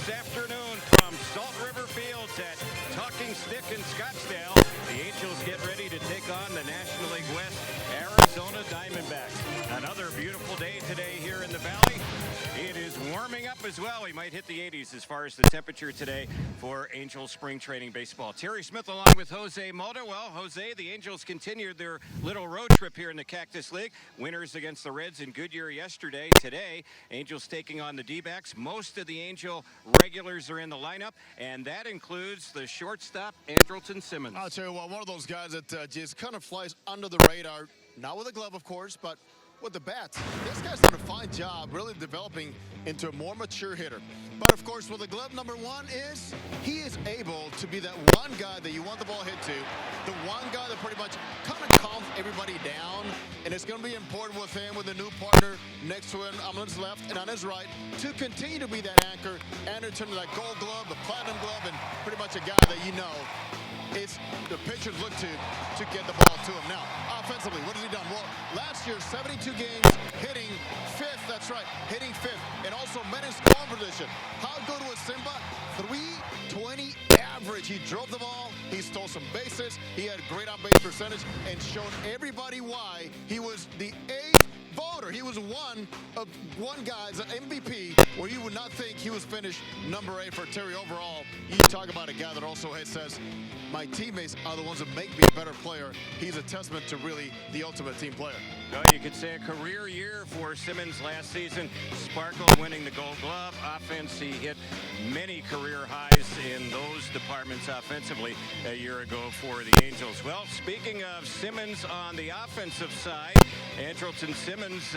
this afternoon from Salt River Fields at Talking Stick in Scottsdale. The Angels get ready to take on the National League West Arizona Diamondbacks. Another beautiful day today here in the Valley. It is warming up as well. We might hit the 80s as far as the temperature today for Angels spring training baseball. Terry Smith along with Jose Mota. Well, Jose, the Angels continued their little road trip here in the Cactus League. Winners against the Reds in Goodyear yesterday. Today, Angels taking on the D-backs. Most of the Angel regulars are in the lineup, and that includes the shortstop, Andrelton Simmons. I'll tell you what, one of those guys that just kind of flies under the radar. Not with a glove, of course, but with the bats. This guy's done a fine job really developing into a more mature hitter. But of course, with the glove number one is he is able to be that one guy that you want the ball hit to, the one guy that pretty much kind of calms everybody down. And it's going to be important with him, with a new partner next to him on his left and on his right, to continue to be that anchor and return to that gold glove, the platinum glove, and pretty much a guy that you know it's the pitchers look to get the ball to him. Now, offensively, what has he done? Well, last year, 72 games, hitting fifth. That's right, hitting fifth, and also men in scoring position. How good was Simba? 320 average. He drove the ball. He stole some bases. He had great on-base percentage and showed everybody why he was the eighth voter. He was one guy's MVP where you would not think he was finished number 8 for Terry overall. You talk about a guy that also says, my teammates are the ones that make me a better player. He's a testament to really the ultimate team player. Well, you could say a career year for Simmons last season. Sparkle winning the Gold Glove. Offense, he hit many career highs in those departments offensively a year ago for the Angels. Well, speaking of Simmons on the offensive side, Andrelton Simmons,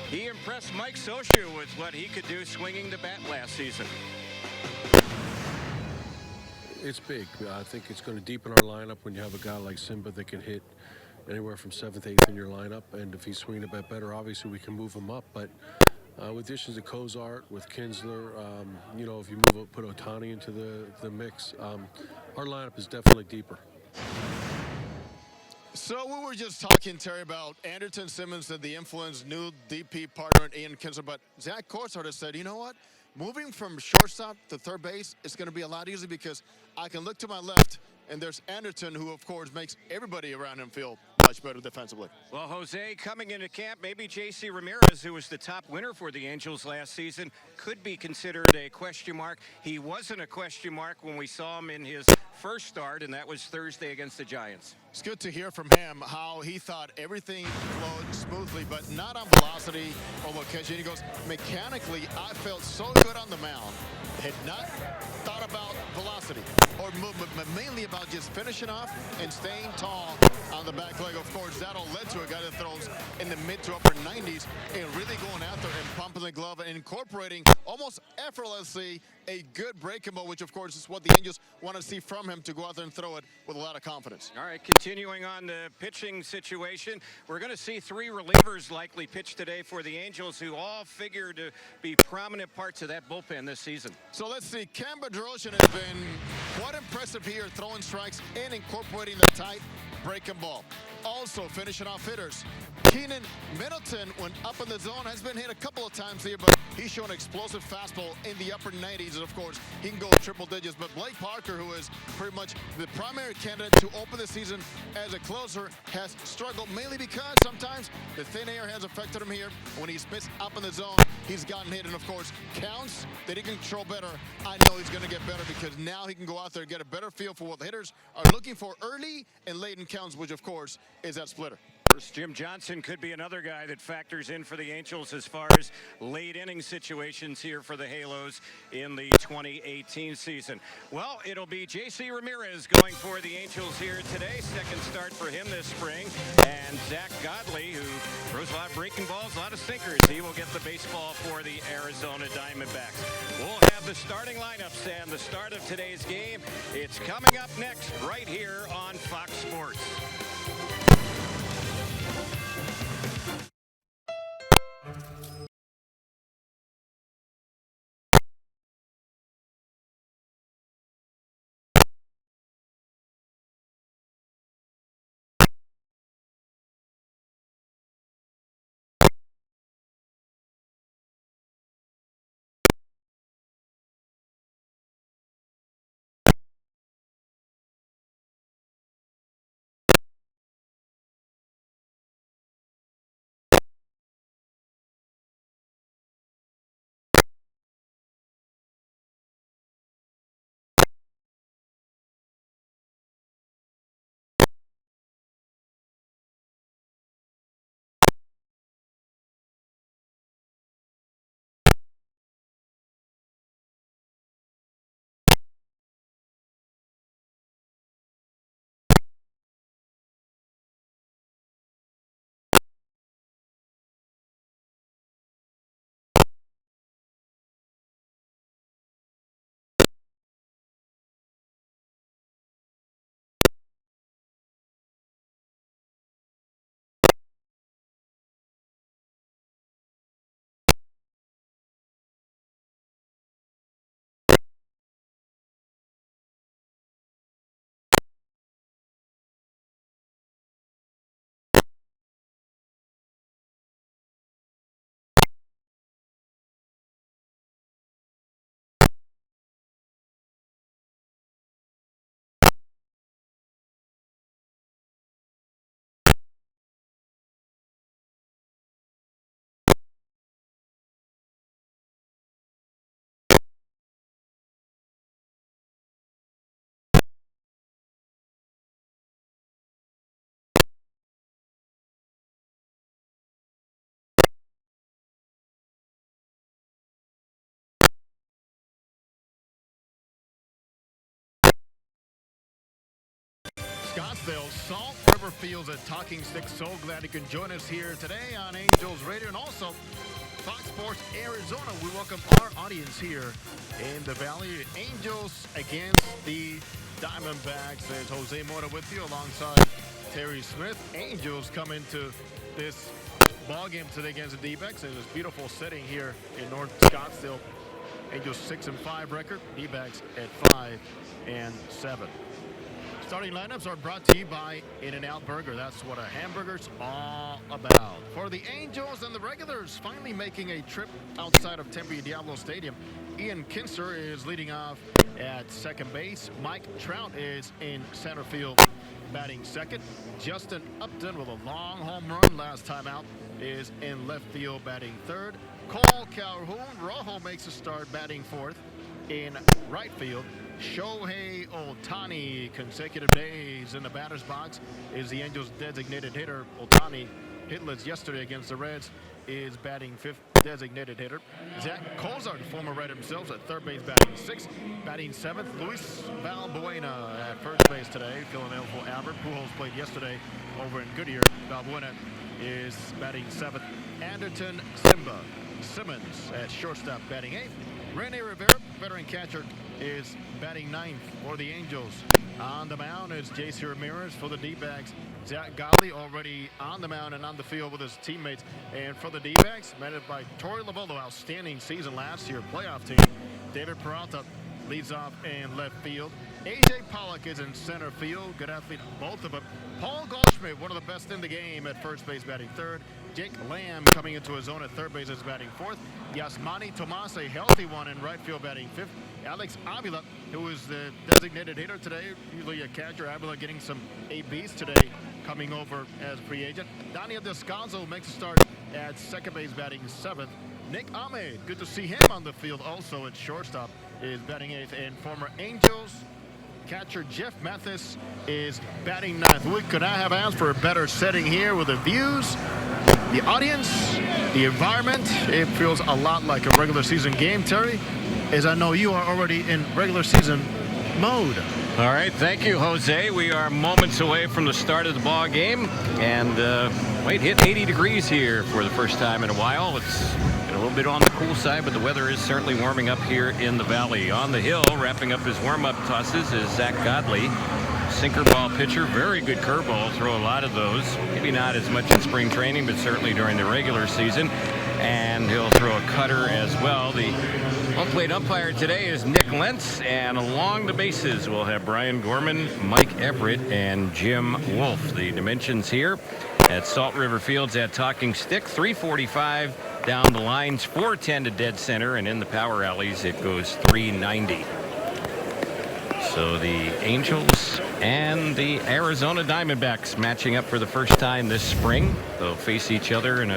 he impressed Mike Scioscia with what he could do swinging the bat last season. It's big. I think it's going to deepen our lineup when you have a guy like Simba that can hit anywhere from 7th, 8th in your lineup. And if he's swinging a bit better, obviously we can move him up. But with additions to Cozart, with Kinsler, you know, if you put Ohtani into the mix, our lineup is definitely deeper. So we were just talking, Terry, about Andrelton Simmons and the influence, new DP partner Ian Kinsler, but Zach Cozart has said, you know what? Moving from shortstop to third base is going to be a lot easier because I can look to my left and there's Andrelton, who of course makes everybody around him feel much better defensively. Well, Jose, coming into camp, maybe J.C. Ramirez, who was the top winner for the Angels last season, could be considered a question mark. He wasn't a question mark when we saw him in his first start, and that was Thursday against the Giants. It's good to hear from him how he thought everything flowed smoothly, but not on velocity or location. He goes, mechanically, I felt so good on the mound. Had not thought about velocity or movement, but mainly about just finishing off and staying tall on the back leg. Of course, that'll lead to a guy that throws in the mid to upper 90s and really going after and pumping the glove and incorporating almost effortlessly a good breaking ball, which of course is what the Angels want to see from him, to go out there and throw it with a lot of confidence. All right, continuing on the pitching situation, we're going to see 3 relievers likely pitch today for the Angels, who all figure to be prominent parts of that bullpen this season. So let's see, Cam Bedrosian has been quite impressive here, throwing strikes and incorporating the tight breaking ball. Also finishing off hitters, Keenan Middleton, when up in the zone, has been hit a couple of times here, but he's shown explosive fastball in the upper 90s, and of course he can go triple digits. But Blake Parker, who is pretty much the primary candidate to open the season as a closer, has struggled mainly because sometimes the thin air has affected him here. When he's missed up in the zone, he's gotten hit, and of course counts that he can control better. I know he's going to get better because now he can go out there and get a better feel for what the hitters are looking for early and late in counts, which of course is that splitter. Jim Johnson could be another guy that factors in for the Angels as far as late inning situations here for the Halos in the 2018 season. Well, it'll be J.C. Ramirez going for the Angels here today. Second start for him this spring. And Zach Godley, who throws a lot of breaking balls, a lot of sinkers. He will get the baseball for the Arizona Diamondbacks. We'll have the starting lineups and the start of today's game. It's coming up next right here on Fox Sports. River Fields at Talking Stick. So glad you can join us here today on Angels Radio and also Fox Sports Arizona. We welcome our audience here in the Valley. Angels against the Diamondbacks. There's Jose Mora with you alongside Terry Smith. Angels come into this ball game today against the D-backs in this beautiful setting here in North Scottsdale. Angels 6-5 record, D-backs at 5-7. Starting lineups are brought to you by In-N-Out Burger. That's what a hamburger's all about. For the Angels and the regulars finally making a trip outside of Tempe Diablo Stadium, Ian Kinsler is leading off at second base. Mike Trout is in center field batting second. Justin Upton with a long home run last time out is in left field batting third. Cole Calhoun Rojo makes a start batting fourth in right field. Shohei Ohtani, consecutive days in the batter's box, is the Angels' designated hitter. Ohtani, hitless yesterday against the Reds, is batting fifth designated hitter. Zach Cozart, former Red himself, at third base batting sixth. Batting seventh, Luis Valbuena at first base today. Philadelphia Albert Pujols played yesterday over in Goodyear. Valbuena is batting seventh. Anderton Simmons at shortstop batting eighth. Rene Rivera, veteran catcher, is batting ninth for the Angels. On the mound is JC Ramirez for the D-backs. Zach Godley already on the mound and on the field with his teammates. And for the D-backs, managed by Torey Lovullo, outstanding season last year, playoff team. David Peralta leads off in left field. A.J. Pollock is in center field. Good athlete, both of them. Paul Goldschmidt, one of the best in the game, at first base batting third. Jake Lamb coming into his own at third base is batting fourth. Yasmani Tomas, a healthy one, in right field batting fifth. Alex Avila, who is the designated hitter today, usually a catcher. Avila getting some ABs today, coming over as free agent. Daniel Descanso makes a start at second base batting seventh. Nick Ahmed, good to see him on the field also at shortstop, is batting eighth. And former Angels catcher Jeff Mathis is batting ninth. We could not have asked for a better setting here with the views, the audience, the environment. It feels a lot like a regular season game, Terry, as I know you are already in regular season mode. All right, thank you, Jose. We are moments away from the start of the ball game, and wait, hit 80 degrees here for the first time in a while. It's a little bit on the cool side, but the weather is certainly warming up here in the Valley. On the hill, wrapping up his warm-up tosses, is Zach Godley, sinker ball pitcher. Very good curveball, throw a lot of those. Maybe not as much in spring training, but certainly during the regular season. And he'll throw a cutter as well. The home-plate umpire today is Nick Lentz, and along the bases we'll have Brian Gorman, Mike Everett, and Jim Wolf. The dimensions here at Salt River Fields at Talking Stick, 345 down the lines, 410 to dead center, and in the power alleys it goes 390. So the Angels and the Arizona Diamondbacks matching up for the first time this spring. They'll face each other in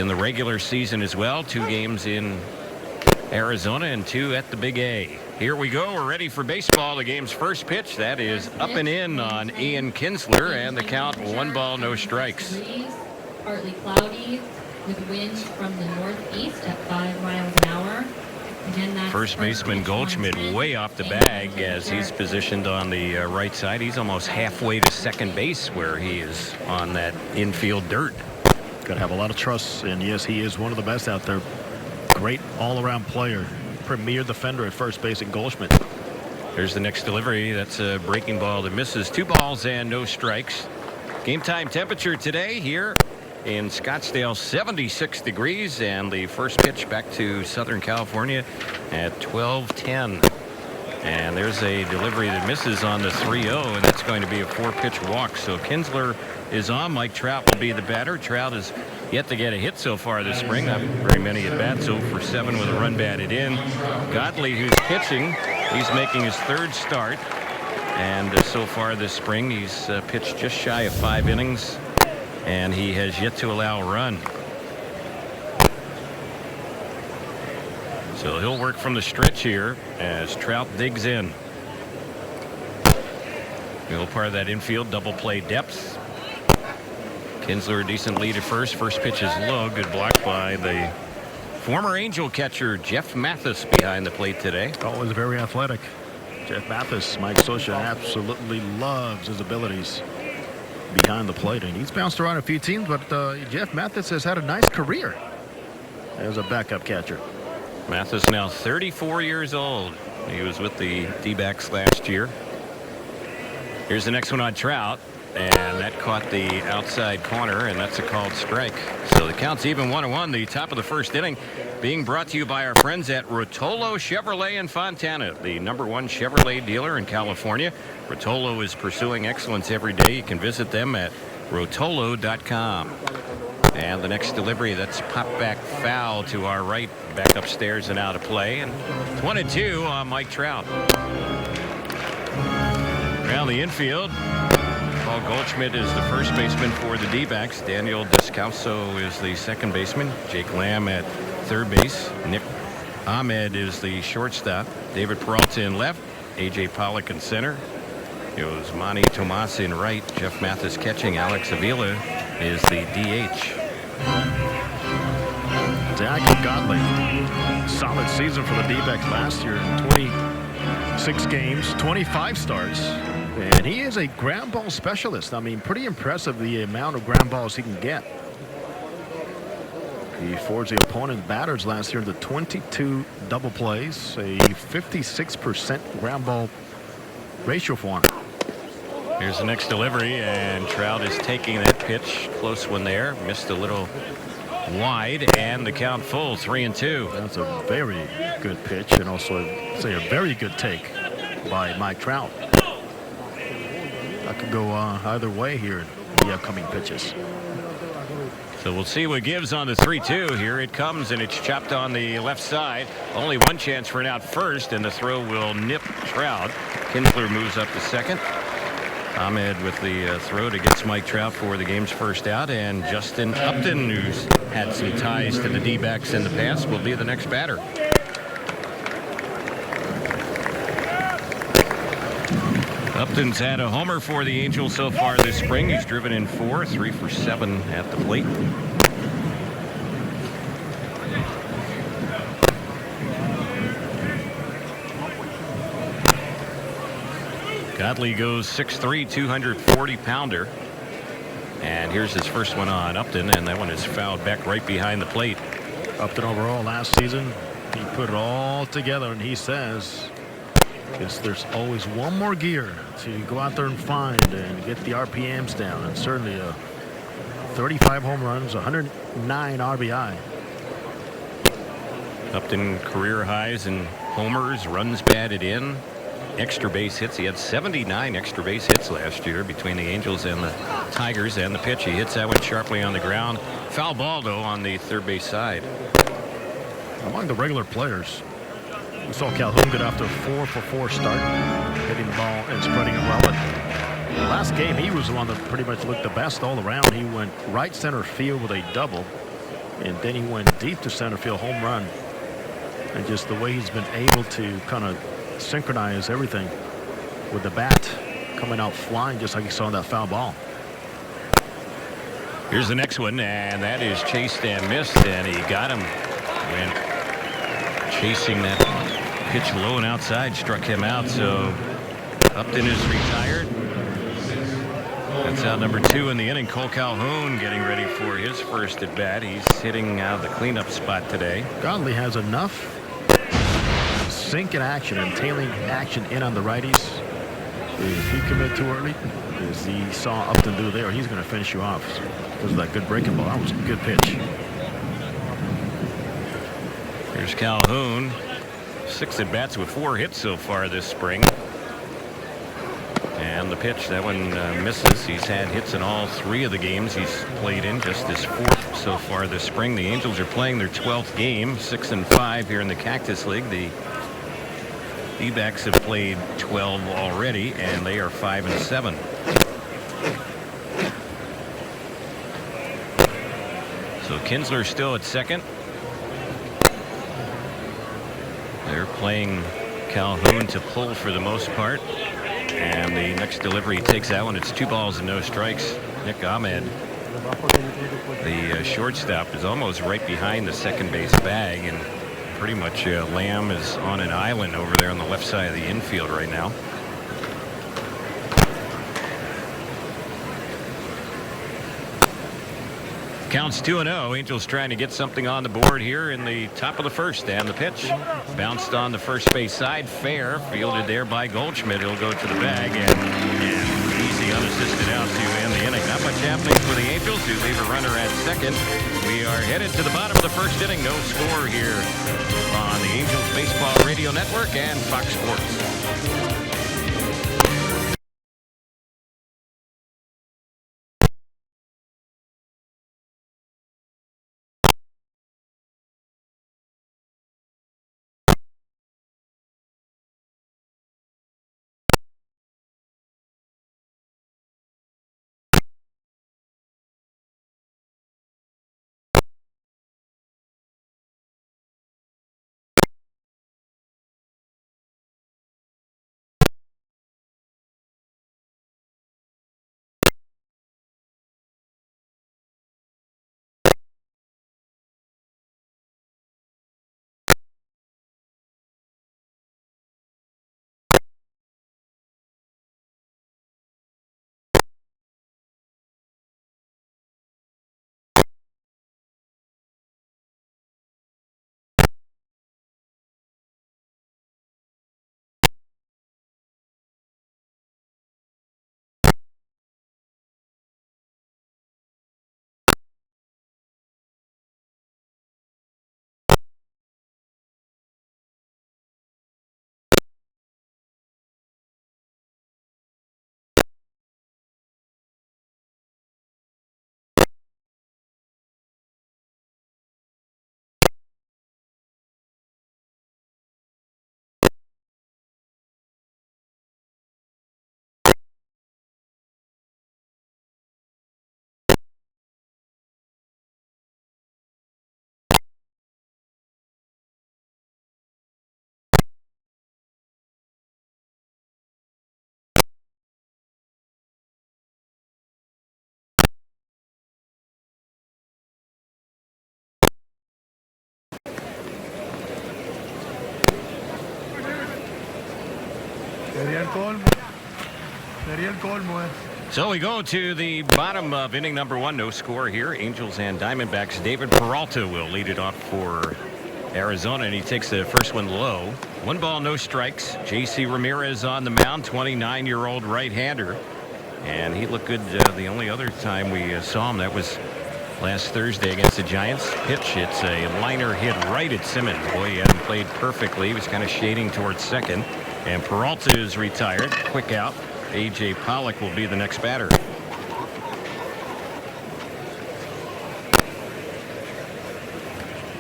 the regular season as well. 2 games in Arizona and 2 at the Big A. Here we go. We're ready for baseball. The game's first pitch. That is up and in on Ian Kinsler, and the count 1 ball, no strikes. Partly cloudy with winds from the northeast at 5 miles an hour. First baseman Goldschmidt way off the bag as he's positioned on the right side. He's almost halfway to second base where he is on that infield dirt. Got to have a lot of trust, and yes, he is one of the best out there. Great all-around player, premier defender at first base in Goldschmidt. There's the next delivery. That's a breaking ball that misses. 2 balls and no strikes. Game time temperature today here in Scottsdale, 76 degrees, and the first pitch back to Southern California at 12:10. And there's a delivery that misses on the 3-0, and that's going to be a 4-pitch walk. So Kinsler is on. Mike Trout will be the batter. Trout has yet to get a hit so far this spring. Not very many at bats. 0 for 7 with a run batted in. Godley, who's pitching, he's making his 3rd start. And so far this spring, he's pitched just shy of 5 innings, and he has yet to allow a run. So he'll work from the stretch here as Trout digs in. Middle part of that infield, double play depth. Kinsler a decent lead at first. First pitch is low. Good block by the former Angel catcher Jeff Mathis behind the plate today. Always very athletic. Jeff Mathis, Mike Scioscia absolutely loves his abilities behind the plate. And he's bounced around a few teams, but Jeff Mathis has had a nice career as a backup catcher. Mathis now 34 years old. He was with the D-backs last year. Here's the next one on Trout, and that caught the outside corner, and that's a called strike. So the count's even 1-1. The top of the first inning being brought to you by our friends at Rotolo Chevrolet in Fontana, the #1 Chevrolet dealer in California. Rotolo is pursuing excellence every day. You can visit them at rotolo.com. And the next delivery, that's popped back foul to our right, back upstairs and out of play. And 1-2 on Mike Trout. Around the infield, Paul Goldschmidt is the first baseman for the D-backs. Daniel Descalso is the second baseman. Jake Lamb at third base. Nick Ahmed is the shortstop. David Peralta in left. A.J. Pollock in center. It was Manny Tomas in right. Jeff Mathis catching. Alex Avila is the DH. Zach Godley, solid season for the D-backs last year. 26 games, 25 starts. And he is a ground ball specialist. I mean, pretty impressive the amount of ground balls he can get. He forged the opponent batters last year into 22 double plays, a 56% ground ball ratio for him. Here's the next delivery, and Trout is taking that pitch. Close one there. Missed a little wide, and the count full, 3-2. That's a very good pitch, and also say a very good take by Mike Trout. That could go either way here in the upcoming pitches. So we'll see what gives on the 3-2. Here it comes, and it's chopped on the left side. Only one chance for an out first, and the throw will nip Trout. Kinsler moves up to second. Ahmed with the throw to get Mike Trout for the game's first out, and Justin Upton, who's had some ties to the D-backs in the past, will be the next batter. Upton's had a homer for the Angels so far this spring. He's driven in 4, 3 for 7 at the plate. Godley goes 6'3", 240-pounder. And here's his first one on Upton, and that one is fouled back right behind the plate. Upton overall last season, he put it all together, and he says there's always one more gear to go out there and find and get the RPMs down, and certainly 35 home runs, 109 RBI. Upton career highs in homers, runs batted in, extra base hits. He had 79 extra base hits last year between the Angels and the Tigers. And the pitch, he hits that one sharply on the ground. Foul ball, though, on the third base side. Among the regular players, we saw Calhoun get off to a 4-for-4 start, hitting the ball and spreading it well. But last game, he was the one that pretty much looked the best all around. He went right center field with a double, and then he went deep to center field, home run. And just the way he's been able to kind of synchronize everything with the bat coming out flying, just like you saw in that foul ball. Here's the next one, and that is chased and missed, and he got him when chasing that pitch low and outside struck him out. So Upton is retired. That's out number 2 in the inning. Cole Calhoun getting ready for his first at bat. He's hitting out of the cleanup spot today. Godley has enough sink in action and tailing action in on the righties. If you commit too early, as he saw Upton do there, he's going to finish you off because of that good breaking ball. That was a good pitch. Here's Calhoun. 6 at bats with 4 hits so far this spring. And the pitch, that one misses. He's had hits in all 3 of the games he's played in, just his 4th so far this spring. The Angels are playing their 12th game, 6-5 here in the Cactus League. The D-backs have played 12 already, and they are 5-7. So Kinsler still at second. They're playing Calhoun to pull for the most part. And the next delivery takes that one. It's 2 balls and no strikes. Nick Ahmed, the shortstop, is almost right behind the second base bag. And pretty much Lamb is on an island over there on the left side of the infield right now. Counts 2-0. Angels trying to get something on the board here in the top of the first. And the pitch bounced on the first base side. Fair. Fielded there by Goldschmidt. He'll go to the bag. And easy unassisted out to end the inning. Not much happening for the Angels, who leave a runner at second. We are headed to the bottom of the first inning. No score here on the Angels Baseball Radio Network and Fox Sports. So we go to the bottom of inning number one. No score here. Angels and Diamondbacks. David Peralta will lead it off for Arizona, and he takes the first one low. 1 ball, no strikes. J.C. Ramirez on the mound, 29-year-old right-hander. And he looked good the only other time we saw him. That was last Thursday against the Giants. Pitch, it's a liner hit right at Simmons. Boy, he hadn't played perfectly. He was kind of shading towards second. And Peralta is retired. Quick out. A.J. Pollock will be the next batter.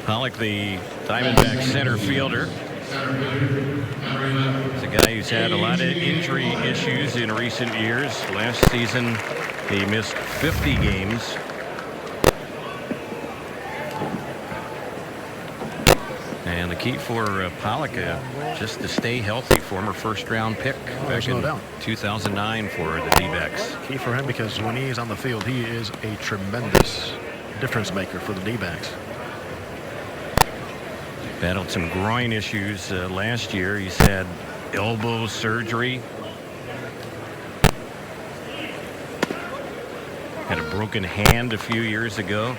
Pollock, the Diamondback center fielder. He's a guy who's had a lot of injury issues in recent years. Last season, he missed 50 games. And the key for Pollock, just to stay healthy, former first-round pick back in 2009 for the D-backs. Key for him because when he's on the field, he is a tremendous difference maker for the D-backs. Battled some groin issues last year. He's had elbow surgery. Had a broken hand a few years ago.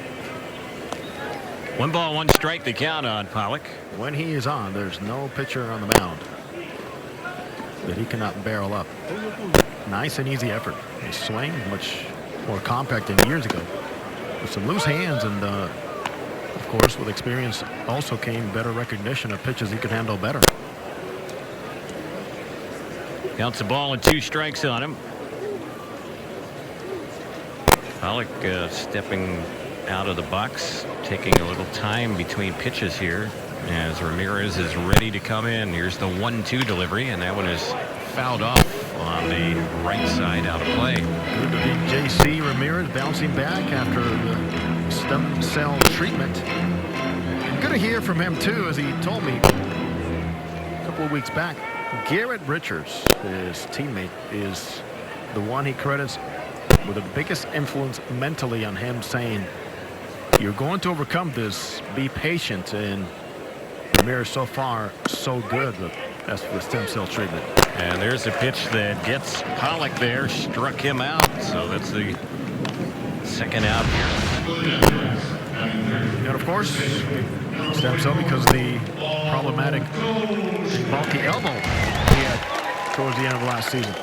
1 ball, 1 strike the count on Pollock. When he is on, there's no pitcher on the mound that he cannot barrel up. Nice and easy effort. His swing much more compact than years ago. With some loose hands, and of course with experience also came better recognition of pitches he could handle better. Counts the ball and 2 strikes on him. Pollock stepping out of the box, taking a little time between pitches here as Ramirez is ready to come in. Here's the 1-2 delivery, and that one is fouled off on the right side, out of play. Good to see J.C. Ramirez bouncing back after the stem cell treatment. Good to hear from him too, as he told me a couple of weeks back. Garrett Richards, his teammate, is the one he credits with the biggest influence mentally on him, saying, "You're going to overcome this. Be patient." And Ramirez so far so good with the stem cell treatment. And there's a pitch that gets Pollock there, struck him out. So that's the second out here. And of course, stem cell because the problematic bulky elbow he had towards the end of last season.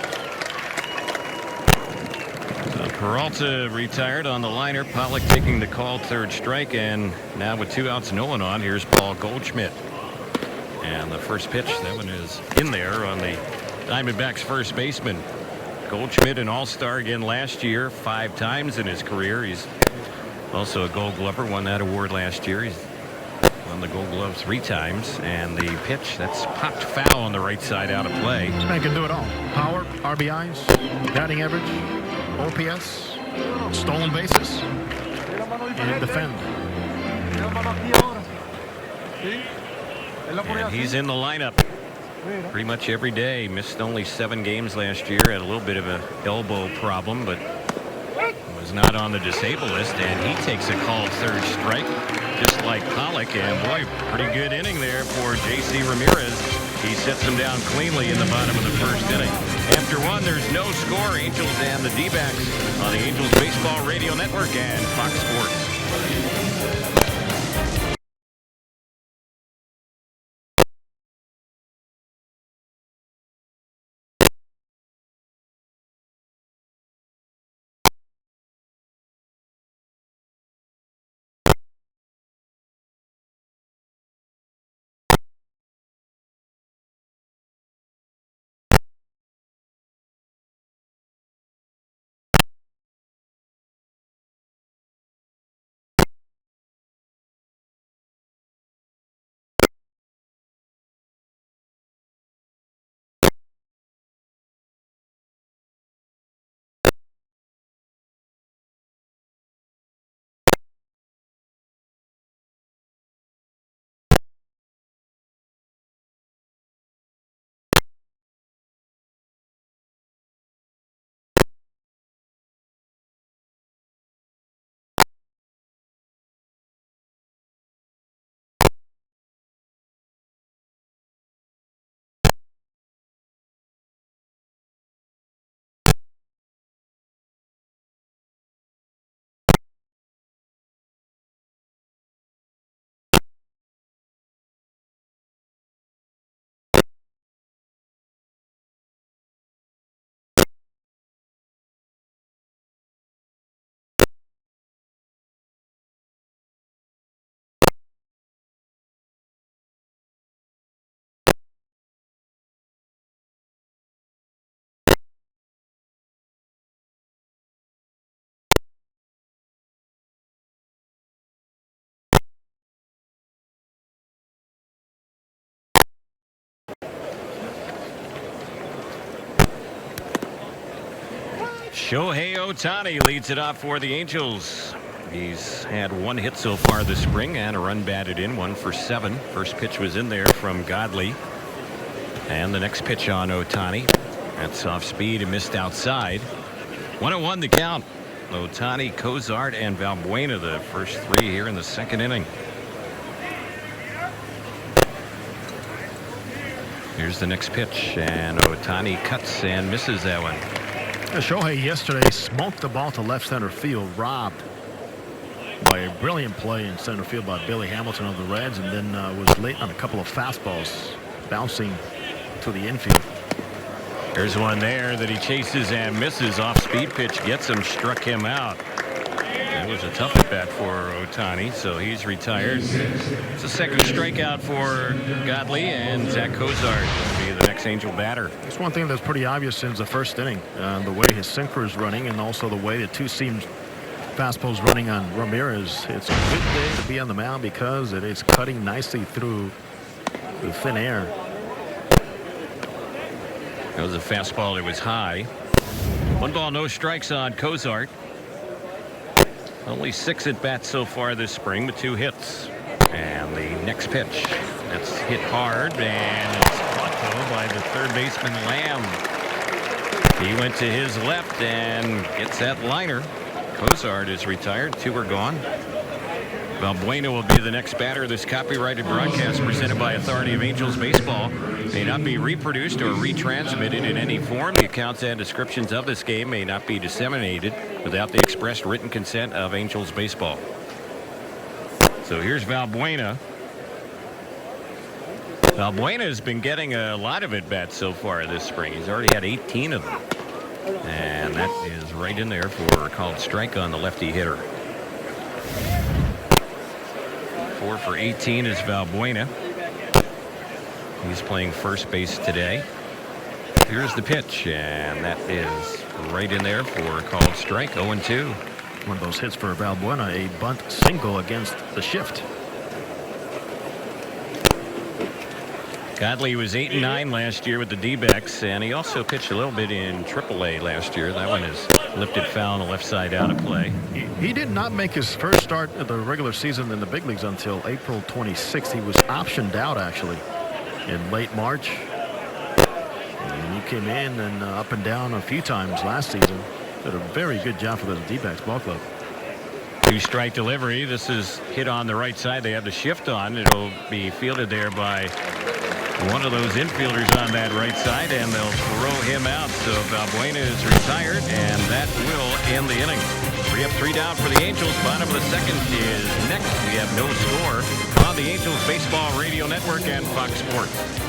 So Peralta retired on the liner. Pollock taking the call, third strike, and now with 2 outs, no one on. Here's Paul Goldschmidt. And the first pitch, that one is in there on the Diamondbacks first baseman. Goldschmidt, an all-star again last year, 5 times in his career. He's also a Gold Glover, won that award last year. He's won the Gold Glove 3 times. And the pitch, that's popped foul on the right side, out of play. This man can do it all. Power, RBIs, batting average, OPS, stolen bases, and defend. And he's in the lineup pretty much every day. Missed only 7 games last year. Had a little bit of an elbow problem, but was not on the disabled list. And he takes a called third strike, just like Pollock. And boy, pretty good inning there for J.C. Ramirez. He sets him down cleanly in the bottom of the first inning. After 1, there's no score. Angels and the D-backs on the Angels Baseball Radio Network and Fox Sports. Shohei Ohtani leads it off for the Angels. He's had 1 hit so far this spring and a run batted in, 1 for 7. First pitch was in there from Godley. And the next pitch on Ohtani. That's off speed and missed outside. 1-1 the count. Ohtani, Cozart, and Valbuena, the first 3 here in the second inning. Here's the next pitch, and Ohtani cuts and misses that one. Shohei yesterday smoked the ball to left center field, robbed by a brilliant play in center field by Billy Hamilton of the Reds, and then was late on a couple of fastballs bouncing to the infield. There's one there that he chases and misses. Off speed pitch gets him, struck him out. That was a tough at bat for Ohtani, so he's retired. It's a second strikeout for Godley, and Zach Cozart will be the next Angel batter. It's one thing that's pretty obvious since the first inning, the way his sinker is running, and also the way the 2-seam fastballs running on Ramirez. It's a good day to be on the mound because it is cutting nicely through the thin air. That was a fastball that was high. 1 ball, no strikes on Cozart. Only 6 at bats so far this spring with 2 hits. And the next pitch, that's hit hard, and it's caught though by the third baseman Lamb. He went to his left and gets that liner. Cozart is retired. 2 are gone. Valbuena will be the next batter. This copyrighted broadcast presented by Authority of Angels Baseball may not be reproduced or retransmitted in any form. The accounts and descriptions of this game may not be disseminated without the expressed written consent of Angels Baseball. So here's Valbuena. Valbuena has been getting a lot of at-bats so far this spring. He's already had 18 of them. And that is right in there for a called strike on the lefty hitter. 4 for 18 is Valbuena. He's playing first base today. Here's the pitch, and that is right in there for a called strike. 0-2. One of those hits for Valbuena, a bunt single against the shift. Godley was 8-9 last year with the D-backs, and he also pitched a little bit in AAA last year. That one is lifted foul on the left side out of play. He did not make his first start of the regular season in the big leagues until April 26th. He was optioned out, actually, in late March. And he came in and up and down a few times last season. Did a very good job for the D-backs ball club. 2-strike delivery. This is hit on the right side. They have the shift on. It'll be fielded there by one of those infielders on that right side, and they'll throw him out. So Valbuena is retired, and that will end the inning. 3 up, 3 down for the Angels. Bottom of the second is next. We have no score on the Angels Baseball Radio Network and Fox Sports.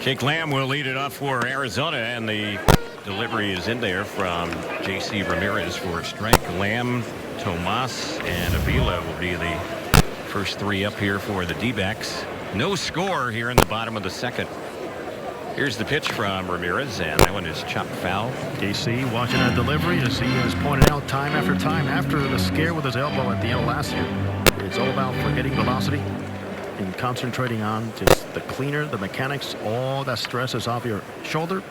Jake Lamb will lead it off for Arizona, and the delivery is in there from J.C. Ramirez for a strike. Lamb, Tomas, and Avila will be the first 3 up here for the D-backs. No score here in the bottom of the second. Here's the pitch from Ramirez, and that one is chopped foul. J.C. watching that delivery, as he has pointed out time after the scare with his elbow at the end of last year. It's all about forgetting velocity and concentrating on just the cleaner, the mechanics. All that stress is off your shoulder,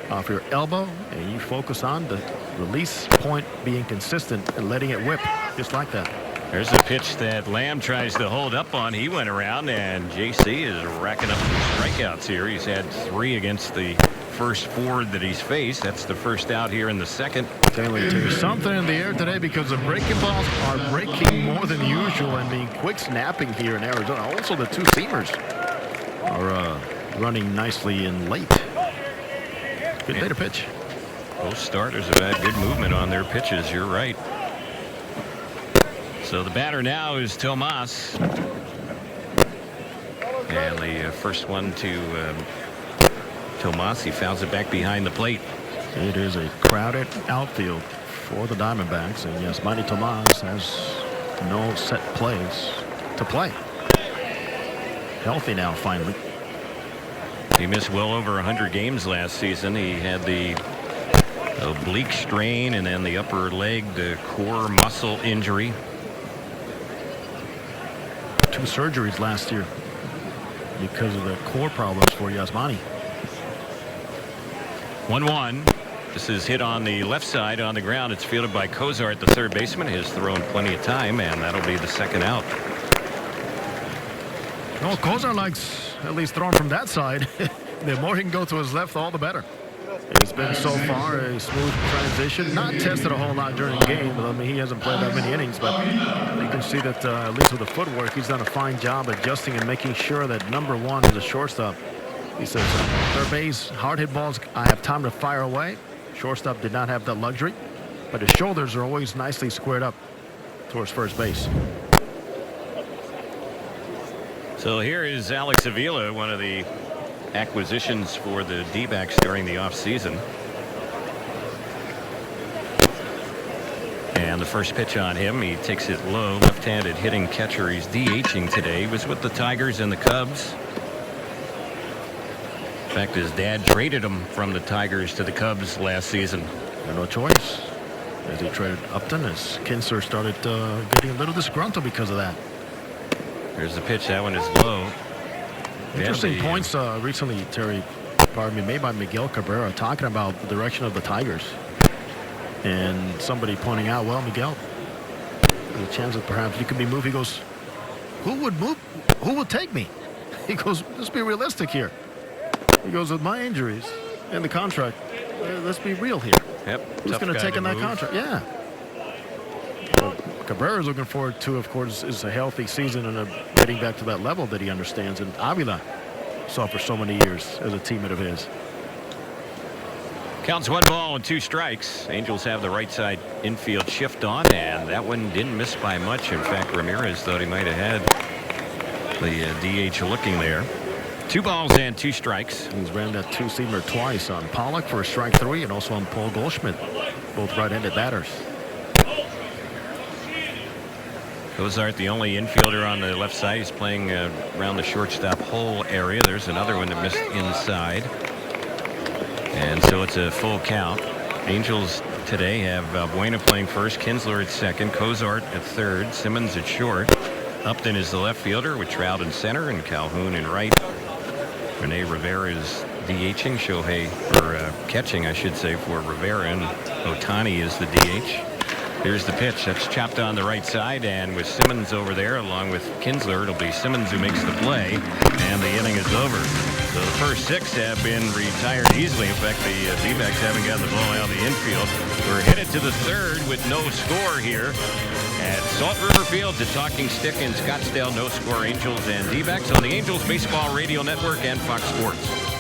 off your elbow, and you focus on the release point being consistent and letting it whip just like that. There's a pitch that Lamb tries to hold up on. He went around, and JC is racking up strikeouts here. He's had 3 against the first 4 that he's faced. That's the first out here in the second. There's something in the air today because the breaking balls are breaking more than usual and being quick snapping here in Arizona. Also, the 2-seamers are running nicely in late. Good day to pitch. Both starters have had good movement on their pitches. You're right. So the batter now is Tomas. And the first one to Tomas. He fouls it back behind the plate. It is a crowded outfield for the Diamondbacks. And yes, Mighty Tomas has no set plays to play. healthy now finally. He missed well over 100 games last season. He had the oblique strain and then the upper leg, the core muscle injury. 2 surgeries last year because of the core problems for Yasmani. 1-1. This is hit on the left side on the ground. It's fielded by Cozart, the third baseman. Has thrown plenty of time, and that'll be the second out. Well, Cozart likes at least throwing from that side. The more he can go to his left, all the better. It's been so far a smooth transition. Not tested a whole lot during the game. I mean, he hasn't played that many innings, but you can see that at least with the footwork, he's done a fine job adjusting and making sure that number 1 is a shortstop. He says, third base, hard hit balls, I have time to fire away. Shortstop did not have that luxury, but his shoulders are always nicely squared up towards first base. So here is Alex Avila, one of the acquisitions for the D-backs during the offseason. And the first pitch on him, he takes it low, left-handed hitting catcher. He's DHing today. He was with the Tigers and the Cubs. In fact, his dad traded him from the Tigers to the Cubs last season. No choice. As he traded Upton, as Kinsler started getting a little disgruntled because of that. Here's the pitch. That one is low. Interesting points recently, Terry, pardon me, made by Miguel Cabrera, talking about the direction of the Tigers. And somebody pointing out, well, Miguel, there's a chance that perhaps you could be moved. He goes, who would move? Who would take me? He goes, let's be realistic here. He goes, with my injuries and the contract, let's be real here. Yep. Who's going to take on that contract? Yeah. Well, Cabrera's looking forward to, of course, is a healthy season and getting back to that level that he understands. And Avila saw for so many years as a teammate of his. Counts 1 ball and 2 strikes. Angels have the right side infield shift on, and that one didn't miss by much. In fact, Ramirez thought he might have had the DH looking there. 2 balls and 2 strikes. He's ran that 2-seamer twice on Pollock for a strike 3 and also on Paul Goldschmidt, both right-handed batters. Cozart, the only infielder on the left side. He's playing around the shortstop hole area. There's another one that missed inside. And so it's a full count. Angels today have Buena playing first, Kinsler at second, Cozart at third, Simmons at short. Upton is the left fielder with Trout in center and Calhoun in right. Rene Rivera is DHing, Shohei, or catching, I should say, for Rivera, and Otani is the DH. Here's the pitch. That's chopped on the right side, and with Simmons over there along with Kinsler, it'll be Simmons who makes the play, and the inning is over. So the first 6 have been retired easily. In fact, the D-backs haven't gotten the ball out of the infield. We're headed to the third with no score here at Salt River Field. The Talking Stick in Scottsdale. No score, Angels and D-backs on the Angels Baseball Radio Network and Fox Sports.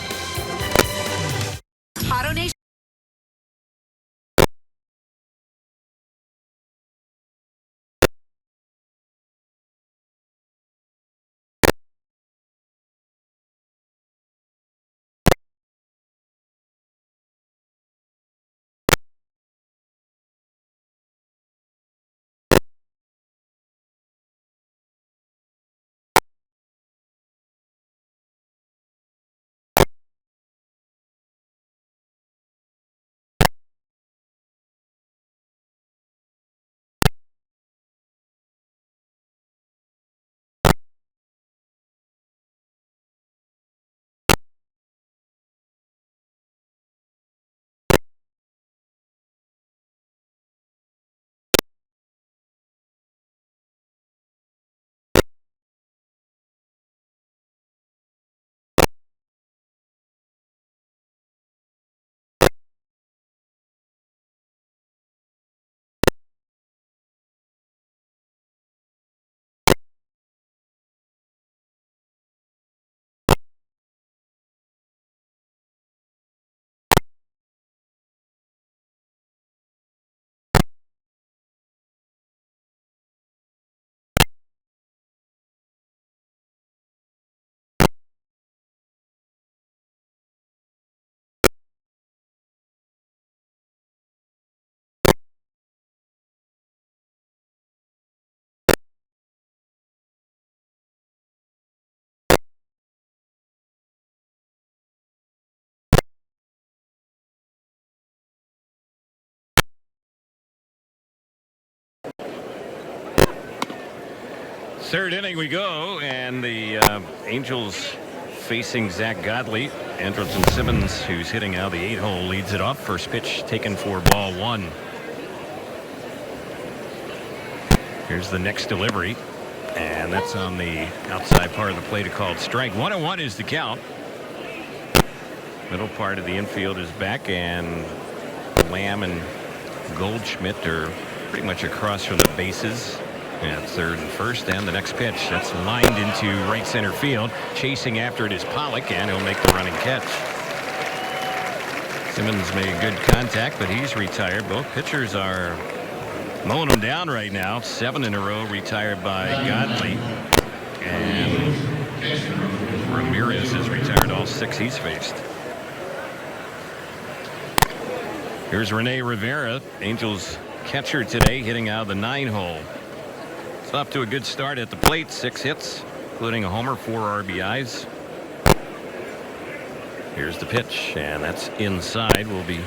Third inning we go, and the Angels facing Zach Godley. Andrelton Simmons, who's hitting out the 8-hole, leads it off. First pitch taken for ball 1. Here's the next delivery, and that's on the outside part of the plate, a called strike. 1-1 is the count. Middle part of the infield is back, and Lamb and Goldschmidt are pretty much across from the bases at third and first. And the next pitch, that's lined into right center field. Chasing after it is Pollock, and he'll make the running catch. Simmons made good contact, but he's retired. Both pitchers are mowing him down right now. 7 in a row retired by Godley, and Ramirez has retired all 6 he's faced. Here's Rene Rivera, Angels catcher today, hitting out of the 9-hole. It's off to a good start at the plate. 6 hits, including a homer, 4 RBIs. Here's the pitch, and that's inside. We'll be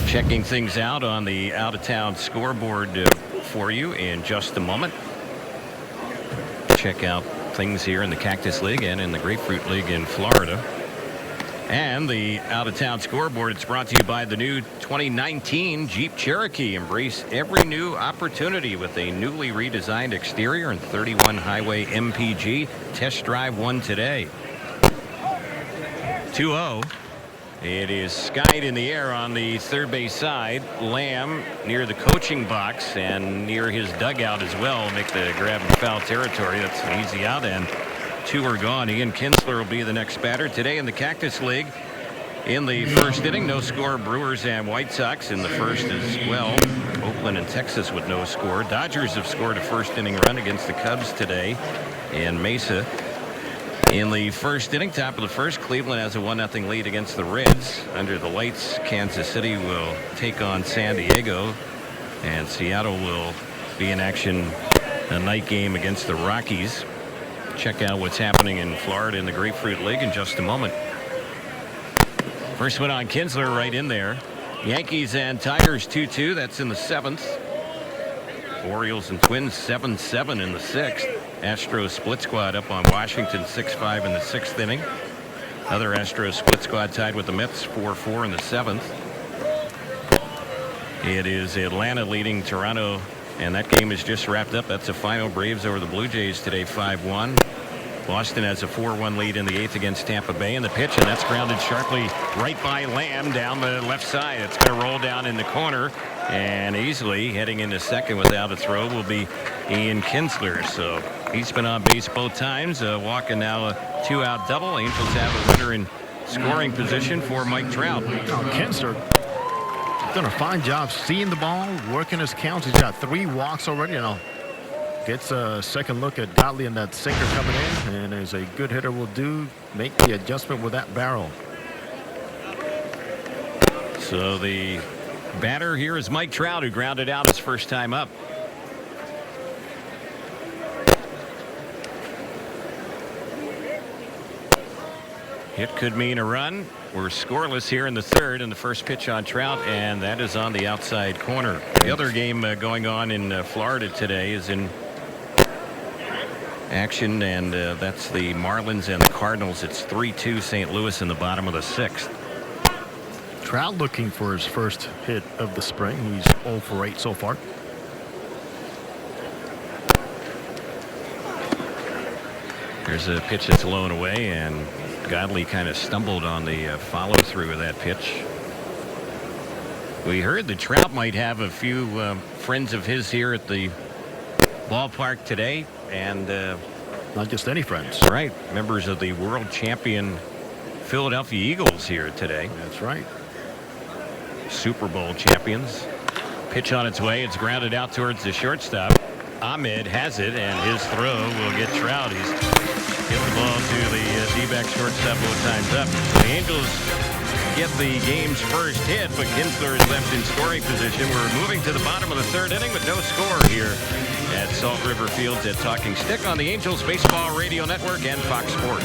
checking things out on the out-of-town scoreboard for you in just a moment. Check out things here in the Cactus League and in the Grapefruit League in Florida. And the out-of-town scoreboard, it's brought to you by the new 2019 Jeep Cherokee. Embrace every new opportunity with a newly redesigned exterior and 31 highway MPG. Test drive one today. 2-0. It is skied in the air on the third base side. Lamb near the coaching box and near his dugout as well. Make the grab in foul territory. That's an easy out end. 2 are gone. Ian Kinsler will be the next batter today in the Cactus League. In the first inning, no score. Brewers and White Sox in the first as well. Oakland and Texas with no score. Dodgers have scored a first inning run against the Cubs today in Mesa. In the first inning, top of the first, Cleveland has a 1-0 lead against the Reds. Under the lights, Kansas City will take on San Diego, and Seattle will be in action a night game against the Rockies. Check out what's happening in Florida in the Grapefruit League in just a moment. First one on Kinsler, right in there. Yankees and Tigers 2-2. That's in the 7th. Orioles and Twins 7-7 in the 6th. Astros split squad up on Washington 6-5 in the 6th inning. Other Astros split squad tied with the Mets 4-4 in the 7th. It is Atlanta leading Toronto, and that game is just wrapped up. That's a final. Braves over the Blue Jays today 5-1. Boston has a 4-1 lead in the 8th against Tampa Bay. In the pitch, and that's grounded sharply right by Lamb down the left side. It's going to roll down in the corner, and easily heading into second without a throw will be Ian Kinsler. So he's been on base both times, walking now a 2-out double. Angels have a runner in scoring position for Mike Trout. Kinsler done a fine job seeing the ball, working his counts. He's got 3 walks already. Gets a second look at Godley and that sinker coming in, and as a good hitter will do, make the adjustment with that barrel. So the batter here is Mike Trout, who grounded out his first time up. Hit could mean a run. We're scoreless here in the 3rd, and the first pitch on Trout, and that is on the outside corner. The other game going on in Florida today is in action, and that's the Marlins and the Cardinals. It's 3-2 St. Louis in the bottom of the 6th. Trout looking for his first hit of the spring. He's 0 for 8 so far. There's a pitch that's low and away, and Godley kind of stumbled on the follow-through of that pitch. We heard that Trout might have a few friends of his here at the ballpark today, and not just any friends. Right, members of the world champion Philadelphia Eagles here today. That's right. Super Bowl champions. Pitch on its way. It's grounded out towards the shortstop. Ahmed has it, and his throw will get Trout. He's hit the ball to the D-back shortstop both times up. The Angels get the game's first hit, but Kinsler is left in scoring position. We're moving to the bottom of the 3rd inning with no score here at Salt River Fields at Talking Stick on the Angels Baseball Radio Network and Fox Sports.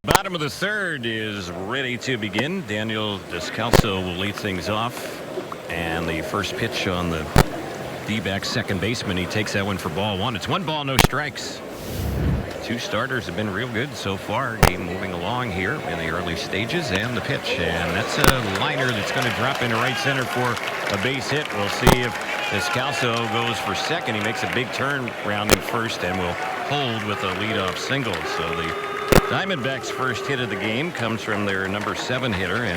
Bottom of the third is ready to begin. Daniel Descalso will lead things off. And the first pitch on the D-back second baseman. He takes that one for ball one. It's 1 ball, no strikes. Two starters have been real good so far. Game moving along here in the early stages. And the pitch. And that's a liner that's going to drop into right center for a base hit. We'll see if Descalso goes for second. He makes a big turn rounding first and will hold with a leadoff single. So the Diamondbacks' first hit of the game comes from their number 7 hitter, and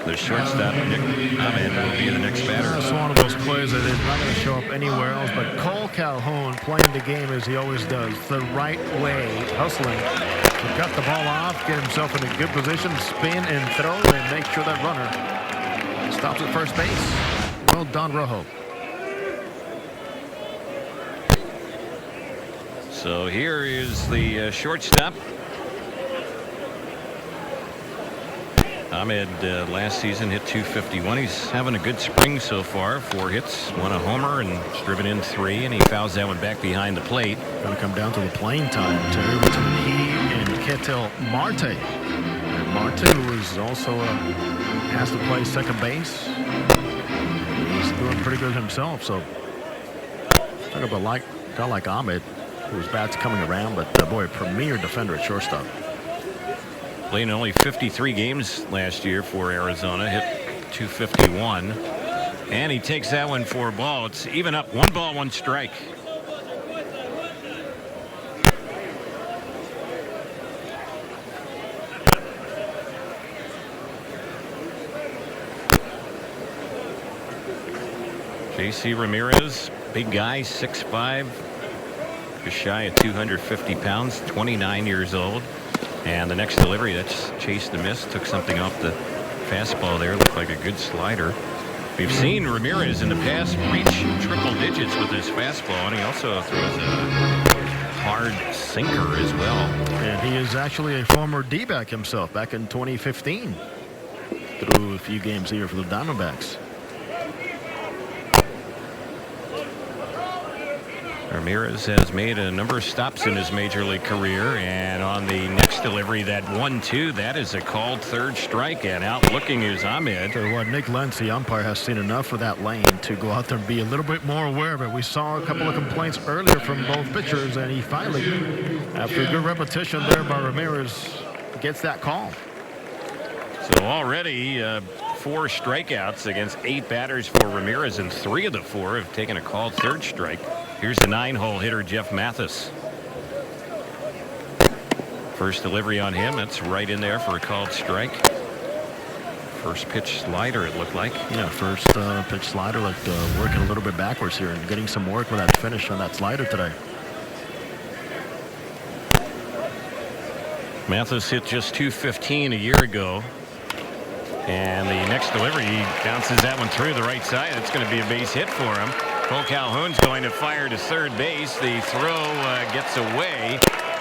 the shortstop Nick Ahmed will be the next batter. That's one of those plays that is not going to show up anywhere else, but Cole Calhoun playing the game as he always does, the right way, hustling to cut the ball off, get himself in a good position, spin and throw, and make sure that runner stops at first base. Well done, Rojo. So here is the shortstop. Ahmed last season hit .251. He's having a good spring so far. 4 hits, 1 a homer, and driven in 3, and he fouls that one back behind the plate. Going to come down to the playing time, Terry, between he and Ketel Marte. And Marte, who is also asked to play second base, he's doing pretty good himself. So talk about a guy like Ahmed, whose bat's coming around, but boy, a premier defender at shortstop. Played in only 53 games last year for Arizona, hit .251, and he takes that one for a ball. It's even up, 1 ball, 1 strike. JC Ramirez, big guy, 6'5", just shy of 250 pounds, 29 years old. And the next delivery, that's chased and missed, took something off the fastball there, looked like a good slider. We've seen Ramirez in the past reach triple digits with his fastball, and he also throws a hard sinker as well. And he is actually a former D-back himself back in 2015. Threw a few games here for the Diamondbacks. Ramirez has made a number of stops in his major league career, and on the next delivery, that 1-2, that is a called third strike, and out looking is Ahmed. So what, Nick Lentz, the umpire, has seen enough of that lane to go out there and be a little bit more aware of it. We saw a couple of complaints earlier from both pitchers, and he finally, after a good repetition there by Ramirez, gets that call. So already 4 strikeouts against 8 batters for Ramirez, and 3 of the 4 have taken a called third strike. Here's the 9-hole hitter, Jeff Mathis. First delivery on him, that's right in there for a called strike. First pitch slider, it looked like. Yeah, first pitch slider, like working a little bit backwards here and getting some work with that finish on that slider today. Mathis hit just .215 a year ago. And the next delivery, he bounces that one through the right side. It's going to be a base hit for him. Cole Calhoun's going to fire to third base. The throw gets away,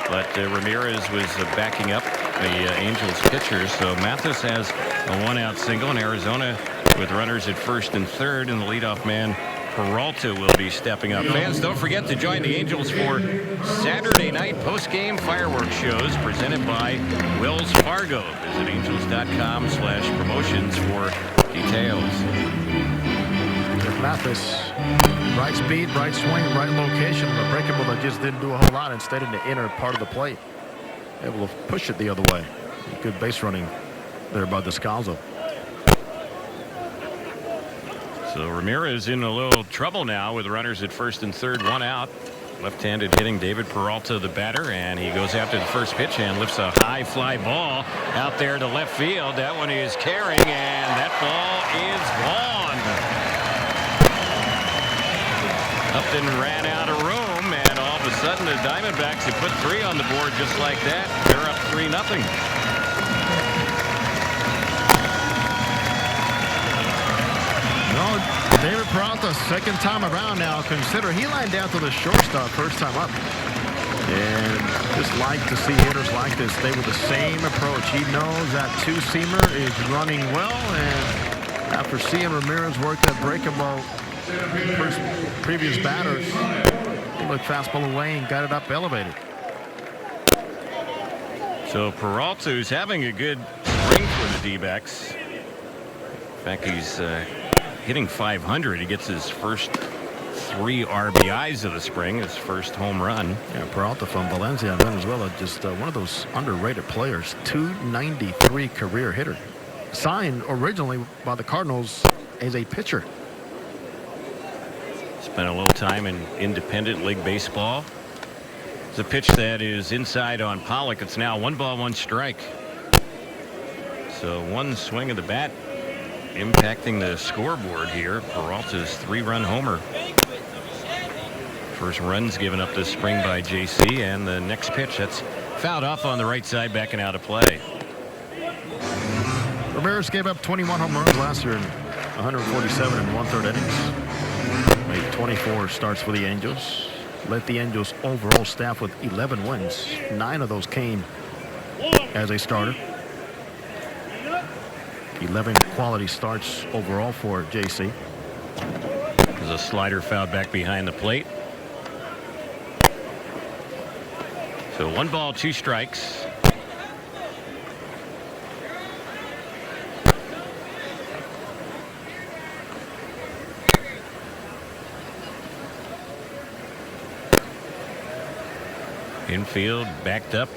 but Ramirez was backing up the Angels pitcher. So Mathis has a 1-out single, and Arizona with runners at first and third, and the leadoff man Peralta will be stepping up. Fans, don't forget to join the Angels for Saturday night post-game fireworks shows presented by Wells Fargo. Visit angels.com/promotions for details. Mathis, right speed, right swing, right location. The breaking ball that just didn't do a whole lot and stayed in the inner part of the plate. Able to push it the other way. Good base running there by Descalso. So Ramirez in a little trouble now with runners at first and third, 1 out. Left-handed hitting David Peralta, the batter, and he goes after the first pitch and lifts a high fly ball out there to left field. That one is carrying, and that ball is gone. Upton ran out of room, and all of a sudden the Diamondbacks have put 3 on the board just like that. They're up 3-0. No, David Peralta, second time around now. Consider he lined down to the shortstop first time up. And just like to see hitters like this stay with the same approach. He knows that 2-seamer is running well, and after seeing Ramirez work that breaking ball previous batters, he looked fastball away and got it up elevated. So Peralta, who's having a good spring for the D-backs. In fact, he's hitting .500. He gets his first 3 RBIs of the spring, his first home run. Yeah, Peralta from Valencia, Venezuela, just one of those underrated players. .293 career hitter. Signed originally by the Cardinals as a pitcher. Spent a little time in independent league baseball. It's a pitch that is inside on Pollock. It's now 1 ball, 1 strike. So one swing of the bat impacting the scoreboard here. Peralta's 3-run homer. First runs given up this spring by JC, and the next pitch that's fouled off on the right side, backing out of play. Ramirez gave up 21 home runs last year in 147 and 1/3 innings. Made 24 starts for the Angels. Led the Angels overall staff with 11 wins. 9 of those came as a starter. 11 quality starts overall for JC. There's a slider fouled back behind the plate. So 1 ball, 2 strikes. Infield backed up.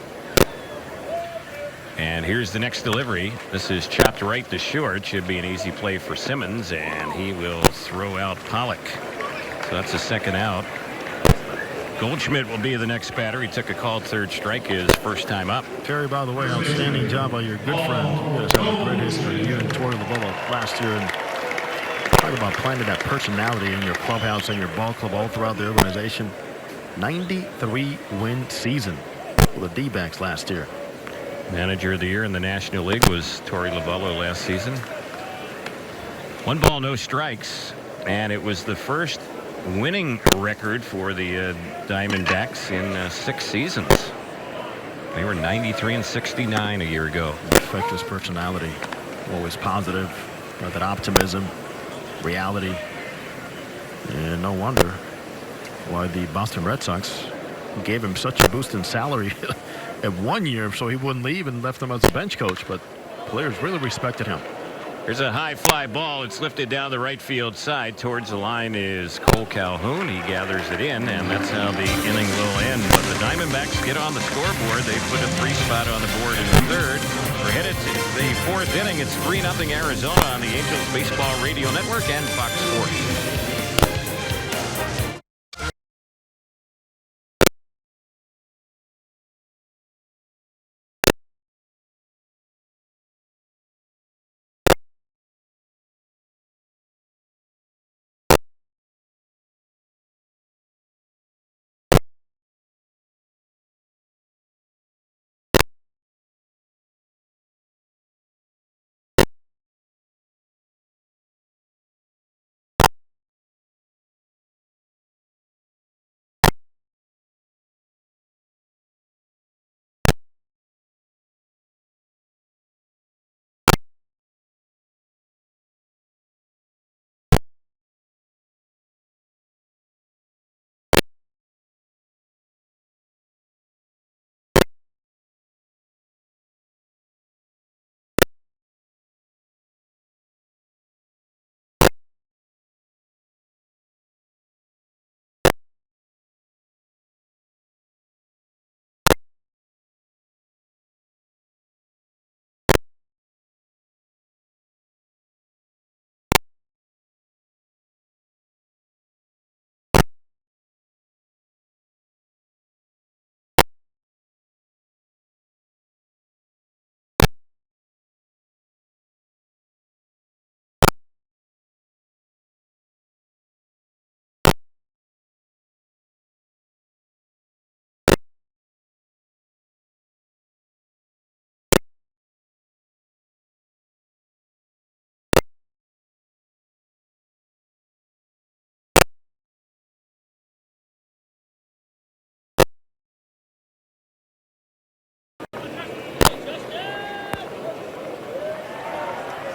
And here's the next delivery. This is chopped right to short. Should be an easy play for Simmons, and he will throw out Pollock. So that's a second out. Goldschmidt will be the next batter. He took a called third strike his first time up. Terry, by the way, outstanding job by your good friend. You guys have a great history. You and Torey Lovullo last year. And talk about planting that personality in your clubhouse and your ball club all throughout the organization. 93-win season for the D-backs last year. Manager of the year in the National League was Torey Lovullo last season. 1 ball, no strikes, and it was the first winning record for the Diamondbacks in 6 seasons. They were 93 and 69 a year ago. Affect his personality, always positive, that optimism, reality, and no wonder why the Boston Red Sox gave him such a boost in salary at 1 year so he wouldn't leave and left him as a bench coach. But players really respected him. Here's a high fly ball. It's lifted down the right field side. Towards the line is Cole Calhoun. He gathers it in, and that's how the inning will end. But the Diamondbacks get on the scoreboard. They put a 3 spot on the board in the 3rd. We're headed to the 4th inning. It's 3-0 Arizona on the Angels Baseball Radio Network and Fox Sports.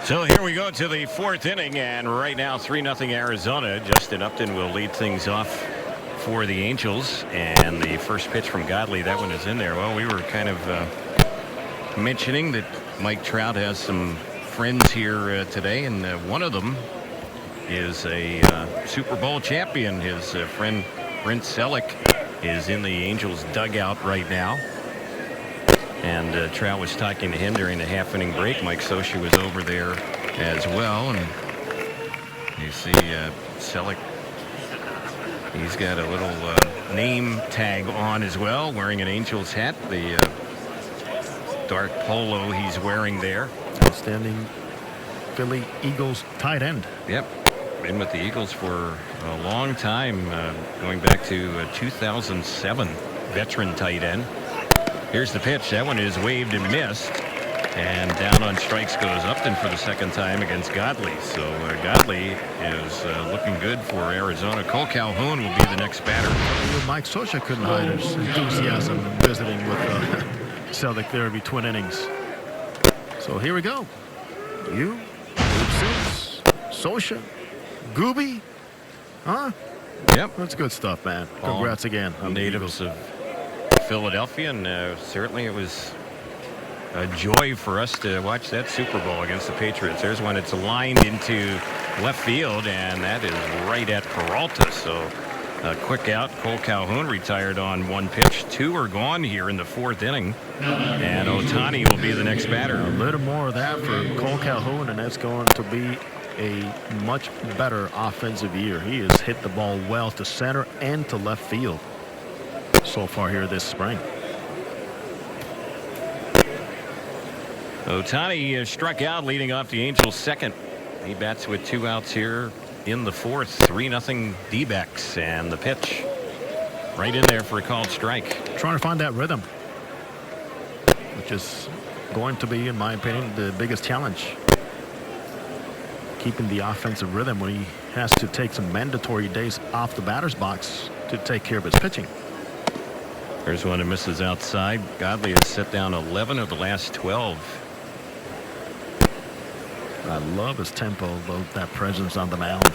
So here we go to the 4th inning, and right now 3-0 Arizona. Justin Upton will lead things off for the Angels, and the first pitch from Godley, that one is in there. Well, we were kind of mentioning that Mike Trout has some friends here today, and one of them is a Super Bowl champion. His friend Brent Selleck is in the Angels dugout right now. And Trout was talking to him during the half-inning break. Mike Scioscia was over there as well. And you see Selleck, he's got a little name tag on as well, wearing an Angels hat. The dark polo he's wearing there. Outstanding Philly Eagles tight end. Yep. Been with the Eagles for a long time, going back to 2007. Veteran tight end. Here's the pitch. That one is waved and missed. And down on strikes goes Upton for the second time against Godley. So Godley is looking good for Arizona. Cole Calhoun will be the next batter. Mike Scioscia couldn't hide his enthusiasm in visiting with Selleck there between innings. So here we go. You, Six, Scioscia, Gooby, huh? Yep. That's good stuff, man. Congrats again. Natives of Philadelphia, and certainly it was a joy for us to watch that Super Bowl against the Patriots. There's one that's lined into left field, and that is right at Peralta. So a quick out. Cole Calhoun retired on one pitch. Two are gone here in the fourth inning, and Ohtani will be the next batter. A little more of that for Cole Calhoun, and that's going to be a much better offensive year. He has hit the ball well to center and to left field so far here this spring. Ohtani struck out leading off the Angels' second. He bats with 2 outs here in the fourth. 3-0 D-backs, and the pitch right in there for a called strike. Trying to find that rhythm, which is going to be, in my opinion, the biggest challenge. Keeping the offensive rhythm when he has to take some mandatory days off the batter's box to take care of his pitching. There's one that misses outside. Godley has set down 11 of the last 12. I love his tempo, love that presence on the mound.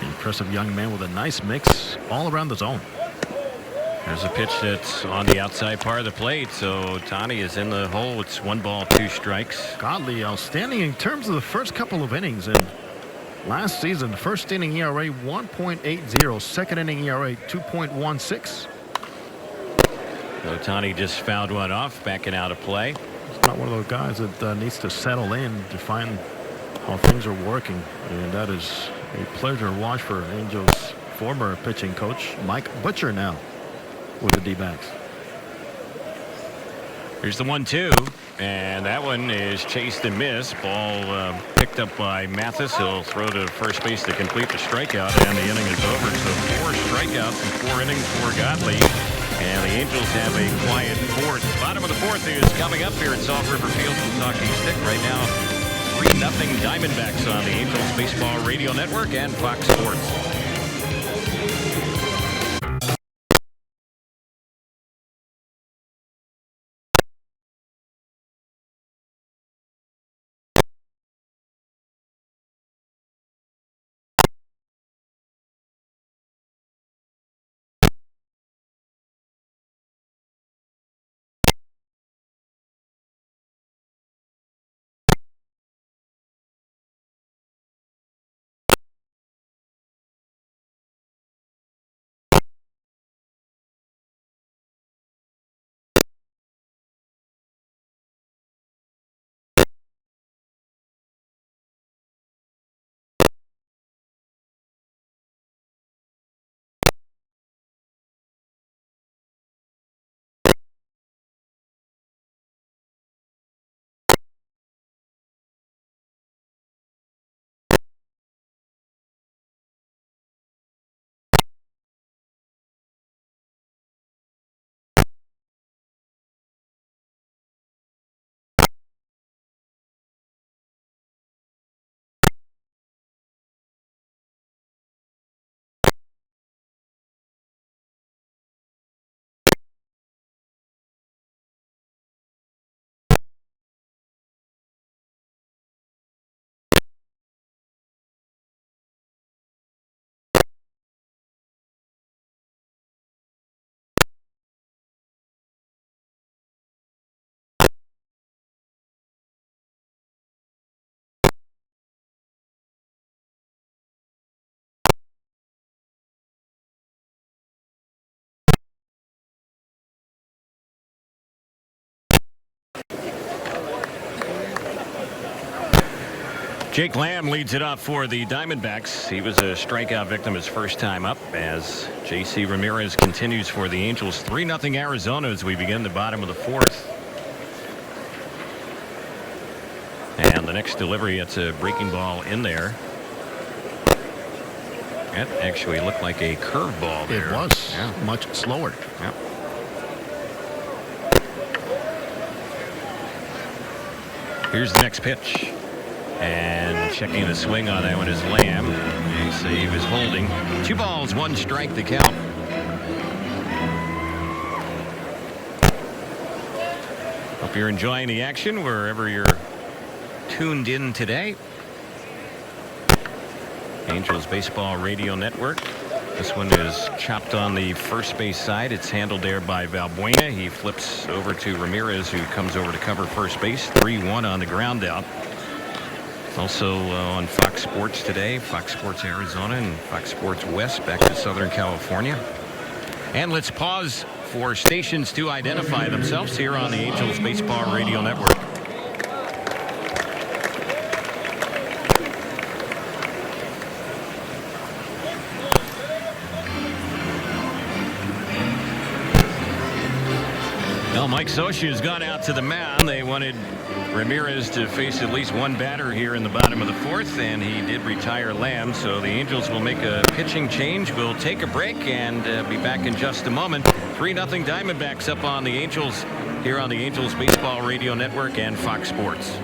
Impressive young man with a nice mix all around the zone. There's a pitch that's on the outside part of the plate, so Ohtani is in the hole. It's 1 ball, 2 strikes. Godley outstanding in terms of the first couple of innings. And last season, first inning ERA 1.80, second inning ERA 2.16. Ohtani just fouled one off, backing out of play. He's not one of those guys that needs to settle in to find how things are working. And that is a pleasure to watch for Angels' former pitching coach, Mike Butcher, now with the D-backs. Here's the 1-2, and that one is chased and missed. Ball picked up by Mathis. He'll throw to first base to complete the strikeout, and the inning is over. So 4 strikeouts in 4 innings for Godley, and the Angels have a quiet fourth. Bottom of the fourth is coming up here at Salt River Field from Talking Stick. Right now, 3-0 Diamondbacks on the Angels Baseball Radio Network and Fox Sports. Jake Lamb leads it off for the Diamondbacks. He was a strikeout victim his first time up as J.C. Ramirez continues for the Angels. 3-0 Arizona as we begin the bottom of the fourth. And the next delivery, it's a breaking ball in there. That actually looked like a curveball there. It was much slower. Yeah. Here's the next pitch. And checking the swing on that one is Lamb. You see he was holding. 2 balls, 1 strike to count. Hope you're enjoying the action wherever you're tuned in today. Angels Baseball Radio Network. This one is chopped on the first base side. It's handled there by Valbuena. He flips over to Ramirez, who comes over to cover first base. 3-1 on the ground out. Also on Fox Sports today, Fox Sports Arizona and Fox Sports West back to Southern California. And let's pause for stations to identify themselves here on the Angels Baseball Radio Network. Well, Mike Scioscia has gone out to the mound. They wanted Ramirez to face at least 1 batter here in the bottom of the fourth, and he did retire Lamb. So the Angels will make a pitching change. We'll take a break and be back in just a moment. 3-0 Diamondbacks up on the Angels here on the Angels Baseball Radio Network and Fox Sports.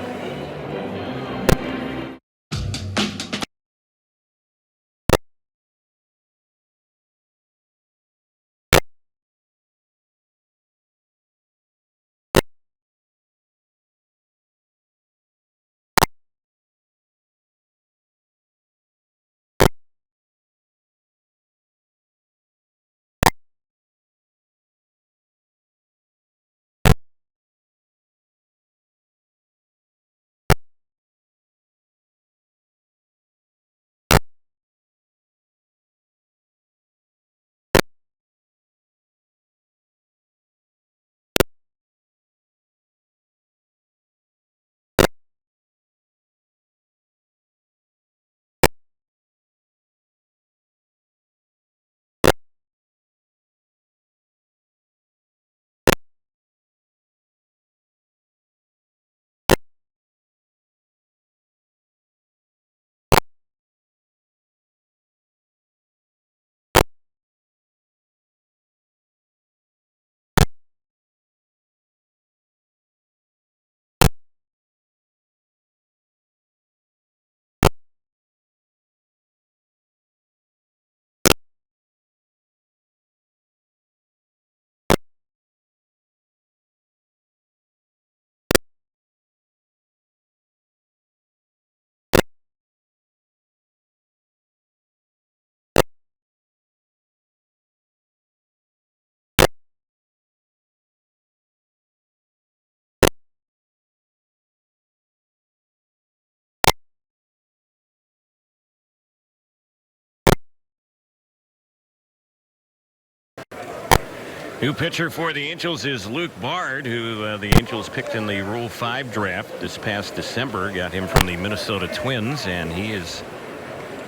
New pitcher for the Angels is Luke Bard, who the Angels picked in the Rule 5 draft this past December. Got him from the Minnesota Twins, and he is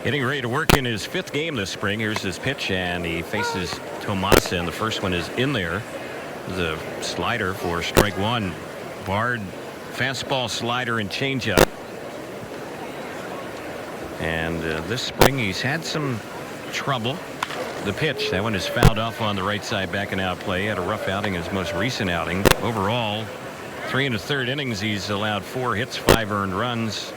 getting ready to work in his 5th game this spring. Here's his pitch, and he faces Tomasa, and the first one is in there. The slider for strike 1. Bard, fastball, slider, and changeup. And this spring he's had some trouble. The pitch, that one is fouled off on the right side, backing out play. Had a rough outing his most recent outing. Overall, 3 1/3 innings, he's allowed 4 hits, 5 earned runs,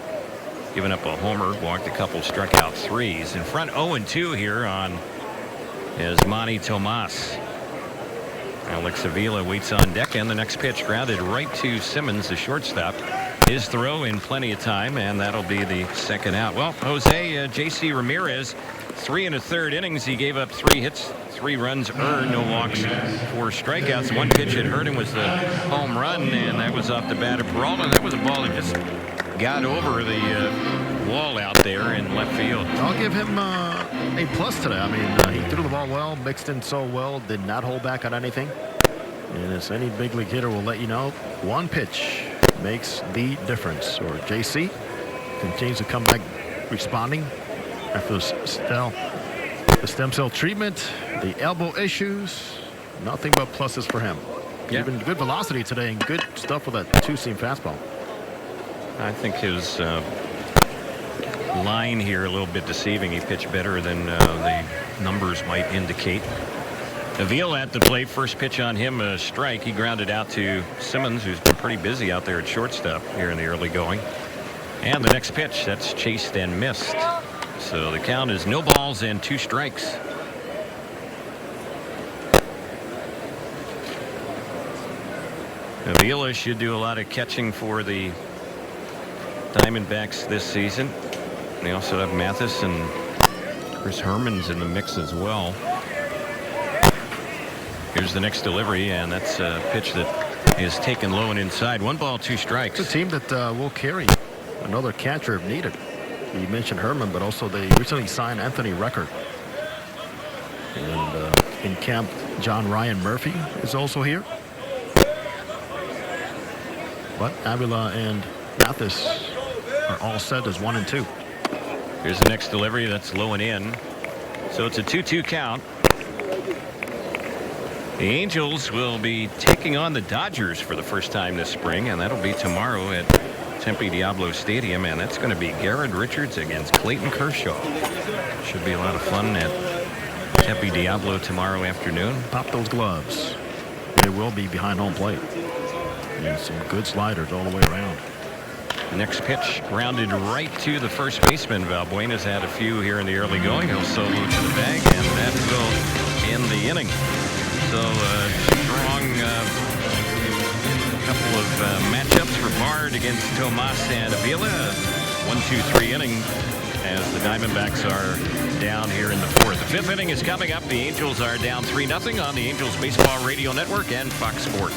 given up a homer, walked a couple, struck out 3. He's in front 0-2 here on is Manny Tomas. Alex Avila waits on deck, and the next pitch grounded right to Simmons, the shortstop. His throw in plenty of time, and that'll be the second out. Well, Jose, J.C. Ramirez, 3 1/3 innings. He gave up 3 hits, 3 runs earned, no walks, 4 strikeouts. One pitch that hurt him was the home run, and that was off the bat of Peralta. And that was a ball that just got over the wall out there in left field. I'll give him a plus today. I mean, he threw the ball well, mixed in so well, did not hold back on anything. And as any big league hitter will let you know, one pitch makes the difference. Or JC, continues to come back responding after the stem cell treatment, the elbow issues. Nothing but pluses for him. Yeah. Even good velocity today and good stuff with that two-seam fastball. I think his line here a little bit deceiving. He pitched better than the numbers might indicate. Avila at the plate. First pitch on him, a strike. He grounded out to Simmons, who's been pretty busy out there at shortstop here in the early going. And the next pitch, that's chased and missed. So the count is no balls and 2 strikes. Avila should do a lot of catching for the Diamondbacks this season. They also have Mathis and Chris Herman's in the mix as well. Here's the next delivery, and that's a pitch that is taken low and inside. 1 ball, 2 strikes. It's a team that will carry another catcher if needed. You mentioned Herman, but also they recently signed Anthony Record. And in camp, John Ryan Murphy is also here. But Avila and Mathis are all set as 1 and 2. Here's the next delivery. That's low and in. So it's a 2-2 count. The Angels will be taking on the Dodgers for the first time this spring, and that'll be tomorrow at Tempe Diablo Stadium, and that's going to be Garrett Richards against Clayton Kershaw. Should be a lot of fun at Tempe Diablo tomorrow afternoon. Pop those gloves. They will be behind home plate. And some good sliders all the way around. Next pitch grounded right to the first baseman. Valbuena's had a few here in the early going. He'll solo to the bag, and that will end the inning. So strong couple of matchups for Bard against Tomas and Avila. 1-2-3 inning as the Diamondbacks are down here in the 4th. The 5th inning is coming up. The Angels are down 3-0 on the Angels Baseball Radio Network and Fox Sports.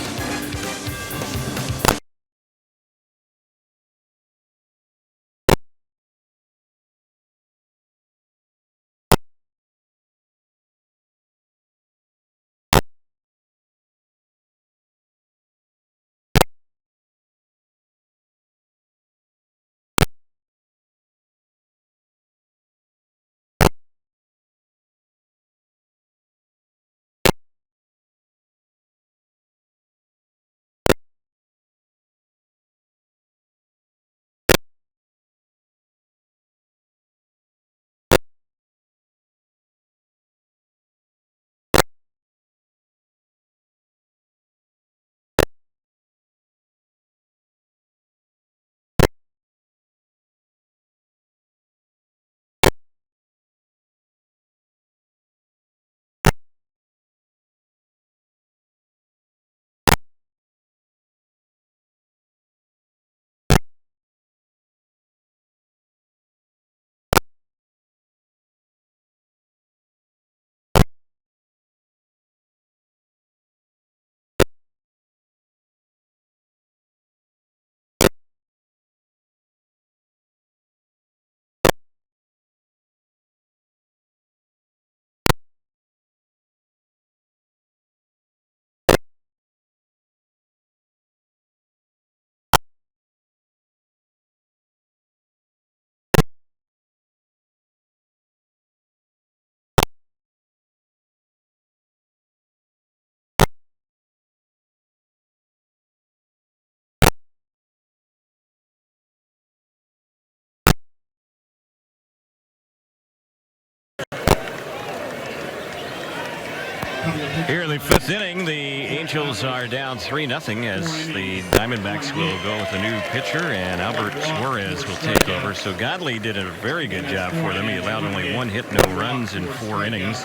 Here in the 5th inning, the Angels are down 3-0 as the Diamondbacks will go with a new pitcher, and Albert Suarez will take over. So Godley did a very good job for them. He allowed only 1 hit, no runs in 4 innings.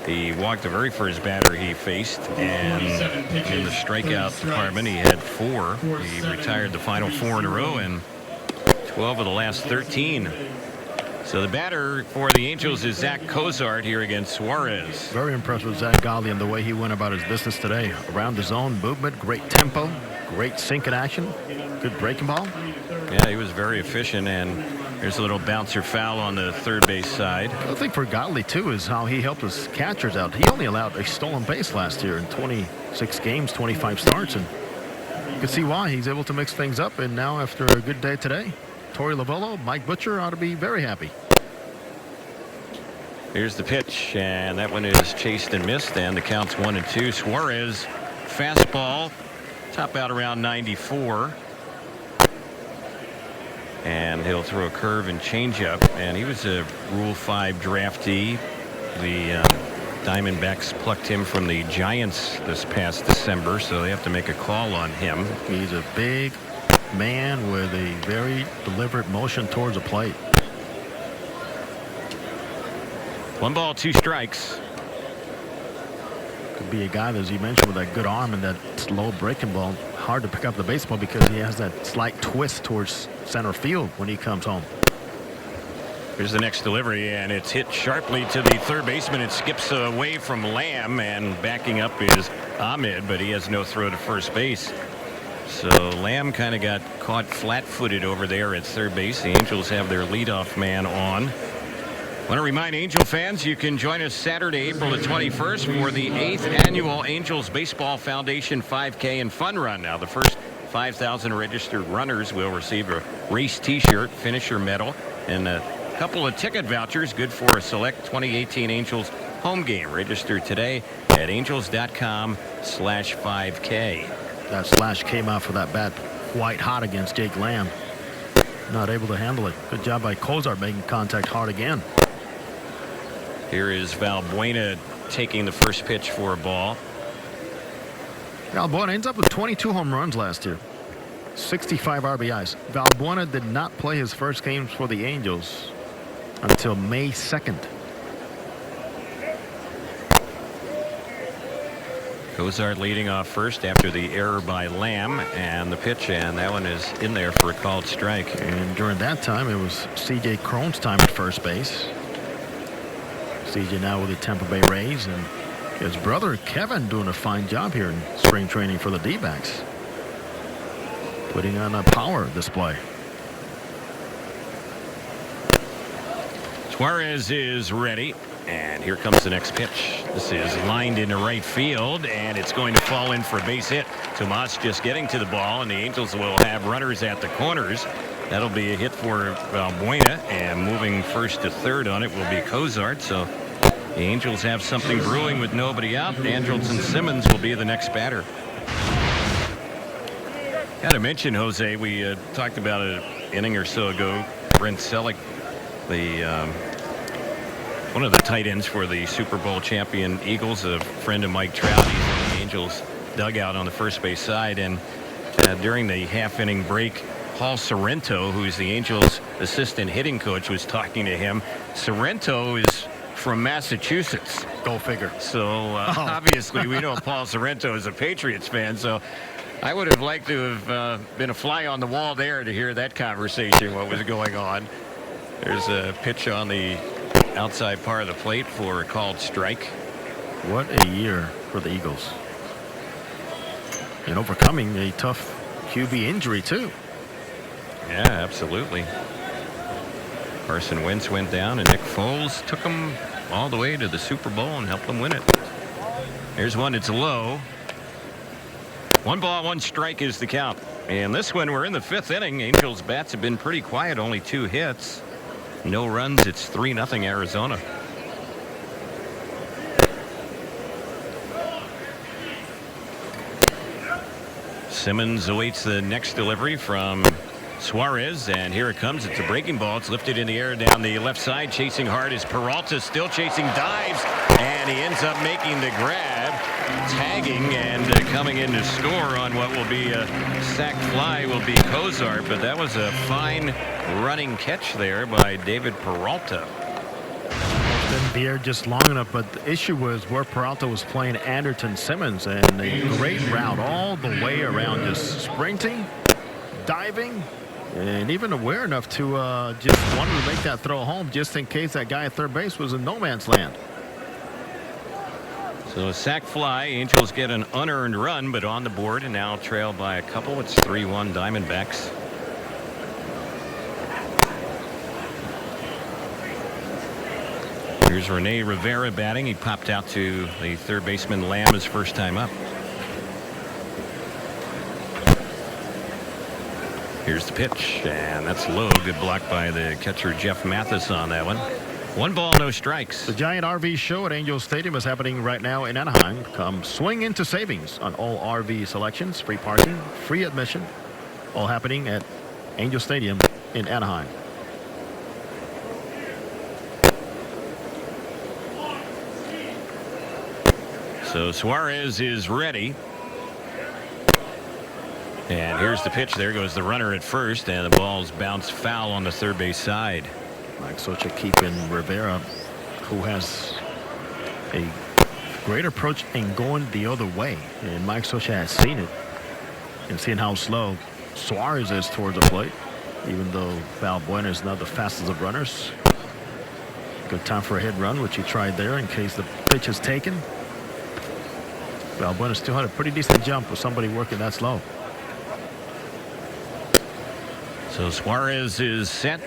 He walked the very first batter he faced, and in the strikeout department, he had 4. He retired the final 4 in a row and 12 of the last 13. So the batter for the Angels is Zach Cozart here against Suarez. Very impressed with Zach Godley and the way he went about his business today. Around the zone movement, great tempo, great sink in action, good breaking ball. Yeah, he was very efficient, and there's a little bouncer foul on the third base side. I think for Godley, too, is how he helped his catchers out. He only allowed a stolen base last year in 26 games, 25 starts, and you can see why he's able to mix things up, and now after a good day today, Torey Lovullo, Mike Butcher ought to be very happy. Here's the pitch, and that one is chased and missed, and the count's 1-2. Suarez, fastball, top out around 94. And he'll throw a curve and changeup, and he was a Rule 5 draftee. The Diamondbacks plucked him from the Giants this past December, so they have to make a call on him. He's a big man with a very deliberate motion towards the plate. 1 ball, 2 strikes. Could be a guy, as you mentioned, with that good arm and that slow breaking ball. Hard to pick up the baseball because he has that slight twist towards center field when he comes home. Here's the next delivery, and it's hit sharply to the third baseman. It skips away from Lamb, and backing up is Ahmed, but he has no throw to first base. So Lamb kind of got caught flat-footed over there at third base. The Angels have their leadoff man on. I want to remind Angel fans you can join us Saturday, April the 21st for the 8th annual Angels Baseball Foundation 5K and Fun Run. Now, the first 5,000 registered runners will receive a race T-shirt, finisher medal, and a couple of ticket vouchers good for a select 2018 Angels home game. Register today at angels.com/5K. That slash came out for that bat white hot against Jake Lamb. Not able to handle it. Good job by Cozart making contact hard again. Here is Valbuena taking the first pitch for a ball. Valbuena ends up with 22 home runs last year. 65 RBIs. Valbuena did not play his first games for the Angels until May 2nd. Cozart leading off first after the error by Lamb, and the pitch, and that one is in there for a called strike. And during that time, it was C.J. Cron's time at first base. C.J. now with the Tampa Bay Rays, and his brother Kevin doing a fine job here in spring training for the D-backs. Putting on a power display. Suarez is ready, and here comes the next pitch. This is lined into right field, and it's going to fall in for a base hit. Tomas just getting to the ball, and the Angels will have runners at the corners. That'll be a hit for Valbuena, and moving first to third on it will be Cozart. So the Angels have something brewing with nobody out. Andrelton Simmons will be the next batter. Got to mention, Jose, we talked about an inning or so ago. Brent Selleck, one of the tight ends for the Super Bowl champion Eagles, a friend of Mike Trout. He's in the Angels dugout on the first base side, and during the half-inning break, Paul Sorrento, who's the Angels assistant hitting coach, was talking to him. Sorrento is from Massachusetts. Go figure. So obviously we know Paul Sorrento is a Patriots fan, so I would have liked to have been a fly on the wall there to hear that conversation, what was going on. There's a pitch on the outside part of the plate for a called strike. What a year for the Eagles. And overcoming a tough QB injury, too. Yeah, absolutely. Carson Wentz went down, and Nick Foles took him all the way to the Super Bowl and helped them win it. Here's one. It's low. 1 ball, 1 strike is the count. And this one, we're in the 5th inning. Angels bats have been pretty quiet, only 2 hits. No runs. It's 3-0 Arizona. Simmons awaits the next delivery from Suarez, and here it comes. It's a breaking ball. It's lifted in the air down the left side. Chasing hard is Peralta, still chasing, dives, and he ends up making the grab, tagging, and coming in to score on what will be a sac fly will be Cozart, but that was a fine running catch there by David Peralta. Didn't be there just long enough, but the issue was where Peralta was playing Andrelton Simmons, and a great route all the way around, just sprinting, diving, and even aware enough to just wanted to make that throw home just in case that guy at third base was in no man's land. So a sac fly. Angels get an unearned run, but on the board and now trailed by a couple. It's 3-1 Diamondbacks. Here's Rene Rivera batting. He popped out to the third baseman Lamb his first time up. Here's the pitch, and that's low. Good block by the catcher Jeff Mathis on that one. 1 ball, no strikes. The Giant RV show at Angel Stadium is happening right now in Anaheim. Come swing into savings on all RV selections, free parking, free admission. All happening at Angel Stadium in Anaheim. So Suarez is ready. And here's the pitch. There goes the runner at first, and the ball's bounced foul on the third base side. Mike Socha keeping Rivera, who has a great approach and going the other way. And Mike Socha has seen it and seen how slow Suarez is towards the plate, even though Valbuena is not the fastest of runners. Good time for a hit run, which he tried there in case the pitch is taken. Valbuena still had a pretty decent jump with somebody working that slow. So Suarez is set.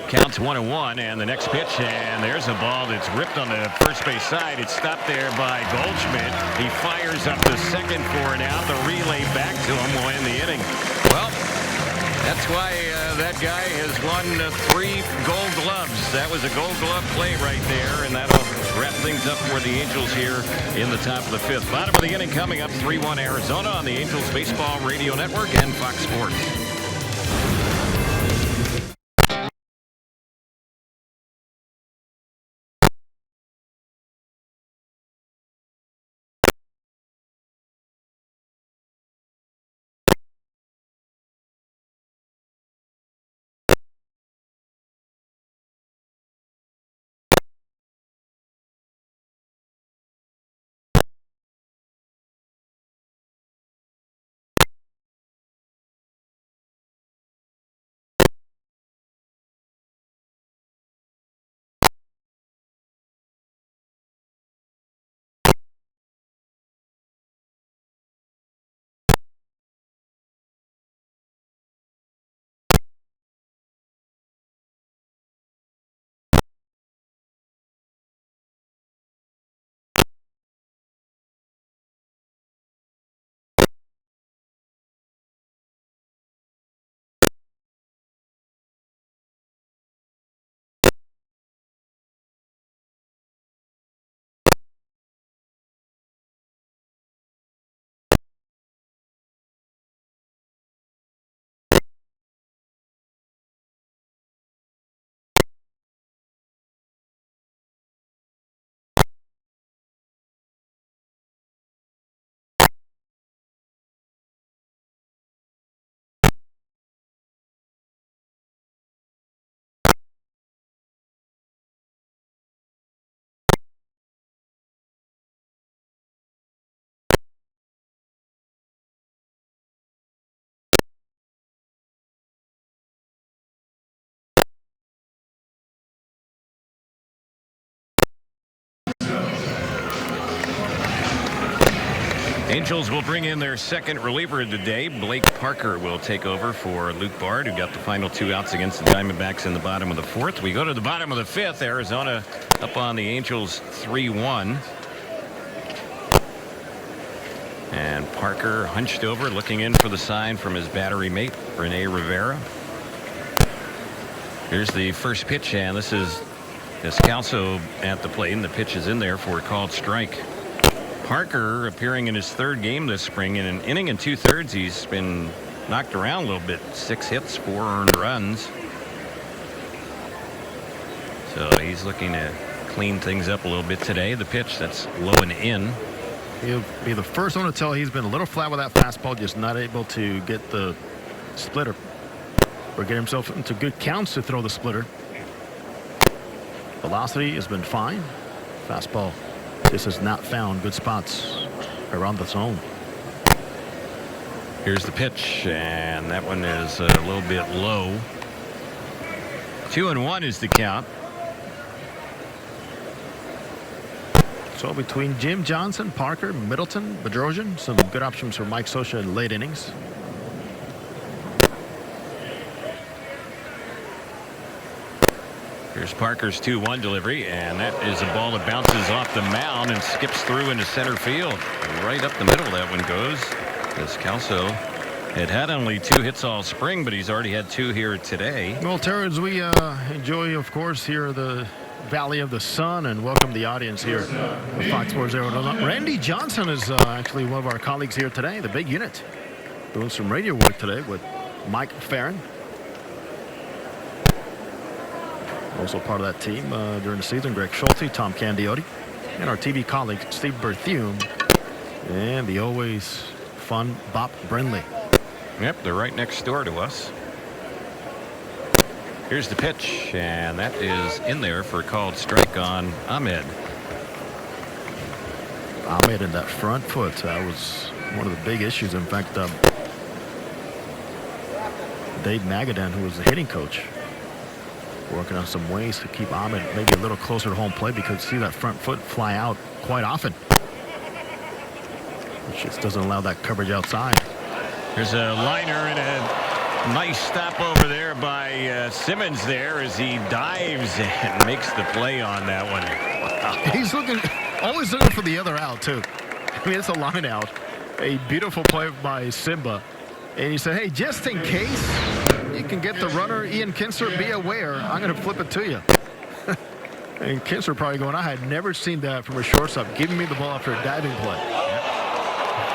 Counts 1-1, and the next pitch, and there's a ball that's ripped on the first base side. It's stopped there by Goldschmidt. He fires up to second for an out. The relay back to him will end the inning. Well, that's why that guy has won 3 Gold Gloves. That was a Gold Glove play right there, and that'll wrap things up for the Angels here in the top of the 5th. Bottom of the inning coming up, 3-1 Arizona on the Angels Baseball Radio Network and Fox Sports. Angels will bring in their second reliever of the day. Blake Parker will take over for Luke Bard, who got the final 2 outs against the Diamondbacks in the bottom of the 4th. We go to the bottom of the 5th. Arizona up on the Angels 3-1. And Parker hunched over, looking in for the sign from his battery mate, Rene Rivera. Here's the first pitch, and this is Descalso at the plate, and the pitch is in there for a called strike. Parker appearing in his 3rd game this spring. In an inning and 2/3, he's been knocked around a little bit. 6 hits, 4 earned runs. So he's looking to clean things up a little bit today. The pitch, that's low and in. He'll be the first one to tell he's been a little flat with that fastball, just not able to get the splitter or get himself into good counts to throw the splitter. Velocity has been fine. Fastball just has not found good spots around the zone. Here's the pitch, and that one is a little bit low. 2-1 is the count. So between Jim Johnson, Parker, Middleton, Bedrosian, some good options for Mike Socha in late innings. Here's Parker's 2-1 delivery, and that is a ball that bounces off the mound and skips through into center field. Right up the middle that one goes. Descalso had only 2 hits all spring, but he's already had 2 here today. Well, Terry, as we enjoy, of course, here the Valley of the Sun and welcome the audience here at Fox Sports Arizona. Randy Johnson is actually one of our colleagues here today, the big unit, doing some radio work today with Mike Farron. Also part of that team during the season, Greg Schulte, Tom Candiotti, and our TV colleague, Steve Berthiaume, and the always fun Bob Brindley. Yep, they're right next door to us. Here's the pitch, and that is in there for a called strike on Ahmed. Ahmed in that front foot, that was one of the big issues. In fact, Dave Magadan, who was the hitting coach, working on some ways to keep Ahmed maybe a little closer to home plate because you see that front foot fly out quite often. It just doesn't allow that coverage outside. There's a liner and a nice stop over there by Simmons there as he dives and makes the play on that one. Wow. He's always looking for the other out, too. I mean, it's a line out. A beautiful play by Simba. And he said, hey, just in case you can get the runner, Ian Kinsler, be aware, I'm going to flip it to you. And Kinsler probably going, I had never seen that from a shortstop, giving me the ball after a diving play.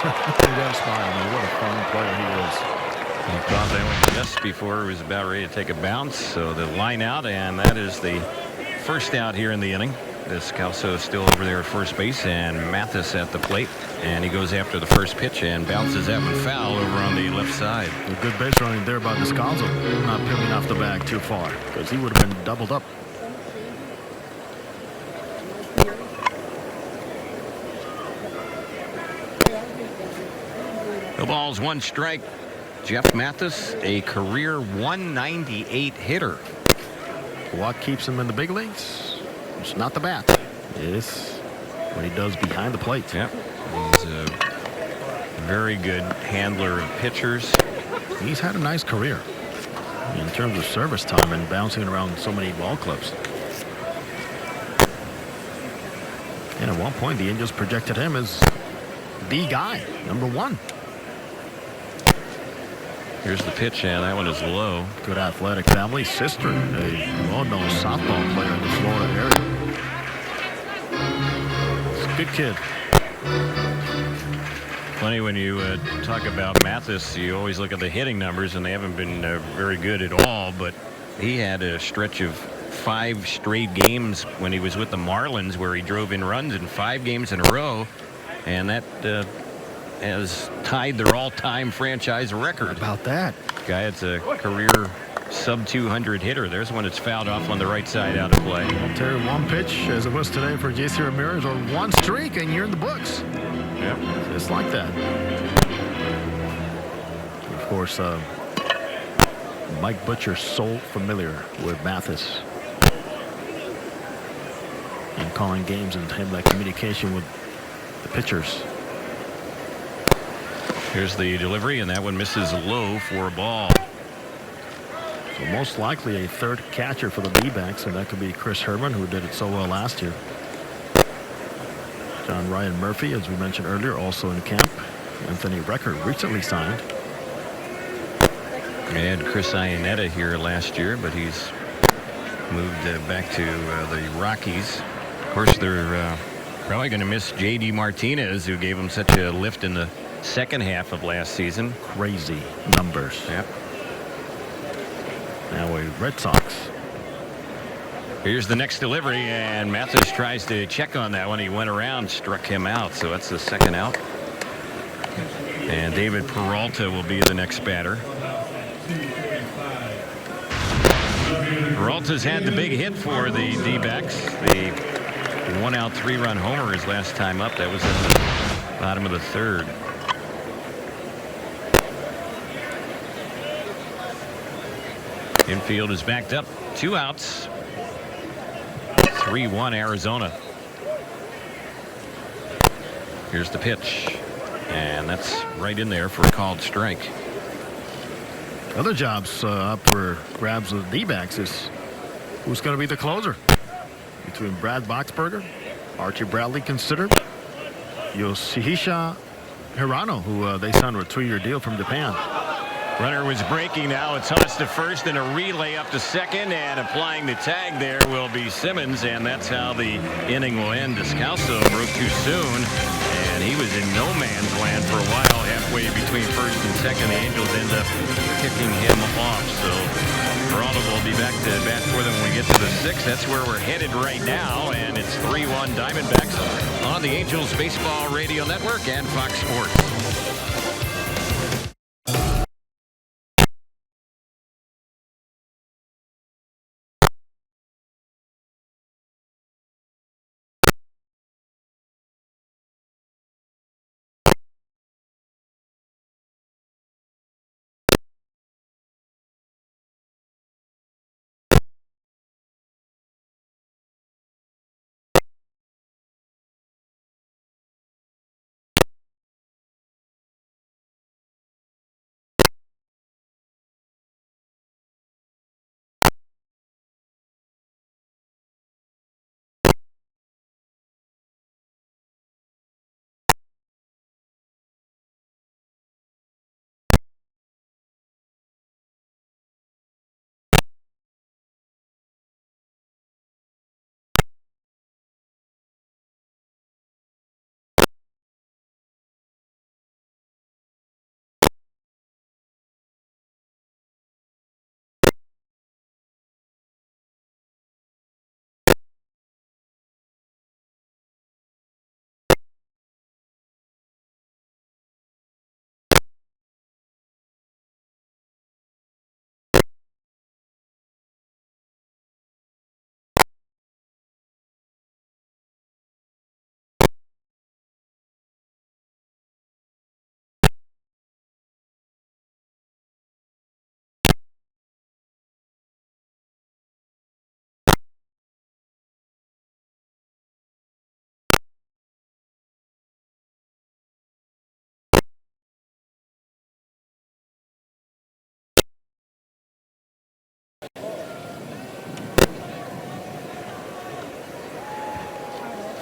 He got a smile. I mean, what a fun player he is. He thought that one just before he was about ready to take a bounce. So the line out, and that is the first out here in the inning. Descalso is still over there at first base, and Mathis at the plate. And he goes after the first pitch and bounces that one foul over on the left side. A good base running there by Descalso. Not peeling off the bag too far because he would have been doubled up. The ball's 1 strike. Jeff Mathis, a career 198 hitter. What keeps him in the big leagues? It's not the bat. It's what he does behind the plate. Yep. He's a very good handler of pitchers. He's had a nice career in terms of service time and bouncing around so many ball clubs. And at one point, the Angels projected him as the guy, #1. Here's the pitch, and that one is low. Good athletic family. Sister, a well-known softball player in the Florida area. He's a good kid. Funny when you talk about Mathis, you always look at the hitting numbers, and they haven't been very good at all. But he had a stretch of 5 straight games when he was with the Marlins where he drove in runs in 5 games in a row, and that has tied their all-time franchise record. How about that? Guy, it's a career sub-200 hitter. There's one that's fouled off on the right side out of play. Well, Terry, 1 pitch as it was today for JC Ramirez, or 1 streak, and you're in the books. Yep. Just like that. Of course, Mike Butcher so familiar with Mathis and calling games and having that communication with the pitchers. Here's the delivery, and that one misses low for a ball. So most likely a 3rd catcher for the D-backs, and that could be Chris Herman, who did it so well last year. John Ryan Murphy, as we mentioned earlier, also in camp. Anthony Recker recently signed. We had Chris Iannetta here last year, but he's moved back to the Rockies. Of course, they're probably going to miss J.D. Martinez, who gave them such a lift in the second half of last season. Crazy numbers. Yep. Now a Red Sox. Here's the next delivery, and Mathis tries to check on that one. He went around, struck him out, so that's the 2nd out. And David Peralta will be the next batter. Peralta's had the big hit for the D-backs. The 1-out 3-run homer his last time up. That was in the bottom of the 3rd. Infield is backed up. 2 outs. 3-1 Arizona. Here's the pitch. And that's right in there for a called strike. Other jobs up for grabs of the D-backs is who's going to be the closer. Between Brad Boxberger, Archie Bradley considered, Yoshihisa Hirano, who they signed a 2-year deal from Japan. Runner was breaking now. It's tossed to first and a relay up to second, and applying the tag there will be Simmons, and that's how the inning will end. Descalso broke too soon, and he was in no man's land for a while halfway between first and second. The Angels end up kicking him off. So Geraldo will be back to bat for them when we get to the sixth. That's where we're headed right now, and it's 3-1 Diamondbacks on the Angels Baseball Radio Network and Fox Sports.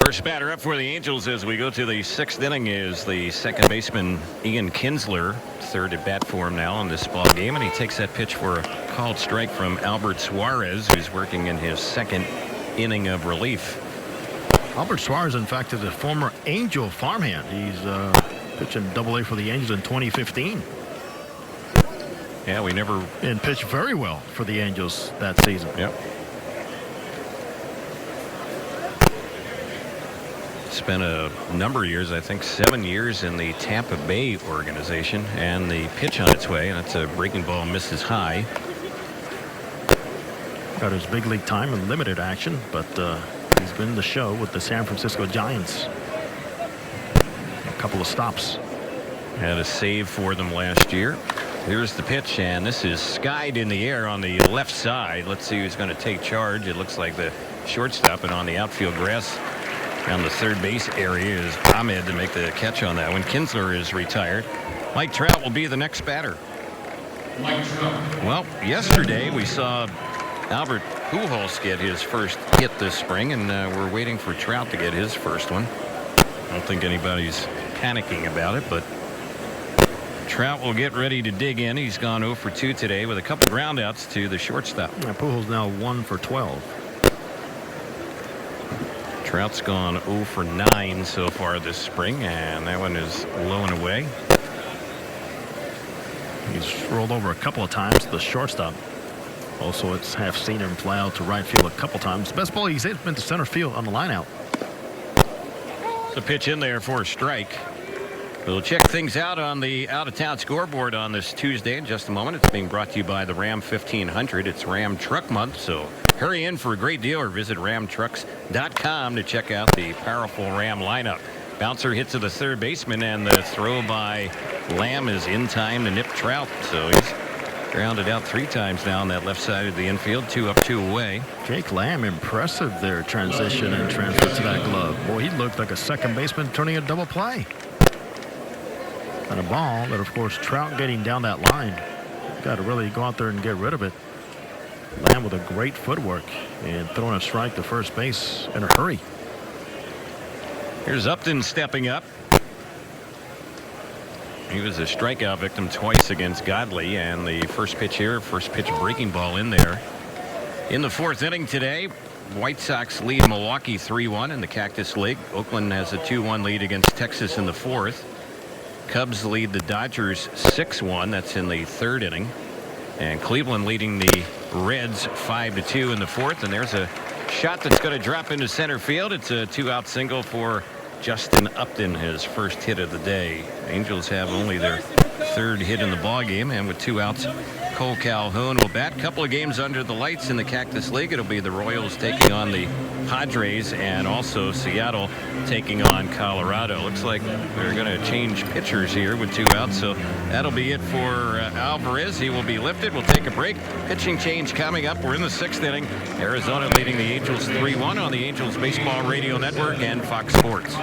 First batter up for the Angels as we go to the sixth inning is the second baseman Ian Kinsler. Third at bat for him now in this ball game, and he takes that pitch for a called strike from Albert Suarez, who's working in his second inning of relief. Albert Suarez, in fact, is a former Angel farmhand. He's pitching Double-A for the Angels in 2015. Yeah, we never... And pitched very well for the Angels that season. Yep. Spent a number of years, I think 7 years in the Tampa Bay organization, and the pitch on its way, and it's a breaking ball, misses high. Got his big league time in limited action, but he's been the show with the San Francisco Giants. A couple of stops. Had a save for them last year. Here's the pitch, and this is skied in the air on the left side. Let's see who's going to take charge. It looks like the shortstop, and on the outfield grass around the third base area is Ahmed to make the catch on that one. Kinsler is retired. Mike Trout will be the next batter. Well, yesterday we saw Albert Pujols get his first hit this spring, and we're waiting for Trout to get his first one. I don't think anybody's panicking about it, but Trout will get ready to dig in. He's gone 0 for 2 today with a couple groundouts to the shortstop. Yeah, Pujols now 1 for 12. Trout's gone 0 for 9 so far this spring, and that one is low and away. He's rolled over a couple of times to the shortstop. Also, it's have seen him fly out to right field a couple times. The best ball he's hit has been to center field on the line out. The pitch in there for a strike. We'll check things out on the out-of-town scoreboard on this Tuesday in just a moment. It's being brought to you by the Ram 1500. It's Ram Truck Month, so hurry in for a great deal or visit ramtrucks.com to check out the powerful Ram lineup. Bouncer hits to the third baseman, and the throw by Lamb is in time to nip Trout. So he's grounded out 3 times now on that left side of the infield. 2 up, 2 away. Jake Lamb, impressive their transition and transfer to that glove. Boy, he looked like a second baseman turning a double play. And a ball that, of course, Trout getting down that line. Got to really go out there and get rid of it. Lamb with a great footwork and throwing a strike to first base in a hurry. Here's Upton stepping up. He was a strikeout victim twice against Godley, and the first pitch breaking ball in there. In the fourth inning today, White Sox lead Milwaukee 3-1 in the Cactus League. Oakland has a 2-1 lead against Texas in the fourth. Cubs lead the Dodgers 6-1. That's in the third inning. And Cleveland leading the Reds 5-2 in the fourth. And there's a shot that's going to drop into center field. It's a 2-out single for Justin Upton, his first hit of the day. Angels have only their third hit in the ballgame, and with 2 outs, Cole Calhoun will bat. Couple of games under the lights in the Cactus League. It'll be the Royals taking on the Padres, and also Seattle taking on Colorado. Looks like they're going to change pitchers here with 2 outs, so that'll be it for Alvarez. He will be lifted. We'll take a break. Pitching change coming up. We're in the sixth inning. Arizona leading the Angels 3-1 on the Angels Baseball Radio Network and Fox Sports.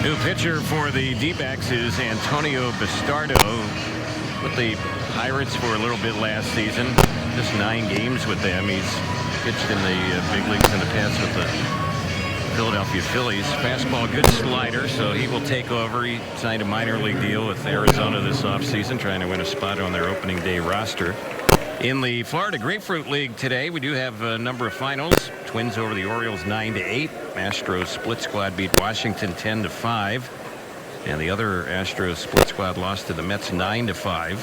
New pitcher for the D-backs is Antonio Bastardo. With the Pirates for a little bit last season. Just 9 games with them. He's pitched in the big leagues in the past with the Philadelphia Phillies. Fastball, good slider, so he will take over. He signed a minor league deal with Arizona this offseason, trying to win a spot on their opening day roster. In the Florida Grapefruit League today, we do have a number of finals. Twins over the Orioles 9-8. Astros split squad beat Washington 10-5. And the other Astros split squad lost to the Mets 9-5.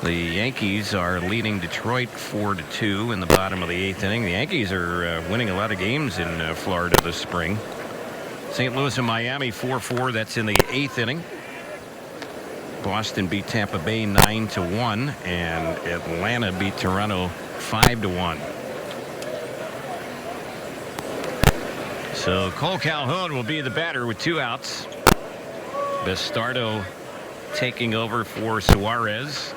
The Yankees are leading Detroit 4-2 in the bottom of the 8th inning. The Yankees are winning a lot of games in Florida this spring. St. Louis and Miami 4-4. That's in the 8th inning. Boston beat Tampa Bay 9-1, and Atlanta beat Toronto 5-1. So Cole Calhoun will be the batter with 2 outs. Bastardo taking over for Suarez.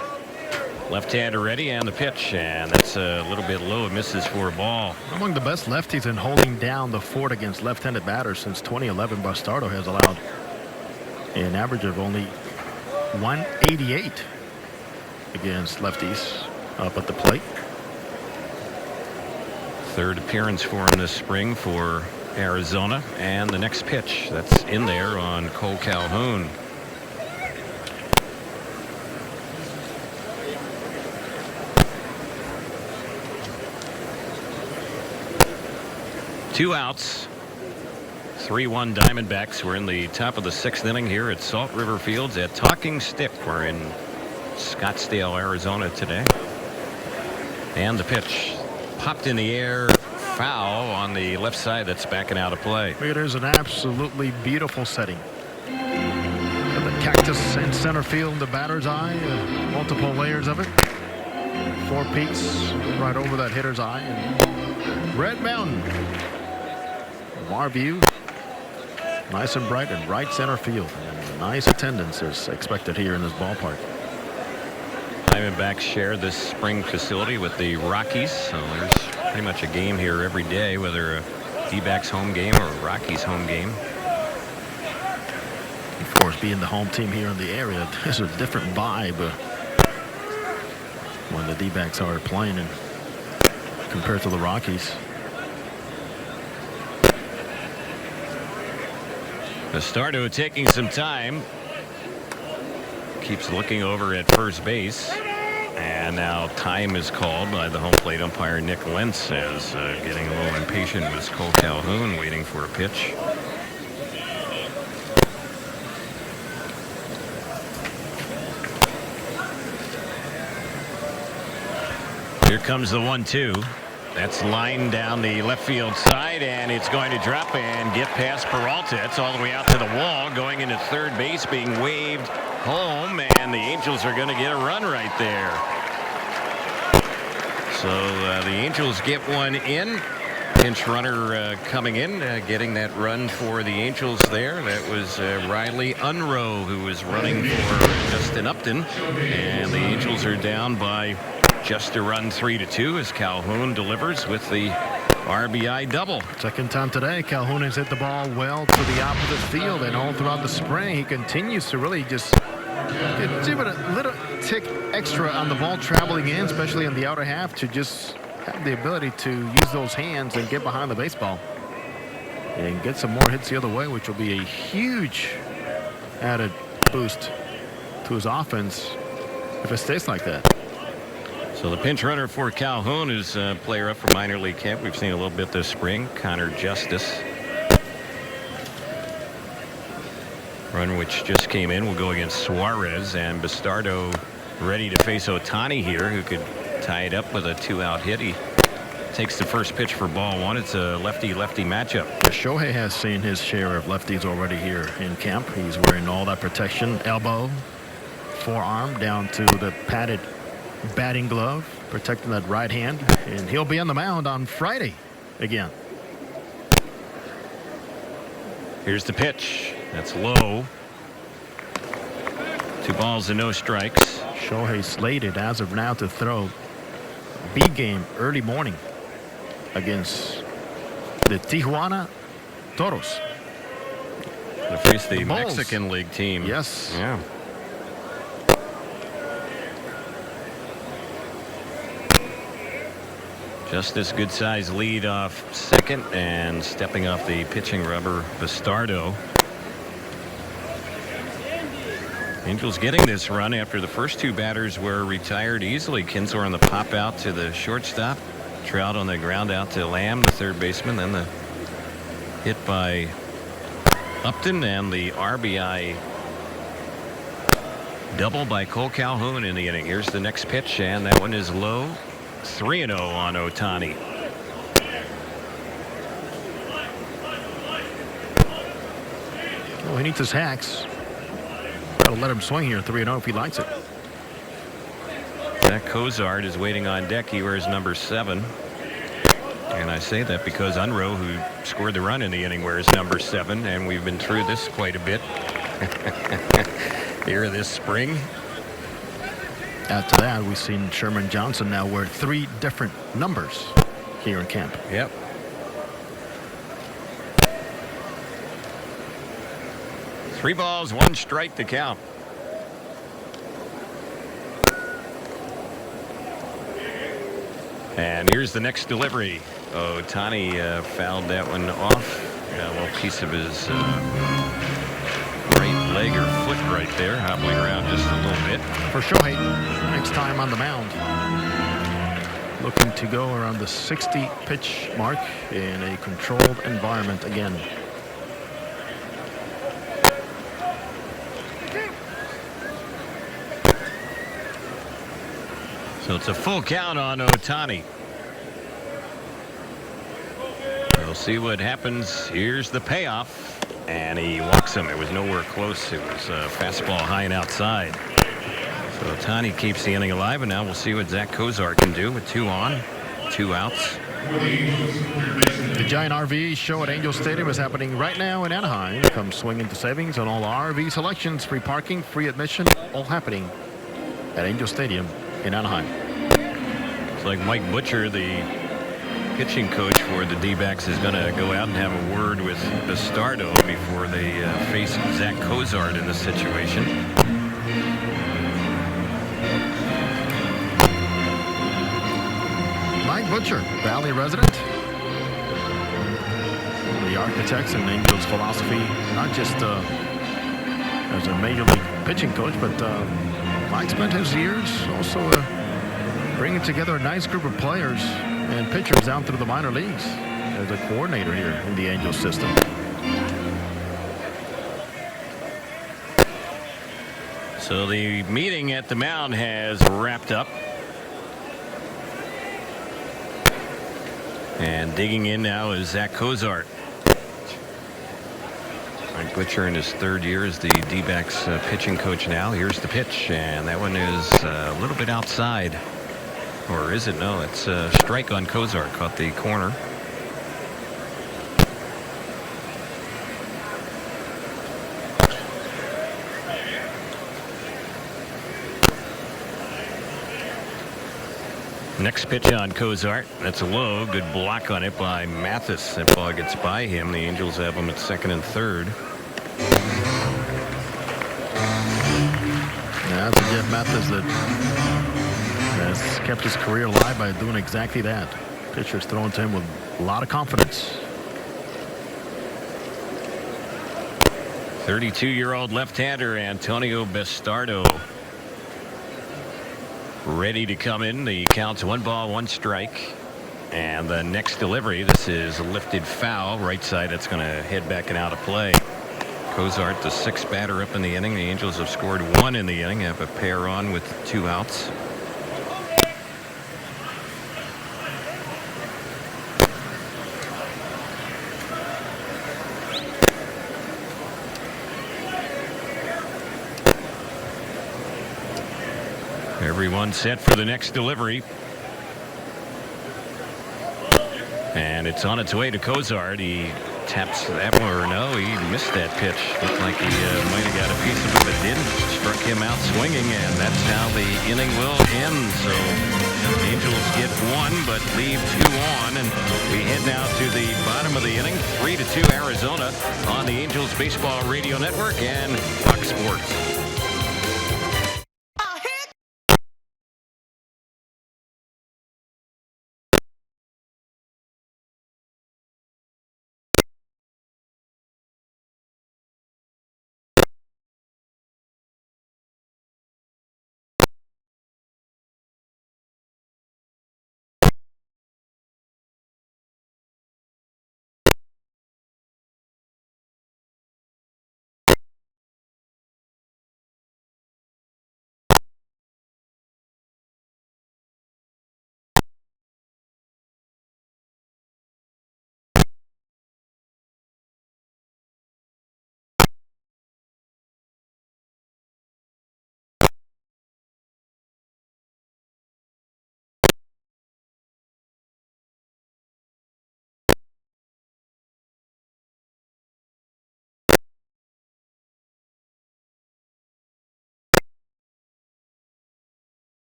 Left-hander ready, and the pitch, and that's a little bit low. It misses for a ball. Among the best lefties in holding down the fort against left-handed batters since 2011, Bastardo has allowed an average of only 188 against lefties up at the plate. Third appearance for him this spring for Arizona, and the next pitch that's in there on Cole Calhoun. Two outs. 3-1 Diamondbacks. We're in the top of the 6th inning here at Salt River Fields at Talking Stick. We're in Scottsdale, Arizona today. And the pitch popped in the air, foul on the left side. That's backing out of play. It is an absolutely beautiful setting. The cactus in center field, the batter's eye, multiple layers of it. 4 peaks right over that hitter's eye. And Red Mountain. From our view, nice and bright in right center field. And nice attendance is expected here in this ballpark. Diamondbacks share this spring facility with the Rockies, so there's pretty much a game here every day, whether a D-backs home game or a Rockies home game. Of course, being the home team here in the area, there's a different vibe when the D-backs are playing and compared to the Rockies. Bastardo taking some time. Keeps looking over at first base. And now time is called by the home plate umpire Nick Lentz, as getting a little impatient was Cole Calhoun waiting for a pitch. Here comes the 1-2. That's lined down the left field side, and it's going to drop and get past Peralta. It's all the way out to the wall, going into third base, being waved home, and the Angels are going to get a run right there. So the Angels get one in. Pinch runner coming in, getting that run for the Angels there. That was Riley Unroe, who was running for Justin Upton, and the Angels are down by just a run, 3-2, as Calhoun delivers with the RBI double. Second time today, Calhoun has hit the ball well to the opposite field, and all throughout the spring, he continues to really just give it a little tick extra on the ball traveling in, especially in the outer half, to just have the ability to use those hands and get behind the baseball and get some more hits the other way, which will be a huge added boost to his offense if it stays like that. So the pinch runner for Calhoun is a player up for minor league camp. We've seen a little bit this spring. Connor Justice. Run which just came in will go against Suarez, and Bastardo ready to face Ohtani here, who could tie it up with a 2-out hit. He takes the first pitch for ball 1. It's a lefty-lefty matchup. Shohei has seen his share of lefties already here in camp. He's wearing all that protection, elbow, forearm, down to the padded batting glove, protecting that right hand, and he'll be on the mound on Friday again. Here's the pitch. That's low. 2 balls and no strikes. Shohei slated as of now to throw B game early morning against the Tijuana Toros. To face the Mexican League team. Yes. Yeah. Just this good size lead off second, and stepping off the pitching rubber, Bastardo. Angels getting this run after the first 2 batters were retired easily. Kinsler on the pop out to the shortstop. Trout on the ground out to Lamb, the third baseman. Then the hit by Upton, and the RBI double by Cole Calhoun in the inning. Here's the next pitch, and that one is low. 3-0 on Ohtani. Well, he needs his hacks. Got to let him swing here, 3-0 if he likes it. Zach Cozart is waiting on deck. He wears number 7. And I say that because Unroe, who scored the run in the inning, wears number 7. And we've been through this quite a bit here this spring. After that, we've seen Sherman Johnson now wear 3 different numbers here in camp. Yep. Three balls, 1 strike to count. And here's the next delivery. Ohtani fouled that one off. Got a little piece of his right leg or foot right there, hobbling around just a little bit. For Shohei, next time on the mound, looking to go around the 60 pitch mark in a controlled environment again. So it's a full count on Ohtani. We'll see what happens. Here's the payoff, and he walks him. It was nowhere close. It was a fastball high and outside. So Ohtani keeps the inning alive, and now we'll see what Zach Kozar can do with 2 on, 2 outs. The Giant RV show at Angel Stadium is happening right now in Anaheim. Come swing into savings on all RV selections, free parking, free admission, all happening at Angel Stadium in Anaheim. It's like Mike Butcher, the pitching coach for the D-backs, is going to go out and have a word with Bastardo before they face Zach Kozar in this situation. Mike Butcher, Valley resident. The architects and Angels philosophy, not just as a major league pitching coach, but Mike spent his years also bringing together a nice group of players and pitchers down through the minor leagues as a coordinator here in the Angels system. So the meeting at the mound has wrapped up. And digging in now is Zach Kozar. Mike Butcher in his 3rd year as the D-backs pitching coach now. Here's the pitch, and that one is a little bit outside. Or is it? No, it's a strike on Kozar. Caught the corner. Next pitch on Kozar. That's a low. Good block on it by Mathis. That ball gets by him. The Angels have him at 2nd and 3rd. Yeah, that's a Jeff Mathis that has kept his career alive by doing exactly that. Pitchers throwing to him with a lot of confidence. 32-year-old left-hander Antonio Bastardo ready to come in. The count's 1 ball, 1 strike. And the next delivery, this is a lifted foul. Right side, it's going to head back and out of play. Kozar, the 6th batter up in the inning. The Angels have scored 1 in the inning. Have a pair on with 2 outs. Everyone set for the next delivery. And it's on its way to Kozar. He taps that one, or no, he missed that pitch. Looked like he might have got a piece of it, but didn't. Struck him out swinging, and that's how the inning will end. So Angels get 1, but leave 2 on. And we head now to the bottom of the inning. 3-2 Arizona on the Angels Baseball Radio Network and Fox Sports.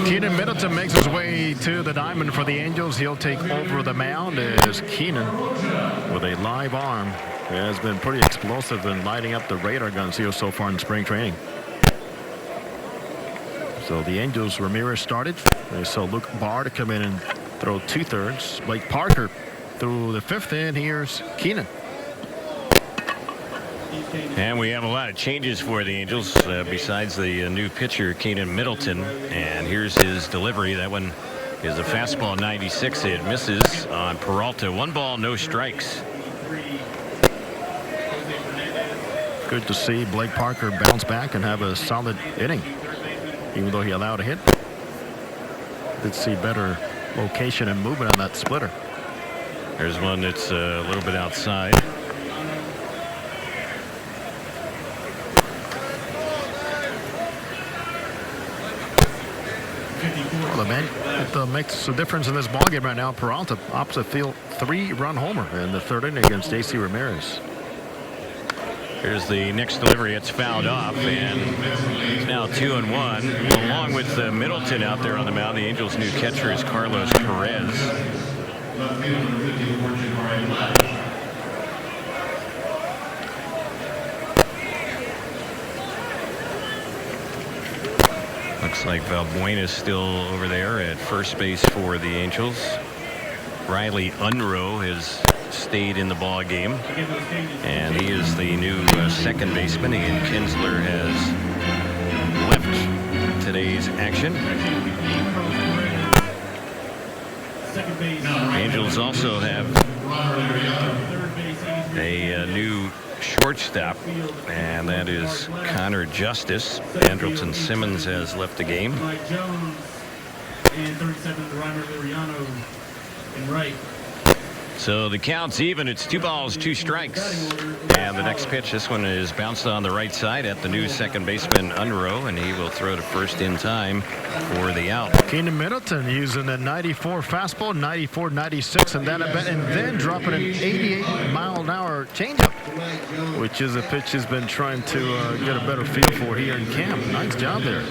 Keenan Middleton makes his way to the diamond for the Angels. He'll take over the mound as Keenan, with a live arm, has been pretty explosive in lighting up the radar guns here so far in spring training. So the Angels, Ramirez started. They saw Luke Barr to come in and throw 2/3. Blake Parker through the 5th, and here's Keenan. And we have a lot of changes for the Angels besides the new pitcher, Keenan Middleton. And here's his delivery. That one is a fastball 96. It misses on Peralta. 1 ball, no strikes. Good to see Blake Parker bounce back and have a solid inning, even though he allowed a hit. Did see better location and movement on that splitter. There's one that's a little bit outside. Well, the man that makes a difference in this ballgame right now. Peralta, opposite field, 3-run homer in the 3rd inning against AC Ramirez. Here's the next delivery. It's fouled off, and it's now 2-1. Along with Middleton out there on the mound, the Angels' new catcher is Carlos Perez. Looks like Valbuena's still over there at first base for the Angels. Riley Unruh has stayed in the ball game, and he is the new second baseman. Ian Kinsler has left today's action. Angels also have a new shortstop, and that is Connor Justice. Andrelton Simmons has left the game. Mike Jones and 37, Reimer Liriano in right. So the count's even. It's 2 balls, 2 strikes. And the next pitch, this one is bounced on the right side at the new second baseman Unruh, and he will throw to first in time for the out. Keenan Middleton using a 94 fastball, 94, 96, and then dropping an 88-mile-an-hour changeup, which is a pitch he's been trying to get a better feel for here in camp. Nice job there.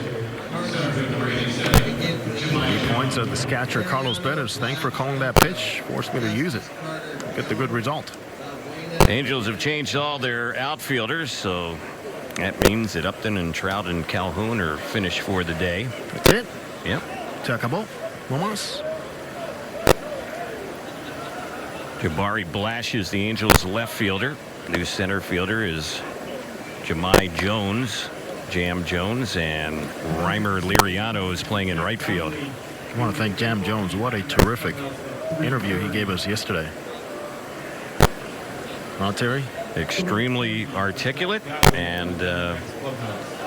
He points at the catcher Carlos Bettis. Thanks for calling that pitch. Forced me to use it. Get the good result. Angels have changed all their outfielders, so that means that Upton and Trout and Calhoun are finished for the day. That's it. Yep. Se acabó. Vamos. Jabari Blash is the Angels' left fielder. New center fielder is Jahmai Jones. Jam Jones, and Reimer Liriano is playing in right field. I want to thank Jam Jones. What a terrific interview he gave us yesterday. Huh, Terry? Extremely articulate, and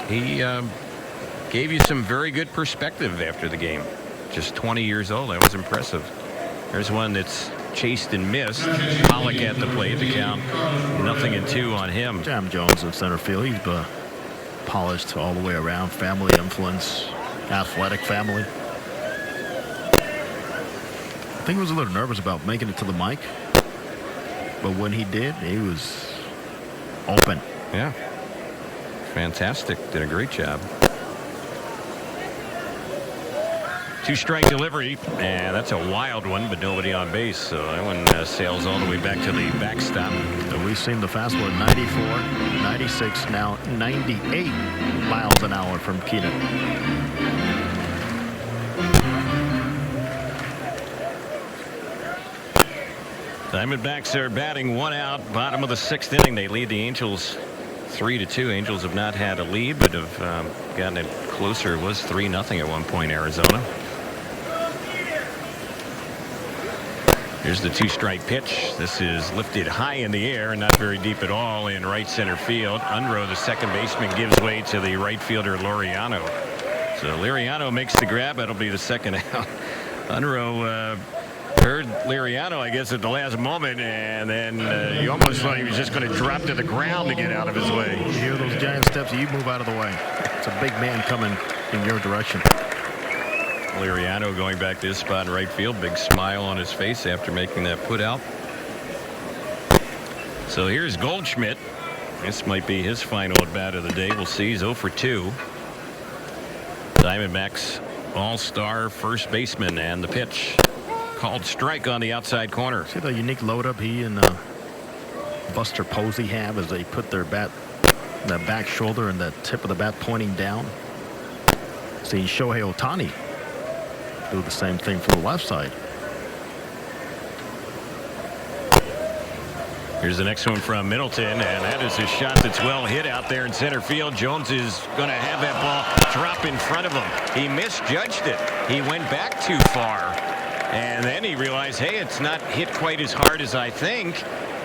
he gave you some very good perspective after the game. Just 20 years old. That was impressive. There's one that's chased and missed. Pollock at the plate. The count 0-2 on him. Jam Jones in center field. He's polished all the way around. Family influence, athletic family. I think he was a little nervous about making it to the mic, but when he did, he was open. Yeah, fantastic. Did a great job. 2-strike delivery, and that's a wild one, but nobody on base, so that one sails all the way back to the backstop. So we've seen the fastball at 94, 96, now 98 miles an hour from Keenan. Diamondbacks are batting 1 out, bottom of the 6th inning. They lead the Angels 3-2. Angels have not had a lead, but have gotten it closer. It was 3-0 at one point, Arizona. Here's the 2-strike pitch. This is lifted high in the air and not very deep at all in right center field. Unruh, the second baseman, gives way to the right fielder Liriano. So Liriano makes the grab. That'll be the second out. Unruh heard Liriano, I guess, at the last moment, and then you almost thought he was just going to drop to the ground to get out of his way. You hear those giant steps, you move out of the way. It's a big man coming in your direction. Liriano going back to his spot in right field. Big smile on his face after making that put out. So here's Goldschmidt. This might be his final at bat of the day. We'll see. He's 0 for 2. Diamondbacks all-star first baseman, and the pitch called strike on the outside corner. See the unique load-up he and Buster Posey have as they put their bat, that back shoulder and the tip of the bat pointing down. See Shohei Ohtani do the same thing from the left side. Here's the next one from Middleton, and that is a shot that's well hit out there in center field. Jones is going to have that ball drop in front of him. He misjudged it. He went back too far, and then he realized, hey, it's not hit quite as hard as I think,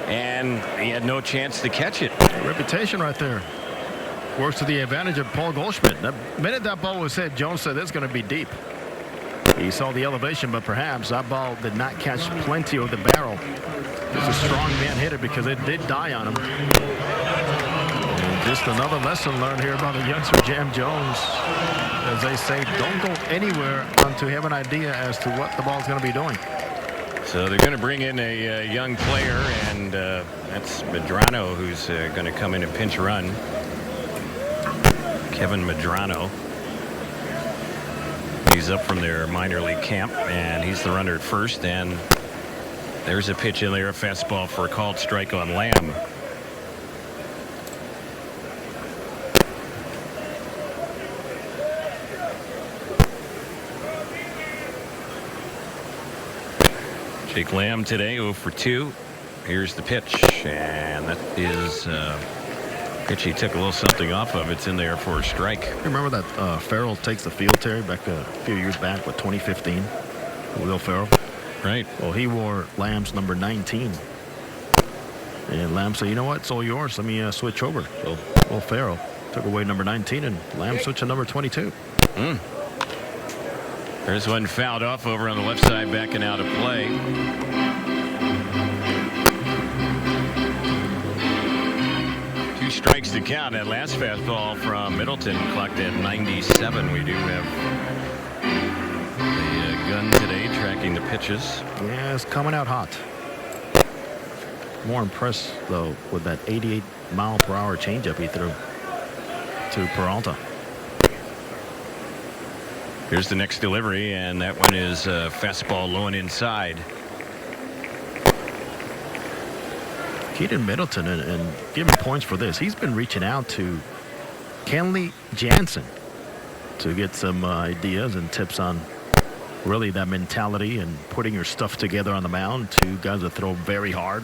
and he had no chance to catch it. Reputation right there. Works to the advantage of Paul Goldschmidt. The minute that ball was hit, Jones said it's going to be deep. He saw the elevation, but perhaps that ball did not catch plenty of the barrel. It's a strong man hitter because it did die on him. And just another lesson learned here about the youngster Jam Jones. As they say, don't go anywhere until you have an idea as to what the ball's going to be doing. So they're going to bring in a young player, and that's Medrano, who's going to come in and pinch run. Kevin Medrano. He's up from their minor league camp, and he's the runner at first, and there's a pitch in there, a fastball for a called strike on Lamb. Jake Lamb today 0 for 2. Here's the pitch, and that is pitch he took a little something off of. It's in there for a strike. Remember that Farrell takes the field, Terry, back a few years back with 2015? Will Farrell. Right. Well, he wore Lamb's number 19. And Lamb said, you know what? It's all yours. Let me switch over. So Will Farrell took away number 19, and Lamb switched to number 22. There's one fouled off over on the left side, backing out of play. Two strikes to count. That last fastball from Middleton clocked at 97. We do have the gun today tracking the pitches. Yeah, it's coming out hot. More impressed, though, with that 88-mile-per-hour changeup he threw to Peralta. Here's the next delivery, and that one is fastball low and inside. Keaton Middleton, and give him points for this. He's been reaching out to Kenley Jansen to get some ideas and tips on really that mentality and putting your stuff together on the mound. Two guys that throw very hard.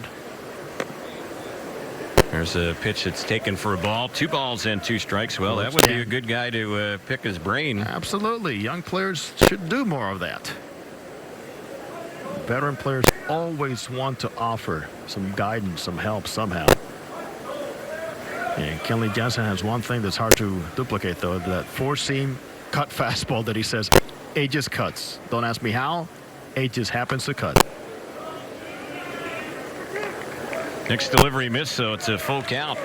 There's a pitch that's taken for a ball. 2 balls and 2 strikes. Well, that would be a good guy to pick his brain. Absolutely. Young players should do more of that. Veteran players always want to offer some guidance, some help somehow. And Kenley Jansen has one thing that's hard to duplicate, though, that 4-seam cut fastball that he says, it just cuts. Don't ask me how. It just happens to cut. Next delivery missed, so it's a full count.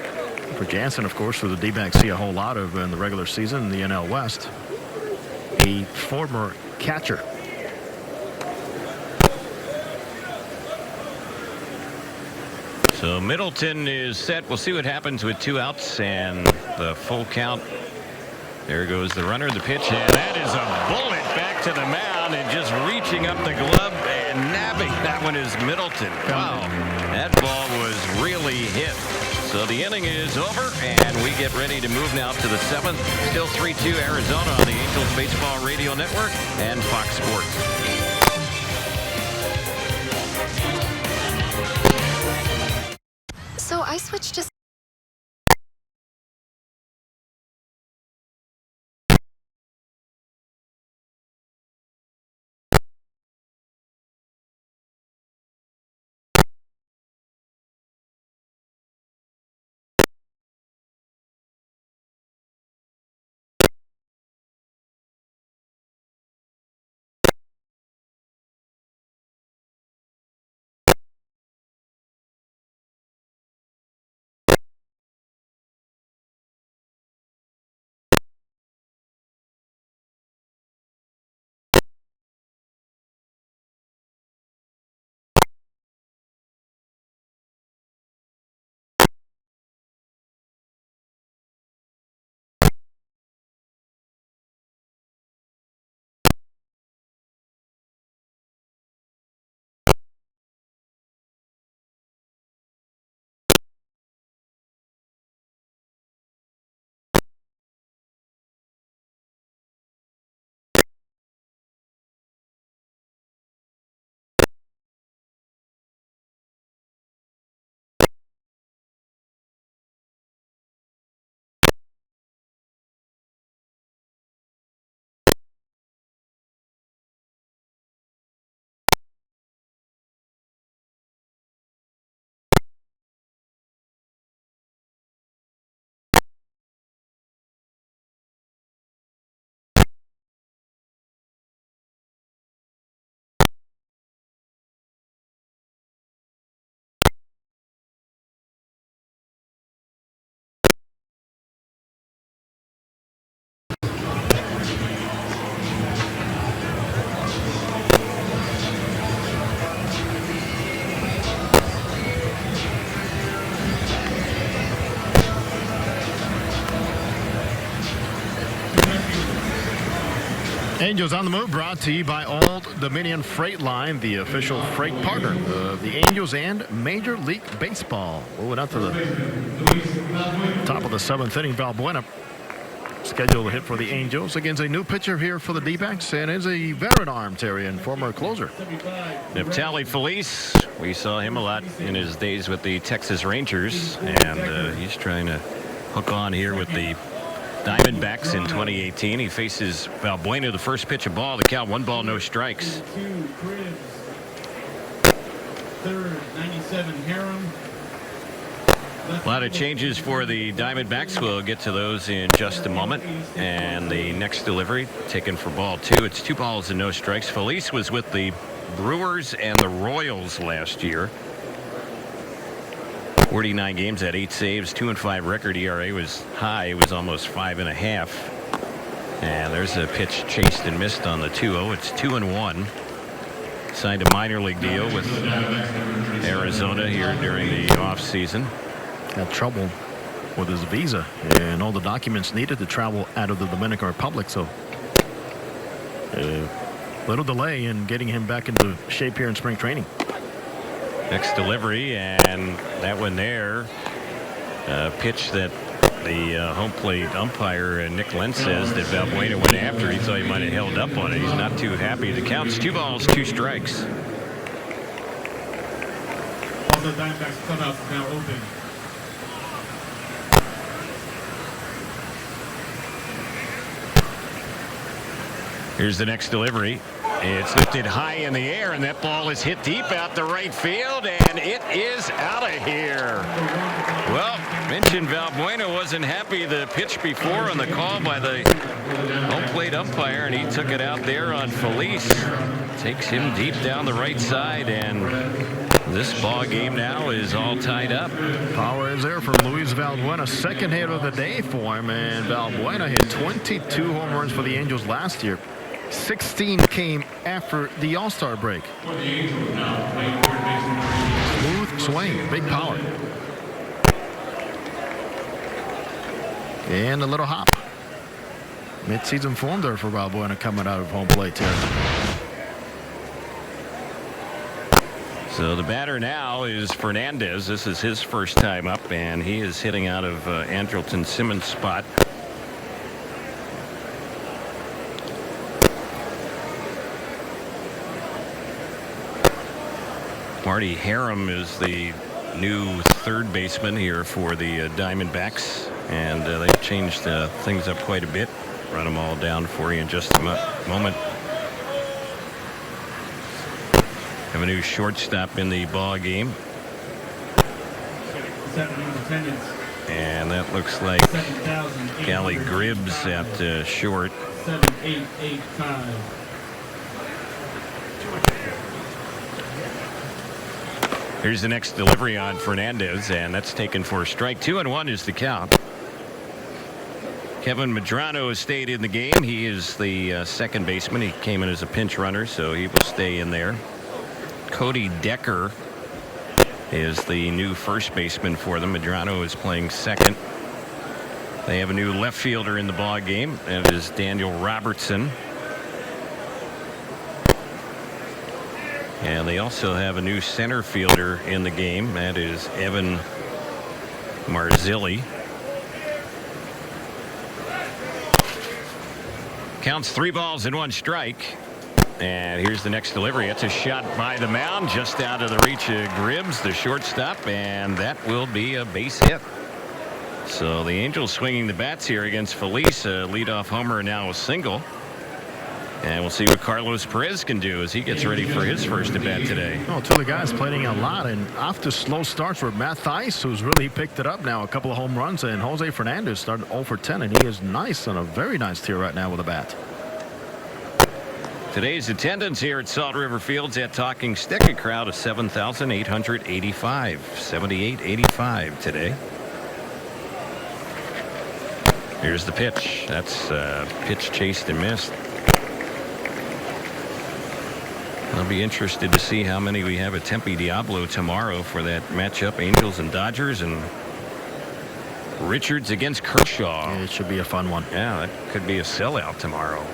For Jansen, of course, who the D-backs see a whole lot of in the regular season in the NL West. A former catcher. So Middleton is set. We'll see what happens with 2 outs and the full count. There goes the runner, the pitch, and that is a bullet back to the mound, and just reaching up the glove and nabbing. That one is Middleton. Wow, that ball was really hit. So the inning is over, and we get ready to move now to the 7th. Still 3-2 Arizona on the Angels Baseball Radio Network and Fox Sports. So I switched to Angels on the Move brought to you by Old Dominion Freight Line, the official freight partner of the Angels and Major League Baseball. Moving up to the top of the 7th inning, Valbuena scheduled to hit for the Angels against a new pitcher here for the D-backs, and is a veteran arm, Terry, and former closer. Neftali Feliz, we saw him a lot in his days with the Texas Rangers, and he's trying to hook on here with the Diamondbacks in 2018. He faces Valbuena, the first pitch of ball. The count 1 ball, no strikes. Third, 97 Harem. A lot of changes for the Diamondbacks. We'll get to those in just a moment. And the next delivery taken for ball 2. It's 2 balls and no strikes. Feliz was with the Brewers and the Royals last year. 49 games, had 8 saves, 2-5 record. ERA was high. It was almost 5.5. And there's a pitch chased and missed on the 2-0. It's 2-1. Signed a minor league deal with Arizona here during the offseason. Had trouble with his visa and all the documents needed to travel out of the Dominican Republic. So a little delay in getting him back into shape here in spring training. Next delivery, and that one there, pitch that the home plate umpire Nick Lentz says that Valbuena went after. He thought he might have held up on it. He's not too happy. The count's 2 balls, 2 strikes. All the Diamondbacks clubhouse is now open. Here's the next delivery. It's lifted high in the air, and that ball is hit deep out to right field, and it is out of here. Well, mentioned Valbuena wasn't happy the pitch before on the call by the home plate umpire, and he took it out there on Feliz. Takes him deep down the right side, and this ball game now is all tied up. Power is there from Luis Valbuena. Second hit of the day for him, and Valbuena hit 22 home runs for the Angels last year. 16 came after the All-Star break. Smooth swing, big power. And a little hop. Mid-season form there for Valbuena coming out of home plate here. So the batter now is Fernandez. This is his first time up, and he is hitting out of Andrelton Simmons' spot. Marty Harem is the new third baseman here for the Diamondbacks, and they've changed things up quite a bit. Run them all down for you in just a moment. Have a new shortstop in the ball game, and that looks like Gally Gribbs at short. 7885. Here's the next delivery on Fernandez, and that's taken for a strike. 2-1 is the count. Kevin Medrano has stayed in the game. He is the second baseman. He came in as a pinch runner, so he will stay in there. Cody Decker is the new first baseman for them. Medrano is playing second. They have a new left fielder in the ball game. That is Daniel Robertson. And they also have a new center fielder in the game. That is Evan Marzilli. Counts 3 balls and 1 strike. And here's the next delivery. It's a shot by the mound just out of the reach of Gribbs, the shortstop, and that will be a base hit. So the Angels swinging the bats here against Feliz. A leadoff homer, now a single. And we'll see what Carlos Perez can do as he gets ready for his first at bat today. Oh, 2 of the guys playing a lot, and after slow starts for Matt Thaiss, who's really picked it up now, a couple of home runs, and Jose Fernandez started 0 for 10, and he is nice on a very nice tier right now with a bat. Today's attendance here at Salt River Fields at Talking Stick, a crowd of 7,885. 7885 today. Here's the pitch. That's pitch chased and missed. I'll be interested to see how many we have at Tempe Diablo tomorrow for that matchup, Angels and Dodgers, and Richards against Kershaw. It should be a fun one. Yeah, that could be a sellout tomorrow.